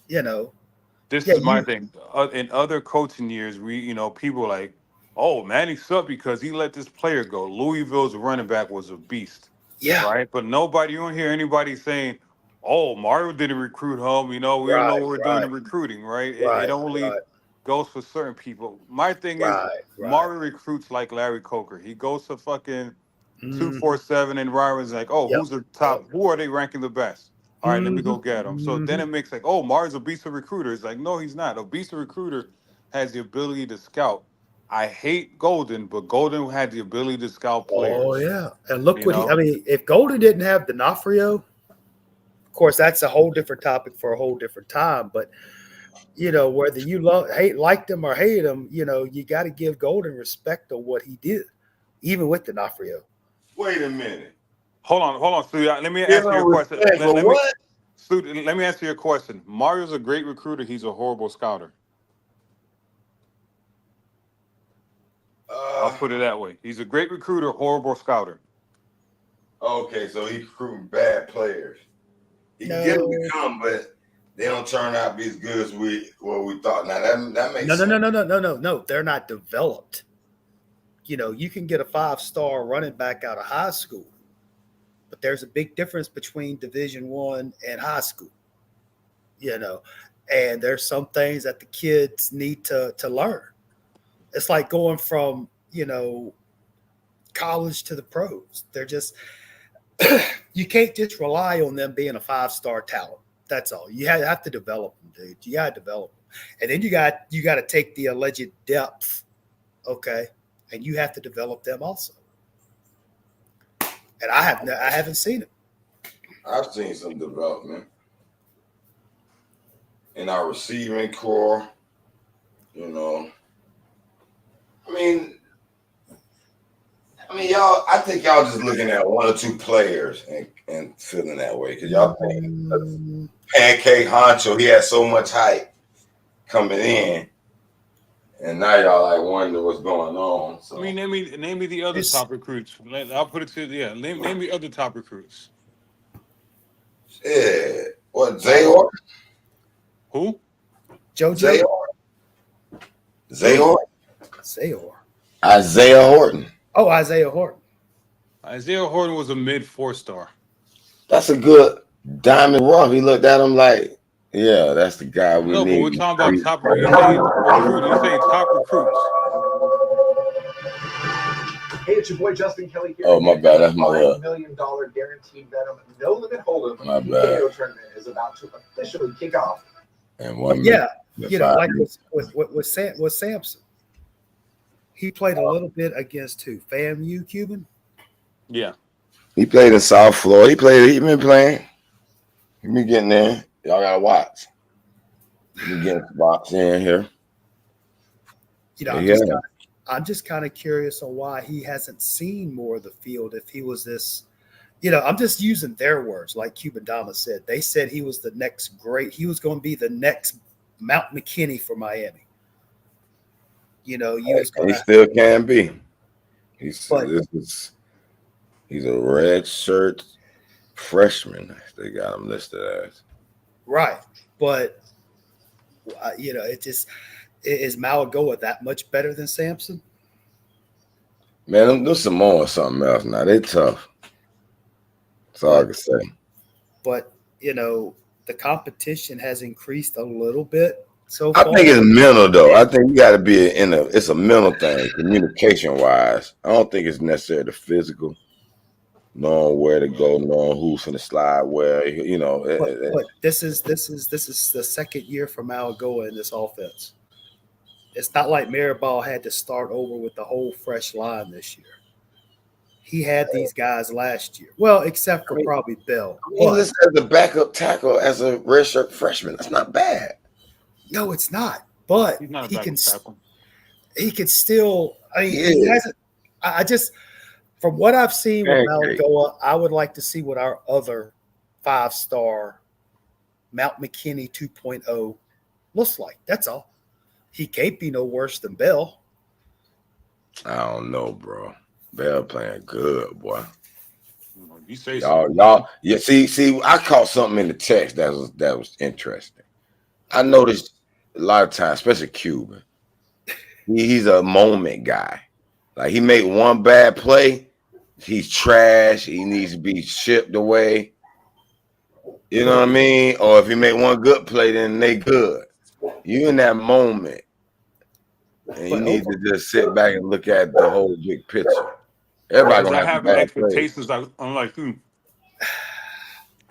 This is my thing. In other coaching years, people were like, oh, Manny sucked because he let this player go. Louisville's running back was a beast. Yeah. Right? But nobody, you don't hear anybody saying, oh, Mario didn't recruit him. We don't know what we're doing in recruiting, right? It only goes for certain people. My thing is, Mario recruits like Larry Coker. He goes to fucking 247 and Ryron's like, oh, who's the top? Who are they ranking the best? All right, let me go get him. So then it makes like, oh, Mario's a beast of recruiter. It's like, no, he's not. A beast of recruiter has the ability to scout. I hate Golden, but Golden had the ability to scout players. Oh, yeah. And look if Golden didn't have D'Onofrio, of course, that's a whole different topic for a whole different time. But, whether you liked him or hated him, you got to give Golden respect on what he did, even with D'Onofrio. Wait a minute. Hold on, Stu. Let me Give answer him your question. respect for what? Stu, let me answer your question. Mario's a great recruiter. He's a horrible scouter. I'll put it that way. He's a great recruiter, horrible scouter. Okay, so he's recruiting bad players. He can get them to come, but they don't turn out to be as good as we thought. Now that makes sense. No. They're not developed. You know, you can get a 5-star running back out of high school, but there's a big difference between Division I and high school. You know, and there's some things that the kids need to learn. It's like going from, you know, college to the pros. They're just you can't just rely on them being a 5-star talent. That's all. You have to develop them, dude. You got to develop them, and then you got to take the alleged depth, okay, and you have to develop them also. And I haven't seen it. I've seen some development in our receiving core. You know, I mean, y'all. I think y'all just looking at one or two players and feeling that way because y'all think Pancake Honcho, he had so much hype coming in, and now y'all like wonder what's going on. So I mean, name me the other top recruits. I'll put it to name me other top recruits. Yeah, what Zayor? Who? JoJo? Zayor? Isaiah Horton. Oh, Isaiah Horton. Isaiah Horton was a mid 4-star. That's a good diamond rough. He looked at him like, yeah, that's the guy we need. No, but we're talking about top. You say recruit. You say top recruits. Hey, it's your boy Justin Kelly here. Oh, my bad. That's my $5 million guaranteed Venom No Limit Hold'em My bad. PKO tournament is about to officially kick off. And one Yeah, you know, like with Sampson. He played a little bit against who? FAMU Cuban? Yeah. He played in South Florida. He been playing. He been getting there. Y'all gotta watch. He been getting spots in here. You know, I'm just kind of curious on why he hasn't seen more of the field. If he was this, you know, I'm just using their words, like Cuban Dama said. They said he was the next great. He was going to be the next Mount McKinney for Miami. You know, He still can be. He's a red shirt freshman. They got him listed as right, but you know, is Malagoa that much better than Sampson? Man, them Samoa something else now. They tough. That's all I can say. But you know, the competition has increased a little bit. So far. I think it's mental though. I think you got to be it's a mental thing, communication wise. I don't think it's necessarily the physical, knowing where to go, knowing who's gonna slide where. You know, but this is the second year for Malagoa in this offense. It's not like Mirabal had to start over with the whole fresh line this year. He had these guys last year. Well, except for probably Bell. This as a backup tackle as a redshirt freshman. That's not bad. No, it's not. But He's not a he can tackle. He can still. I mean, he hasn't. I just, from what I've seen with Malagoa, I would like to see what our other 5-star Mount McKinney 2.0 looks like. That's all. He can't be no worse than Bell. I don't know, bro. Bell playing good, boy. You say y'all. Yeah, see, I caught something in the text that was interesting. I noticed a lot of times, especially Cuban, he's a moment guy. Like he make one bad play, he's trash. He needs to be shipped away. You know what I mean? Or if he make one good play, then they good. You in that moment, and you need to just sit back and look at the whole big picture. Everybody gonna have expectations. I'm like,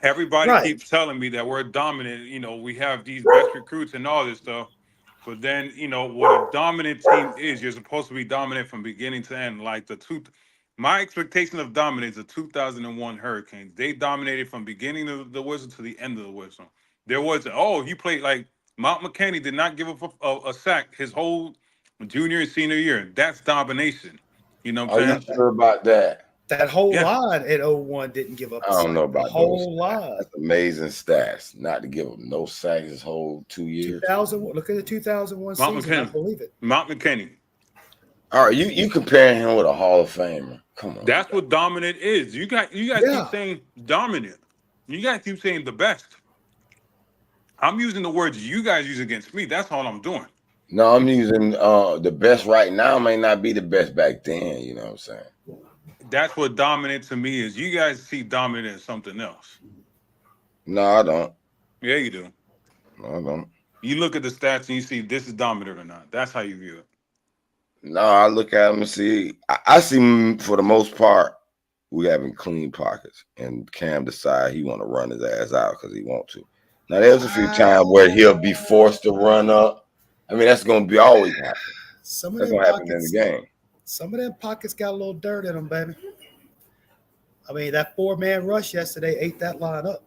Everybody keeps telling me that we're dominant. You know, we have these best recruits and all this stuff. But then, you know, what a dominant team is, you're supposed to be dominant from beginning to end. Like my expectation of dominance, the 2001 Hurricanes, they dominated from beginning of the whistle to the end of the whistle. There was, he played like Mount McKinney did not give up a sack his whole junior and senior year. That's domination. You know what I'm saying? Are you sure about that? That whole Yeah. line at 01 didn't give up a I don't sack. know The about those. whole line. That's amazing stats. Not to give him no sacks this whole 2 years. 2000. Look at the 2001 Mount season. I McKinney. believe it. Mount McKinney. All right, you comparing him with a Hall of Famer. Come on. That's what dominant is. You guys Yeah. keep saying dominant. You guys keep saying the best. I'm using the words you guys use against me. That's all I'm doing. No, I'm using the best right now may not be the best back then. You know what I'm saying? That's what dominant to me is. You guys see dominant as something else. No, I don't. Yeah, you do. No, I don't. You look at the stats and you see this is dominant or not. That's how you view it. No, I look at him and see. I see for the most part, we having clean pockets, and Cam decide he want to run his ass out because he want to. Now, there's a few times where he'll be forced to run up. I mean, that's going to be always happen. Some of That's them going to happen in pockets, the game. some of them pockets got a little dirt in them, baby. I mean, that 4-man rush yesterday ate that line up.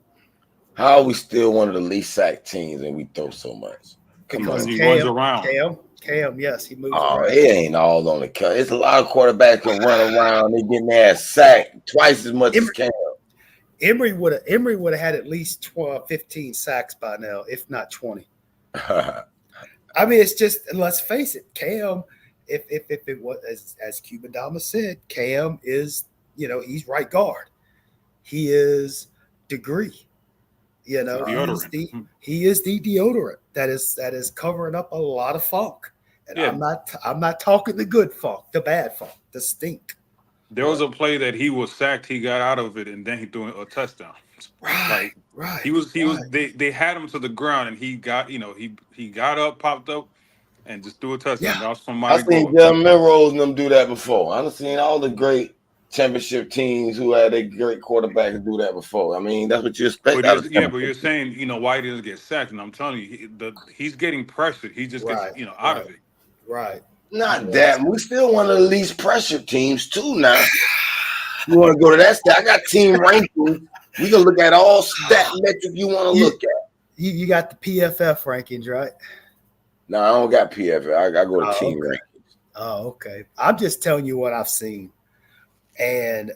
How are we still one of the least sacked teams and we throw so much? Come Because on. He runs around. Cam, yes, he moves Oh, around. it ain't all on the cut. It's a lot of quarterbacks can run around. They getting their ass sacked twice as much as Cam. Emory would have had at least 15 sacks by now, if not 20. I mean, it's just, let's face it, Cam, if it was, as Cuban Dama said, Cam is, he's right guard. He is degree. He is the deodorant that is covering up a lot of funk. And Yeah. I'm not talking the good funk, the bad funk, the stink. There was a play that he was sacked, he got out of it, and then he threw a touchdown. Right. He was they had him to the ground and he got, he got up, popped up, and just threw a touchdown. Yeah. That was from I've Mike seen Gordon. Jim Milrose and them do that before. I've seen all the great championship teams who had a great quarterbacks do that before. I mean, that's what you expect out of But you're saying, why he doesn't get sacked, and I'm telling you, he's getting pressured. He just gets, out of it. Right. Not that. We still one of the least pressured teams too now. You want to go to that stat? I got team rankings. We can look at all stat metrics you want to look at. You got the PFF rankings, right? No, I don't got PFF. I go to team rankings. Oh, okay. I'm just telling you what I've seen. And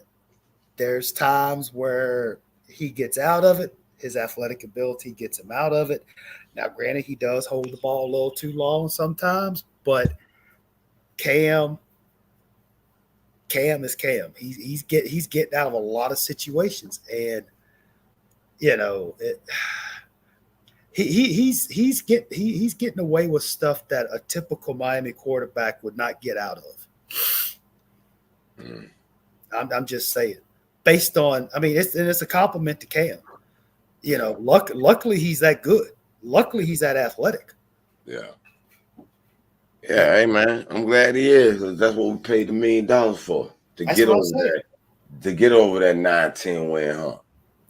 there's times where he gets out of it. His athletic ability gets him out of it. Now, granted, he does hold the ball a little too long sometimes, but Cam is Cam. He's getting out of a lot of situations, and he's getting away with stuff that a typical Miami quarterback would not get out of. I'm just saying, based on, I mean, it's a compliment to Cam. Luckily he's that good. Luckily he's that athletic. Yeah. Yeah, hey man, I'm glad he is. 'Cause that's what we paid $1 million for to get over that. To get over that 9-10 win, huh?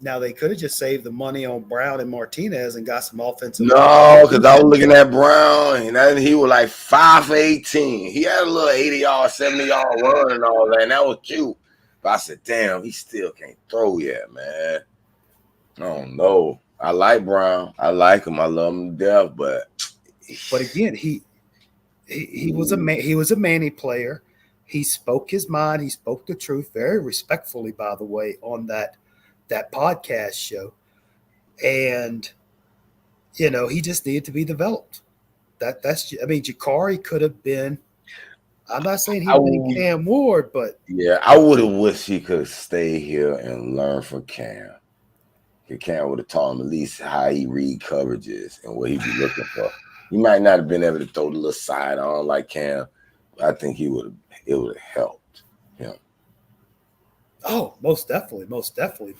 Now they could have just saved the money on Brown and Martinez and got some offensive. No, because I was looking at Brown and he was like 5 for 18. He had a little 80-yard, 70-yard run and all that, and that was cute. But I said, damn, he still can't throw yet, man. I don't know. I like Brown. I like him. I love him to death, but again, he was a Manny player. He spoke his mind. He spoke the truth very respectfully, by the way, on that podcast show. And he just needed to be developed. Jakari could have been. I'm not saying he would be Cam Ward, but yeah, I would have wished he could have stayed here and learned from Cam. Cam would have taught him at least how he read coverages and what he'd be looking for. He might not have been able to throw the little side on like Cam, but I think it would have helped him. Oh, most definitely.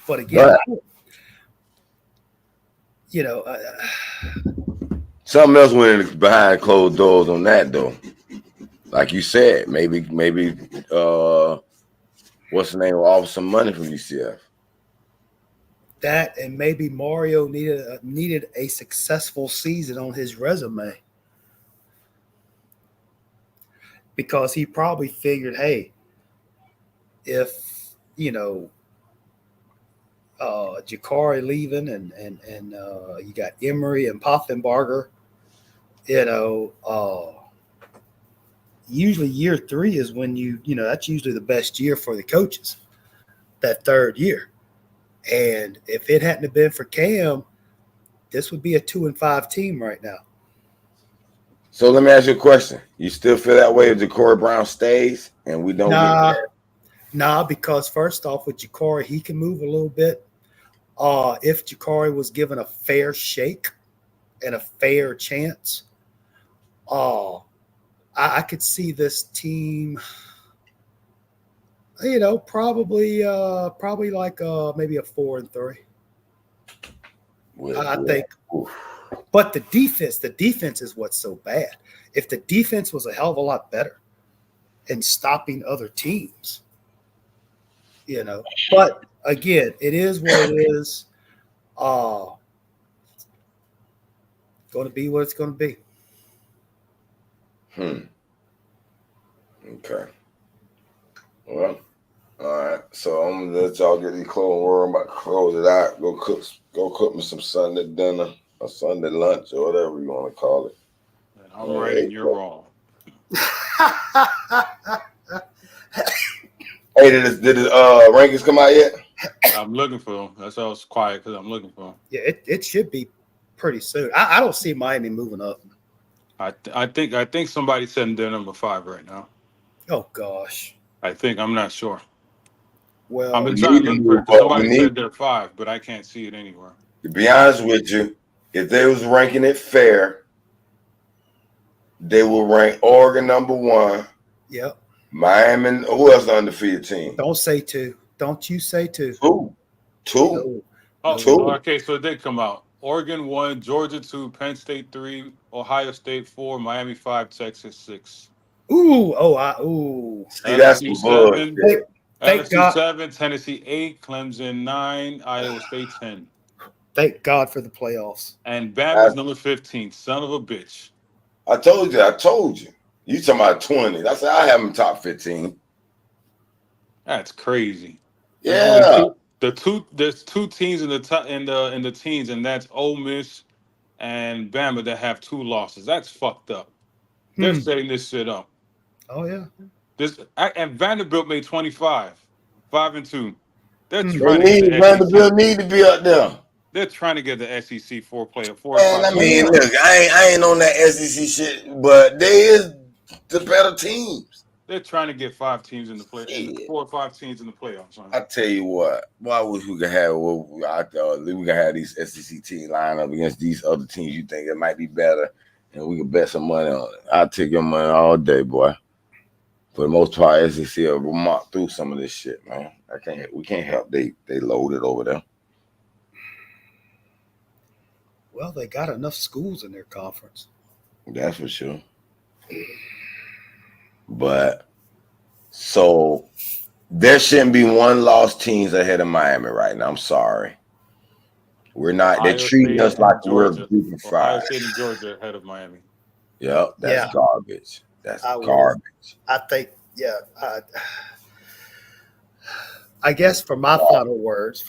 But again, something else went in behind closed doors on that though. Like you said, maybe what's the name? Will offer some money from UCF. That and maybe Mario needed a successful season on his resume, because he probably figured, hey, if Jakari leaving and you got Emory and Poffenbarger, usually year 3 is when that's usually the best year for the coaches. that third year. And if it hadn't have been for Cam, this would be a 2-5 team right now. So let me ask you a question. You still feel that way if Ja'Cory Brown stays and we don't get Nah, because first off, with Ja'Cory, he can move a little bit. If Ja'Cory was given a fair shake and a fair chance, I could see this team, probably like maybe a 4-3. I think. But the defense is what's so bad. If the defense was a hell of a lot better in stopping other teams, But again, it is what it is. Going to be what it's going to be. Okay. Well, all right. So I'm gonna let y'all get these clothes. I'm about to close it out. Go cook me some Sunday dinner or Sunday lunch or whatever you want to call it. I'm right and you're wrong. Hey, did the rankings come out yet? I'm looking for them. That's why I was quiet, because I'm looking for them. Yeah, it should be pretty soon. I don't see Miami moving up. I think somebody said they're number 5 right now. Oh gosh. I'm not sure. Well, I've been trying to look for it because somebody said they're 5, but I can't see it anywhere. To be honest with you, if they was ranking it fair, they will rank Oregon number 1. Yep. Miami. Who else the undefeated team? Don't say 2. Don't you say 2. 2. Oh, 2. Okay, so it did come out. Oregon 1, Georgia 2, Penn State 3, Ohio State 4, Miami 5, Texas 6. Ooh. See, that's LSU some 7. Thank LSU God. 7, Tennessee 8, Clemson 9, Iowa State 10. Thank God for the playoffs. And Bama's number 15. Son of a bitch. I told you. You talking about 20. I said I have them top 15. That's crazy. Yeah. There's two teams in the top in the teens, and that's Ole Miss and Bama that have 2 losses. That's fucked up. They're setting this shit up. Oh yeah. And Vanderbilt made 25, 5-2. They're They trying to get the Vanderbilt SEC. need to be up there. They're trying to get the SEC 4 Man, 5. I mean, look, I ain't on that SEC shit, but they is the better teams. They're trying to get 5 teams in the play, 4 or 5 teams in the playoffs. Huh? I tell you what, why wish we could have we could have these SEC teams line up against these other teams you think it might be better, and we could bet some money on it. I'll take your money all day, boy. For the most part, SEC will mark through some of this shit, man. We can't help they loaded over there. Well, they got enough schools in their conference. That's for sure. But so there shouldn't be one lost teams ahead of Miami right now. I'm sorry. We're not. They're treating us like we're group of 5. Ohio State and Georgia ahead of Miami. Yep, that's garbage. That's garbage. I think, I guess for my final words,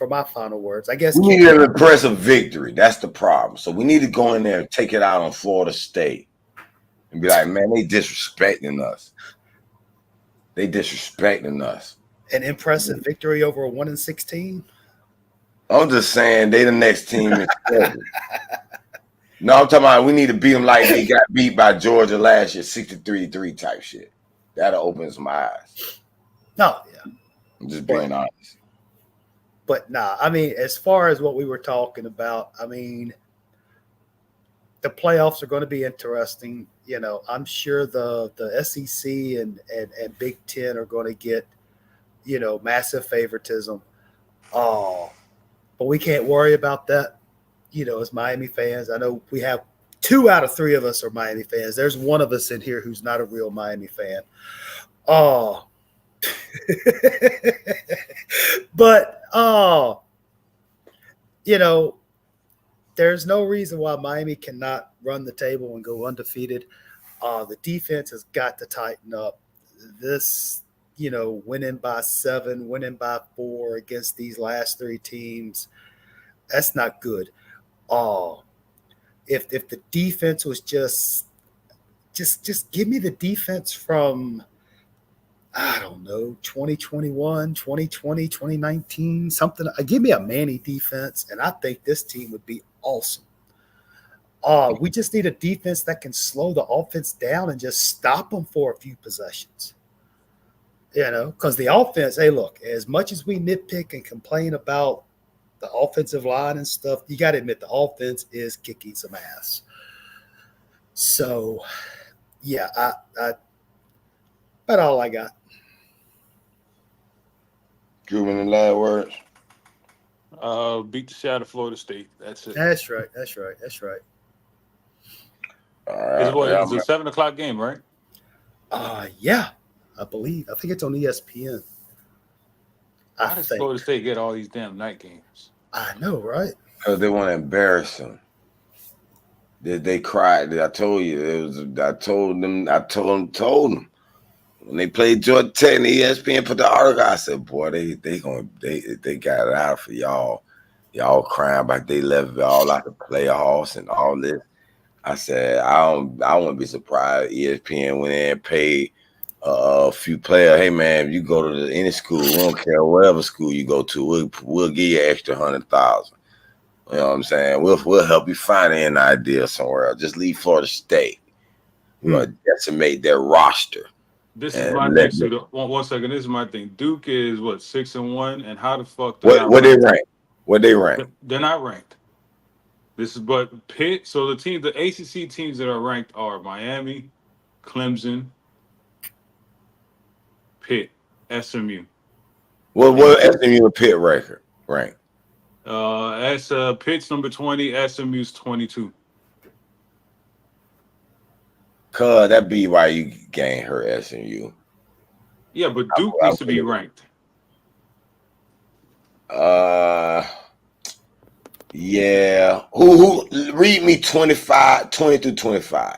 I guess we need an impressive victory. That's the problem. So we need to go in there and take it out on Florida State and be like, man, they disrespecting us. An impressive victory over a 1-16. I'm just saying they the next team. No, I'm talking about we need to beat them like they got beat by Georgia last year, 63-3 type shit. That'll open some eyes. No, yeah. I'm just being honest. But I mean, as far as what we were talking about, I mean, the playoffs are going to be interesting. I'm sure the SEC and Big Ten are going to get, massive favoritism. But we can't worry about that, as Miami fans. I know we have 2 out of 3 of us are Miami fans. There's one of us in here who's not a real Miami fan. But there's no reason why Miami cannot run the table and go undefeated. The defense has got to tighten up. This, winning by 7, winning by 4 against these last 3 teams, that's not good. If the defense was just give me the defense from I don't know, 2021, 2020, 2019, something. Give me a Manny defense, and I think this team would be awesome. We just need a defense that can slow the offense down and just stop them for a few possessions. Because the offense, hey, look, as much as we nitpick and complain about the offensive line and stuff, you got to admit the offense is kicking some ass. So, yeah, I about all I got. Cuban in last words. Beat the shit out of Florida State. That's it. That's right. All right. It's a 7 o'clock game, right? Yeah, I believe. I think it's on ESPN. Why does Florida State get all these damn night games? I know, right? Because they want to embarrass them. They cried. I told you. I told them. When they played Georgia Tech and ESPN put the article, I said, boy, they got it out for y'all. Y'all crying about they left y'all out the playoffs and all this. I said, I wouldn't be surprised ESPN went in and paid a few players. Hey man, if you go to any school, we don't care whatever school you go to, we'll give you extra 100,000. You know what I'm saying? We'll help you find an idea somewhere else. Just leave Florida State. We're gonna decimate their roster. This is my thing, Suda. One second. This is my thing. Duke is what, 6-1, and how the fuck? What they rank? What they rank? They're not ranked. This is but Pitt. So the ACC teams that are ranked are Miami, Clemson, Pitt, SMU. What SMU and Pitt record rank? Pitt's number 20, SMU's 22. Cause that BYU gang hurt SMU. Yeah, but Duke needs to be ranked. Yeah. Who read me 20 through 25.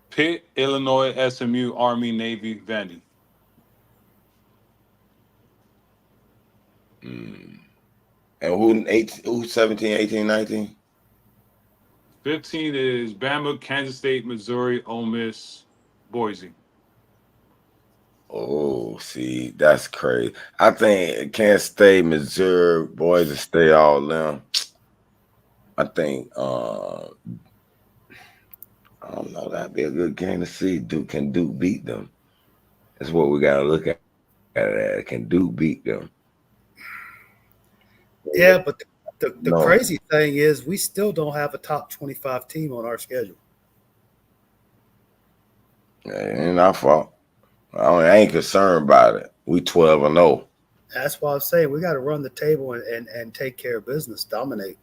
Pitt, Illinois, SMU, Army, Navy, Vandy. And who 17, 18, 19? 15 is Bama, Kansas State, Missouri, Ole Miss, Boise. Oh, see, that's crazy. I think Kansas State, Missouri, Boise State, all them. I think I don't know, that'd be a good game to see. Can Duke beat them? That's what we gotta look at. Can Duke beat them? Yeah, but the crazy thing is we still don't have a top 25 team on our schedule. It ain't our fault. I ain't concerned about it. We 12-0. That's why I'm saying we got to run the table and take care of business, dominate.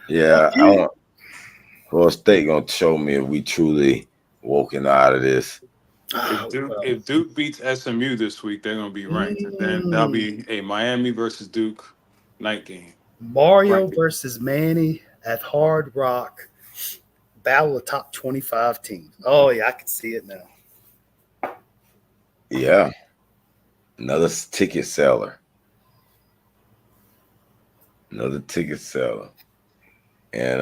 Yeah, Florida State gonna show me if we truly woken out of this. If Duke beats SMU this week, they're gonna be ranked. And then that'll be a Miami versus Duke night game. Mario versus Manny at Hard Rock. Battle of top 25 teams. Oh yeah, I can see it now. Yeah. Another ticket seller. And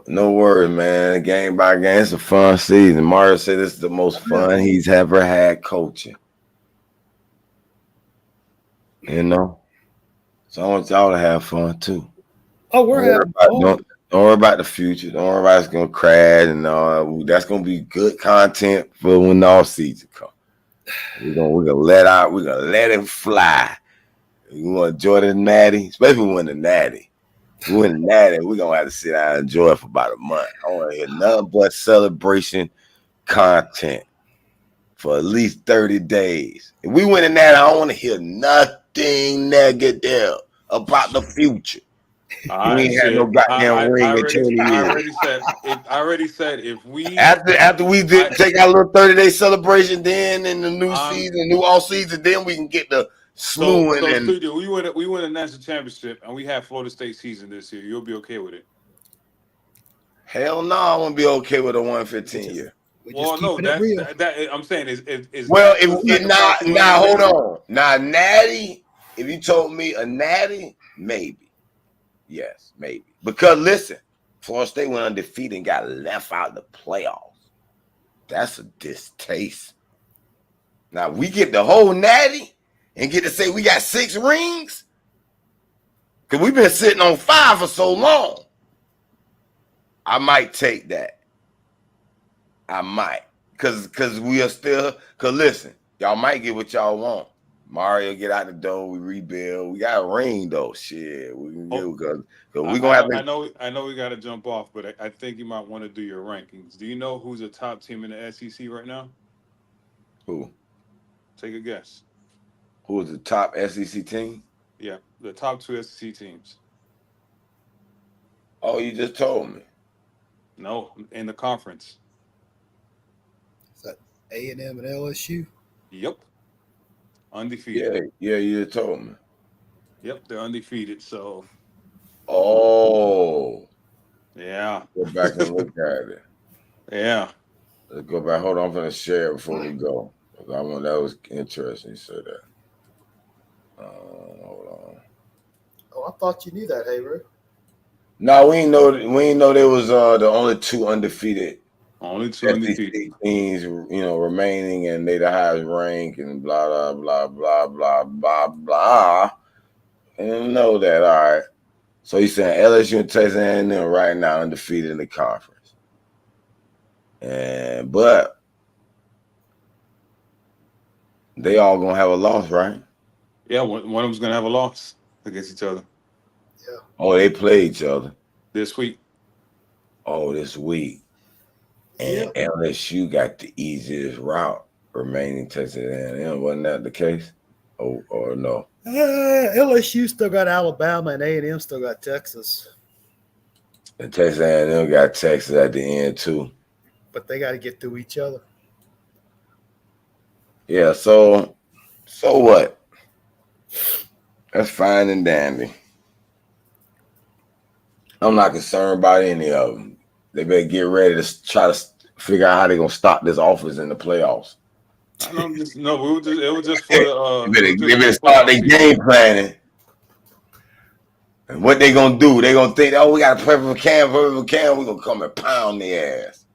no worries, man. Game by game, it's a fun season. Mario said this is the most fun he's ever had coaching. So I want y'all to have fun too. Oh, we're having fun. Don't worry about the future. Don't worry about it's gonna crash and all. That's gonna be good content for when the off season comes. We're gonna let it fly. You want to enjoy the natty, especially when we win the natty. We win the natty, we're gonna have to sit down and enjoy it for about a month. I want to hear nothing but celebration content for at least 30 days. If we win the natty, I don't want to hear nothing negative about the future. We ain't had no goddamn ring in 20 years. I already said if we after we take our little 30-day celebration, then in the new season, new all season, then we can get the slewing. Studio, we win a national championship and we have Florida State season this year. You'll be okay with it? Hell no, I won't be okay with a 115 year. Well, no, that I'm saying is well. Now hold on. Now natty, if you told me a natty, maybe. Yes, maybe. Because listen, Florida State went undefeated and got left out of the playoffs. That's a distaste. Now we get the whole natty and get to say we got 6 rings. Cause we've been sitting on 5 for so long. I might take that. I might. Cause we are still, cause listen, y'all might get what y'all want. Mario get out the door, we rebuild. We got a ring though. Shit. We can get because we're gonna have to. I know we gotta jump off, but I think you might want to do your rankings. Do you know who's a top team in the SEC right now? Who? Take a guess. Who is the top SEC team? Yeah, the top 2 SEC teams. Oh, you just told me. No, in the conference. Is that A&M and LSU? Yep. Undefeated. Yeah, you just told me. Yep, they're undefeated. So. Oh. Yeah. Go back and look at it. Yeah. Let's go back. Hold on, I'm gonna share it before we go. I want that was interesting. You said that. Hold on. Oh, I thought you knew that, Hayru. No, we ain't know there was the only 2 undefeated. Only 2 undefeated teams, remaining, and they the highest rank, and blah blah blah blah blah blah blah. I didn't know that. All right. So he's saying LSU and Texas A&M right now undefeated in the conference, but they all gonna have a loss, right? Yeah, one of them's gonna have a loss against each other. Yeah. Oh, they play each other this week. Oh, this week. And LSU got the easiest route remaining Texas A&M. Wasn't that the case? Or no? LSU still got Alabama and A&M still got Texas. And Texas A&M got Texas at the end too. But they got to get through each other. Yeah. So what? That's fine and dandy. I'm not concerned about any of them. They better get ready to try to figure out how they're gonna stop this offense in the playoffs. I don't just no. It was just for the. They better start their game planning. And what they gonna do? They gonna think, oh, we got a perfect cam. We're gonna come and pound their ass.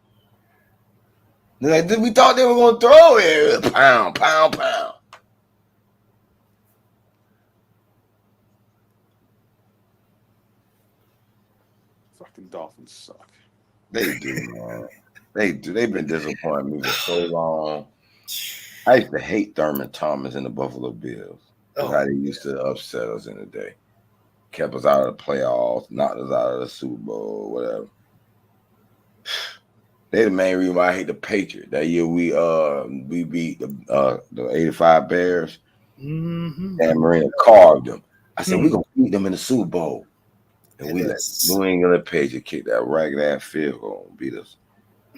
They're like, we thought they were gonna throw it. Pound. Fucking Dolphins suck. They do, man. They do. They've been disappointing me for so long. I used to hate Thurman Thomas and the Buffalo Bills. How they used to upset us in the day. Kept us out of the playoffs, knocked us out of the Super Bowl, whatever. They the main reason why I hate the Patriots. That year we beat the 85 Bears. Mm-hmm. And Marina carved them. I said, we're gonna beat them in the Super Bowl. And we let New England Patriots kick that ragged ass field goal and beat us.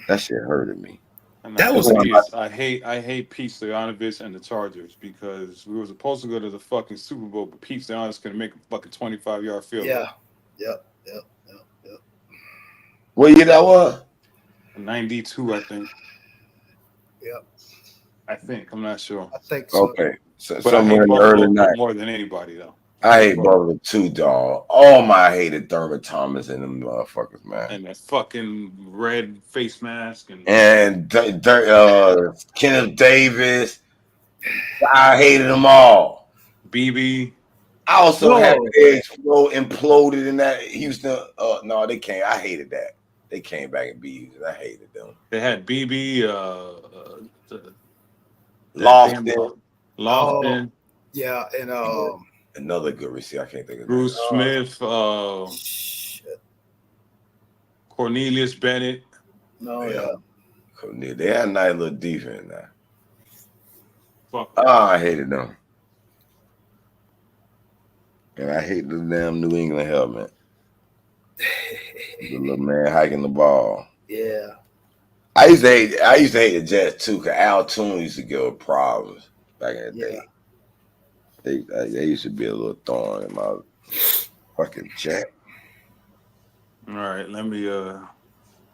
That shit hurted me. And that was I hate Pete Stoyanovich and the Chargers because we were supposed to go to the fucking Super Bowl, but Pete Stoyanovich gonna make a fucking 25-yard field goal. Yep. What year that was? 92, I think. Yep. I think. I'm not sure. I think so. Okay. So but I hate somewhere in the early night. more than anybody, though. I hate Buffalo too, dog. Oh my, I hated Thurman Thomas and them motherfuckers, man. And that fucking red face mask and Kenneth Davis. I hated them all. BB. I also had they imploded in that Houston. No, they can't. I hated that. They came back and beat Houston. I hated them. They had BB. Lofton. Yeah, and another good receiver. I can't think of Bruce Smith. Cornelius Bennett. They had a nice little defense now. Fuck. I hated them. And I hate the damn New England helmet. The little man hiking the ball. Yeah. I used to hate the Jets too, because Al Toon used to give problems back in the day. They used to be a little thorn in my fucking jet. All right, let me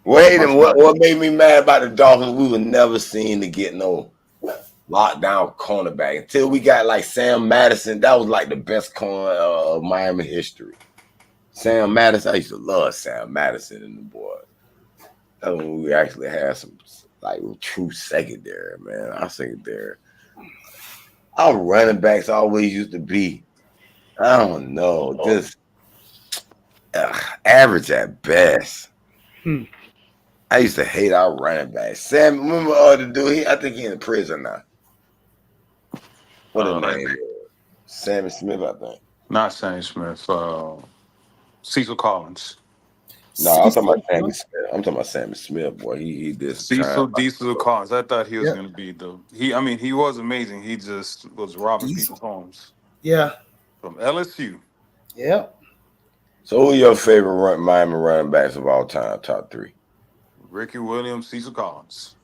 Wait a minute, what made me mad about the Dolphins? We were never seen to get no lockdown cornerback until we got like Sam Madison. That was like the best corner of Miami history. Sam Madison, I used to love Sam Madison and the boys. That's when we actually had some like true secondary, man. Our secondary Our running backs always used to be, I don't know, just average at best. I used to hate our running backs. Sam, remember the dude? I think he's in prison now. What his name is? Sammy Smith, I think. Not Sammy Smith. Cecil Collins. No, I'm talking about Sammy Smith. I'm talking about Sammy Smith, boy. He did some time. Cecil Collins. I thought he was going to be he was amazing. He just was robbing people's homes. Yeah. From LSU. Yeah. So who are your favorite Miami running backs of all time? Top 3. Ricky Williams, Cecil Collins.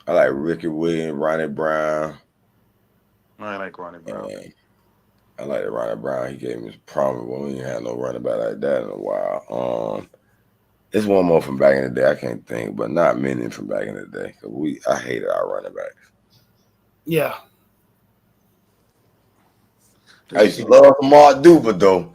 I like Ricky Williams, Ronnie Brown. I like Ronnie Brown. I like Ronnie Brown. He gave me some promise. We ain't had no running back like that in a while. It's one more from back in the day. I can't think, but not many from back in the day. I hated our running backs. Yeah. I used to love Mark Duper though.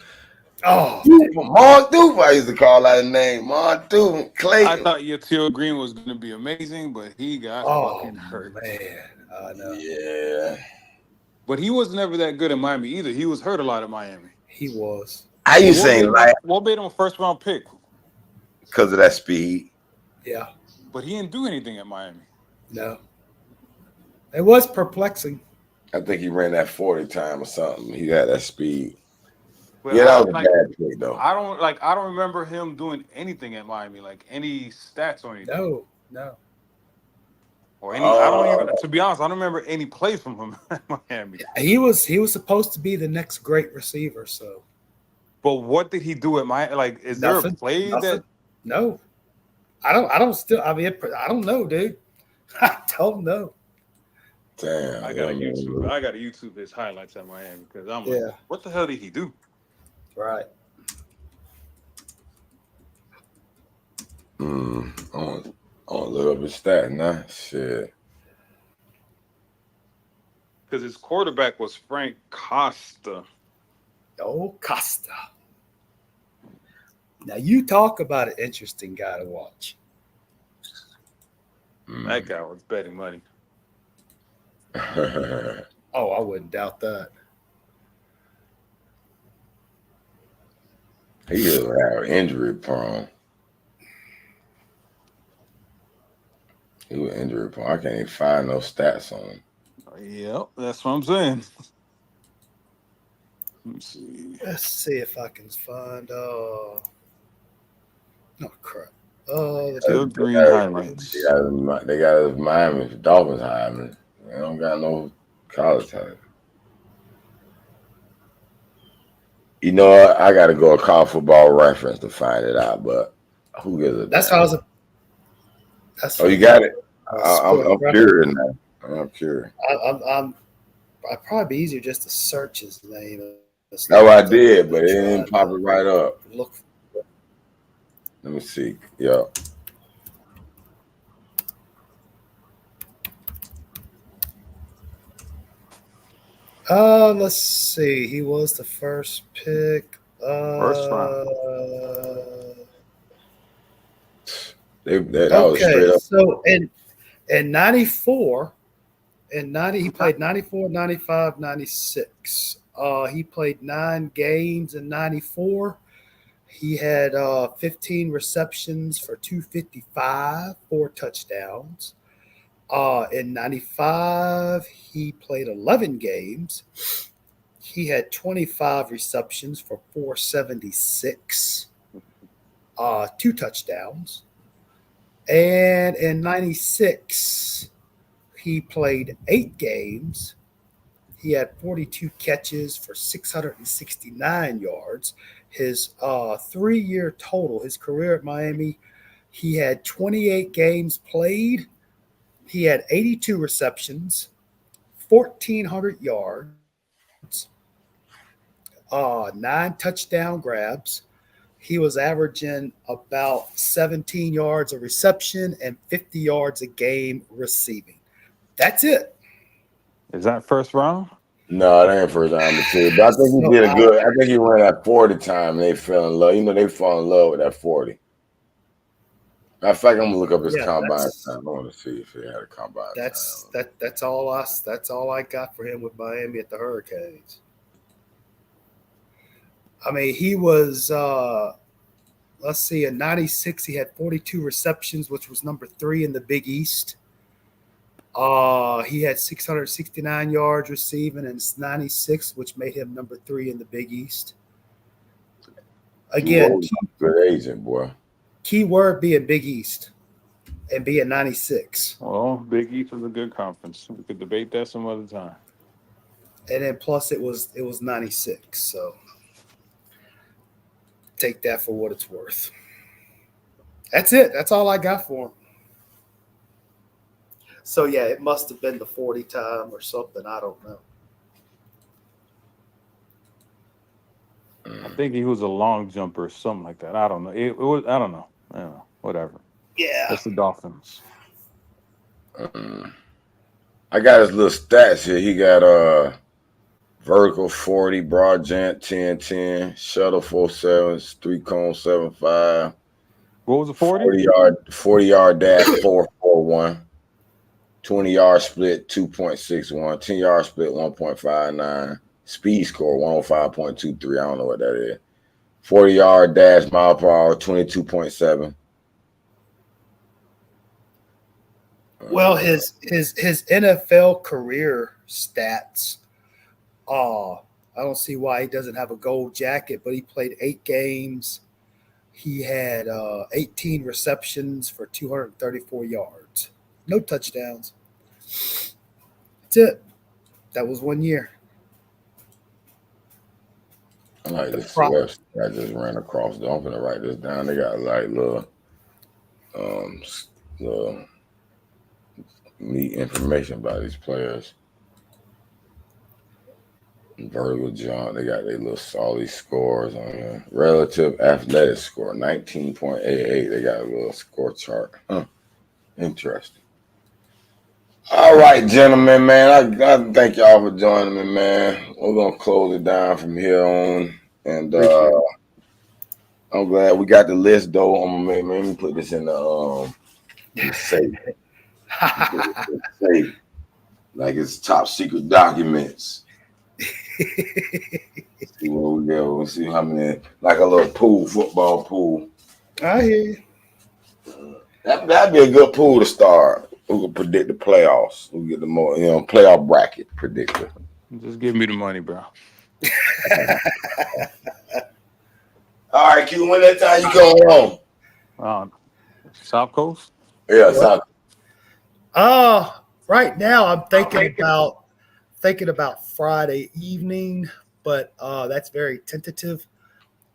Oh, Mark Duper. I used to call out his name. Mark Duper. Clayton. I thought Yatil Green was going to be amazing, but he got fucking hurt. Man, I know. Yeah. But he was never that good in Miami either. He was hurt a lot in Miami. He was. How you saying like? What made him a first round pick? Because of that speed. Yeah. But he didn't do anything at Miami. No. It was perplexing. I think he ran that 40 time or something. He had that speed. But yeah, that was a bad pick though. I don't remember him doing anything at Miami, like any stats or anything. No. Or any I don't even, to be honest, I don't remember any plays from him at Miami. He was supposed to be the next great receiver, so. But what did he do at Miami? Like, is there a play that? No. I don't know, dude. I don't know. Damn. I gotta YouTube his highlights at Miami because I'm like, what the hell did he do? Right. I want to look up his stats now. Shit. Because his quarterback was Frank Costa. Oh, Costa. Now you talk about an interesting guy to watch. That guy was betting money. Oh, I wouldn't doubt that. He is injury prone. He was injury prone. I can't even find no stats on him. Yep, that's what I'm saying. Let's see if I can find. Oh crap! The green highlights. They got his Miami Dolphins highlights. They don't got no college highlights. You know what? I got to go a college football reference to find it out, but who gives a That's damn? how I was. That's you got it. I'm curious now. I'm curious. I'd probably be easier just to search his name. That's what I did, but it didn't pop it right up. Look. Let me see. Yeah. Let's see. He was the first pick. First round. That was straight up. So in 94, he played 94, 95, 96. He played 9 games in 94. He had 15 receptions for 255, 4 touchdowns. In 95, he played 11 games. He had 25 receptions for 476, 2 touchdowns. And in 96, he played 8 games. He had 42 catches for 669 yards. His 3-year total, his career at Miami, he had 28 games played. He had 82 receptions, 1,400 yards, 9 touchdown grabs. He was averaging about 17 yards a reception and 50 yards a game receiving. That's it. Is that first round? No, it ain't first round material. But I think he did a good. I think he ran that 40 time and they fell in love. You know, they fall in love with that 40. Matter of fact, I'm gonna look up his Yeah, combine that's- time. I want to see if he had a combine That's time. that's all I got for him with Miami at the Hurricanes. I mean, he was let's see, in 96 he had 42 receptions, which was number 3 in the Big East. He had 669 yards receiving in 96, which made him number 3 in the Big East. Again, Good agent, boy. key word being Big East and being 96. Well, Big East was a good conference. We could debate that some other time. And then plus it was 96. So take that for what it's worth. That's it. That's all I got for him. So yeah, it must have been the 40 time or something. I don't know. I think he was a long jumper or something like that. I don't know. It was. I don't know. Whatever. Yeah. That's the Dolphins. I got his little stats here. He got vertical 40, broad jant 10-10, shuttle 4.7, 3 cone 7.5. What was the 40? 40-yard dash 4.41. 20-yard split 2.61. 10-yard split 1.59. Speed score 105.23. I don't know what that is. 40-yard dash mile per hour 22.7. Well, his NFL career stats. I don't see why he doesn't have a gold jacket, but he played 8 games. He had 18 receptions for 234 yards. No touchdowns. That's it. That was 1 year. I like this website I just ran across. I'm gonna write this down. They got like little neat information about these players. Vertical jump. They got all these scores on here. Relative athletic score 19.88. They got a little score chart. Interesting. All right, gentlemen, man. I thank y'all for joining me, man. We're gonna close it down from here on, and I'm glad we got the list though. I'm gonna let me put this in the safe. Safe. Like it's top secret documents. See where we go. We'll see how many, like a little pool, football pool. I hear you. That'd be a good pool to start. Who can predict the playoffs? Who get the more, playoff bracket predictor? Just give me the money, bro. All right, Q. When that time you going home? South Coast. Yeah, South. Right now I'm thinking about Friday evening, but that's very tentative.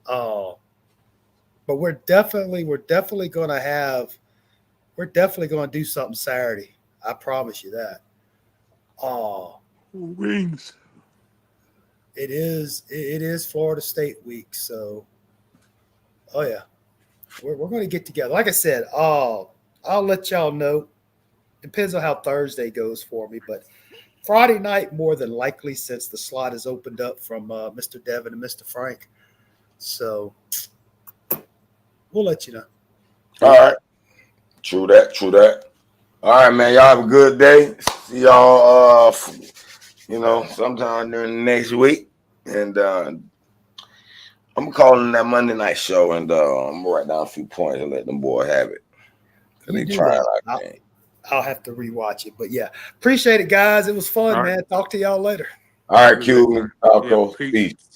But we're definitely going to do something Saturday. I promise you that. Wings. It is Florida State week, so oh yeah, we're going to get together. Like I said, I'll let y'all know. Depends on how Thursday goes for me, but Friday night more than likely, since the slot is opened up from Mr. Devin and Mr. Frank. So we'll let you know. All right. True that. All right, man. Y'all have a good day. See y'all sometime during the next week. And I'm calling that Monday night show, and I'm gonna write down a few points and let them boys have it. You do that. I'll have to rewatch it. But yeah, appreciate it, guys. It was fun, man. Talk to y'all later. All right, Q. Peace.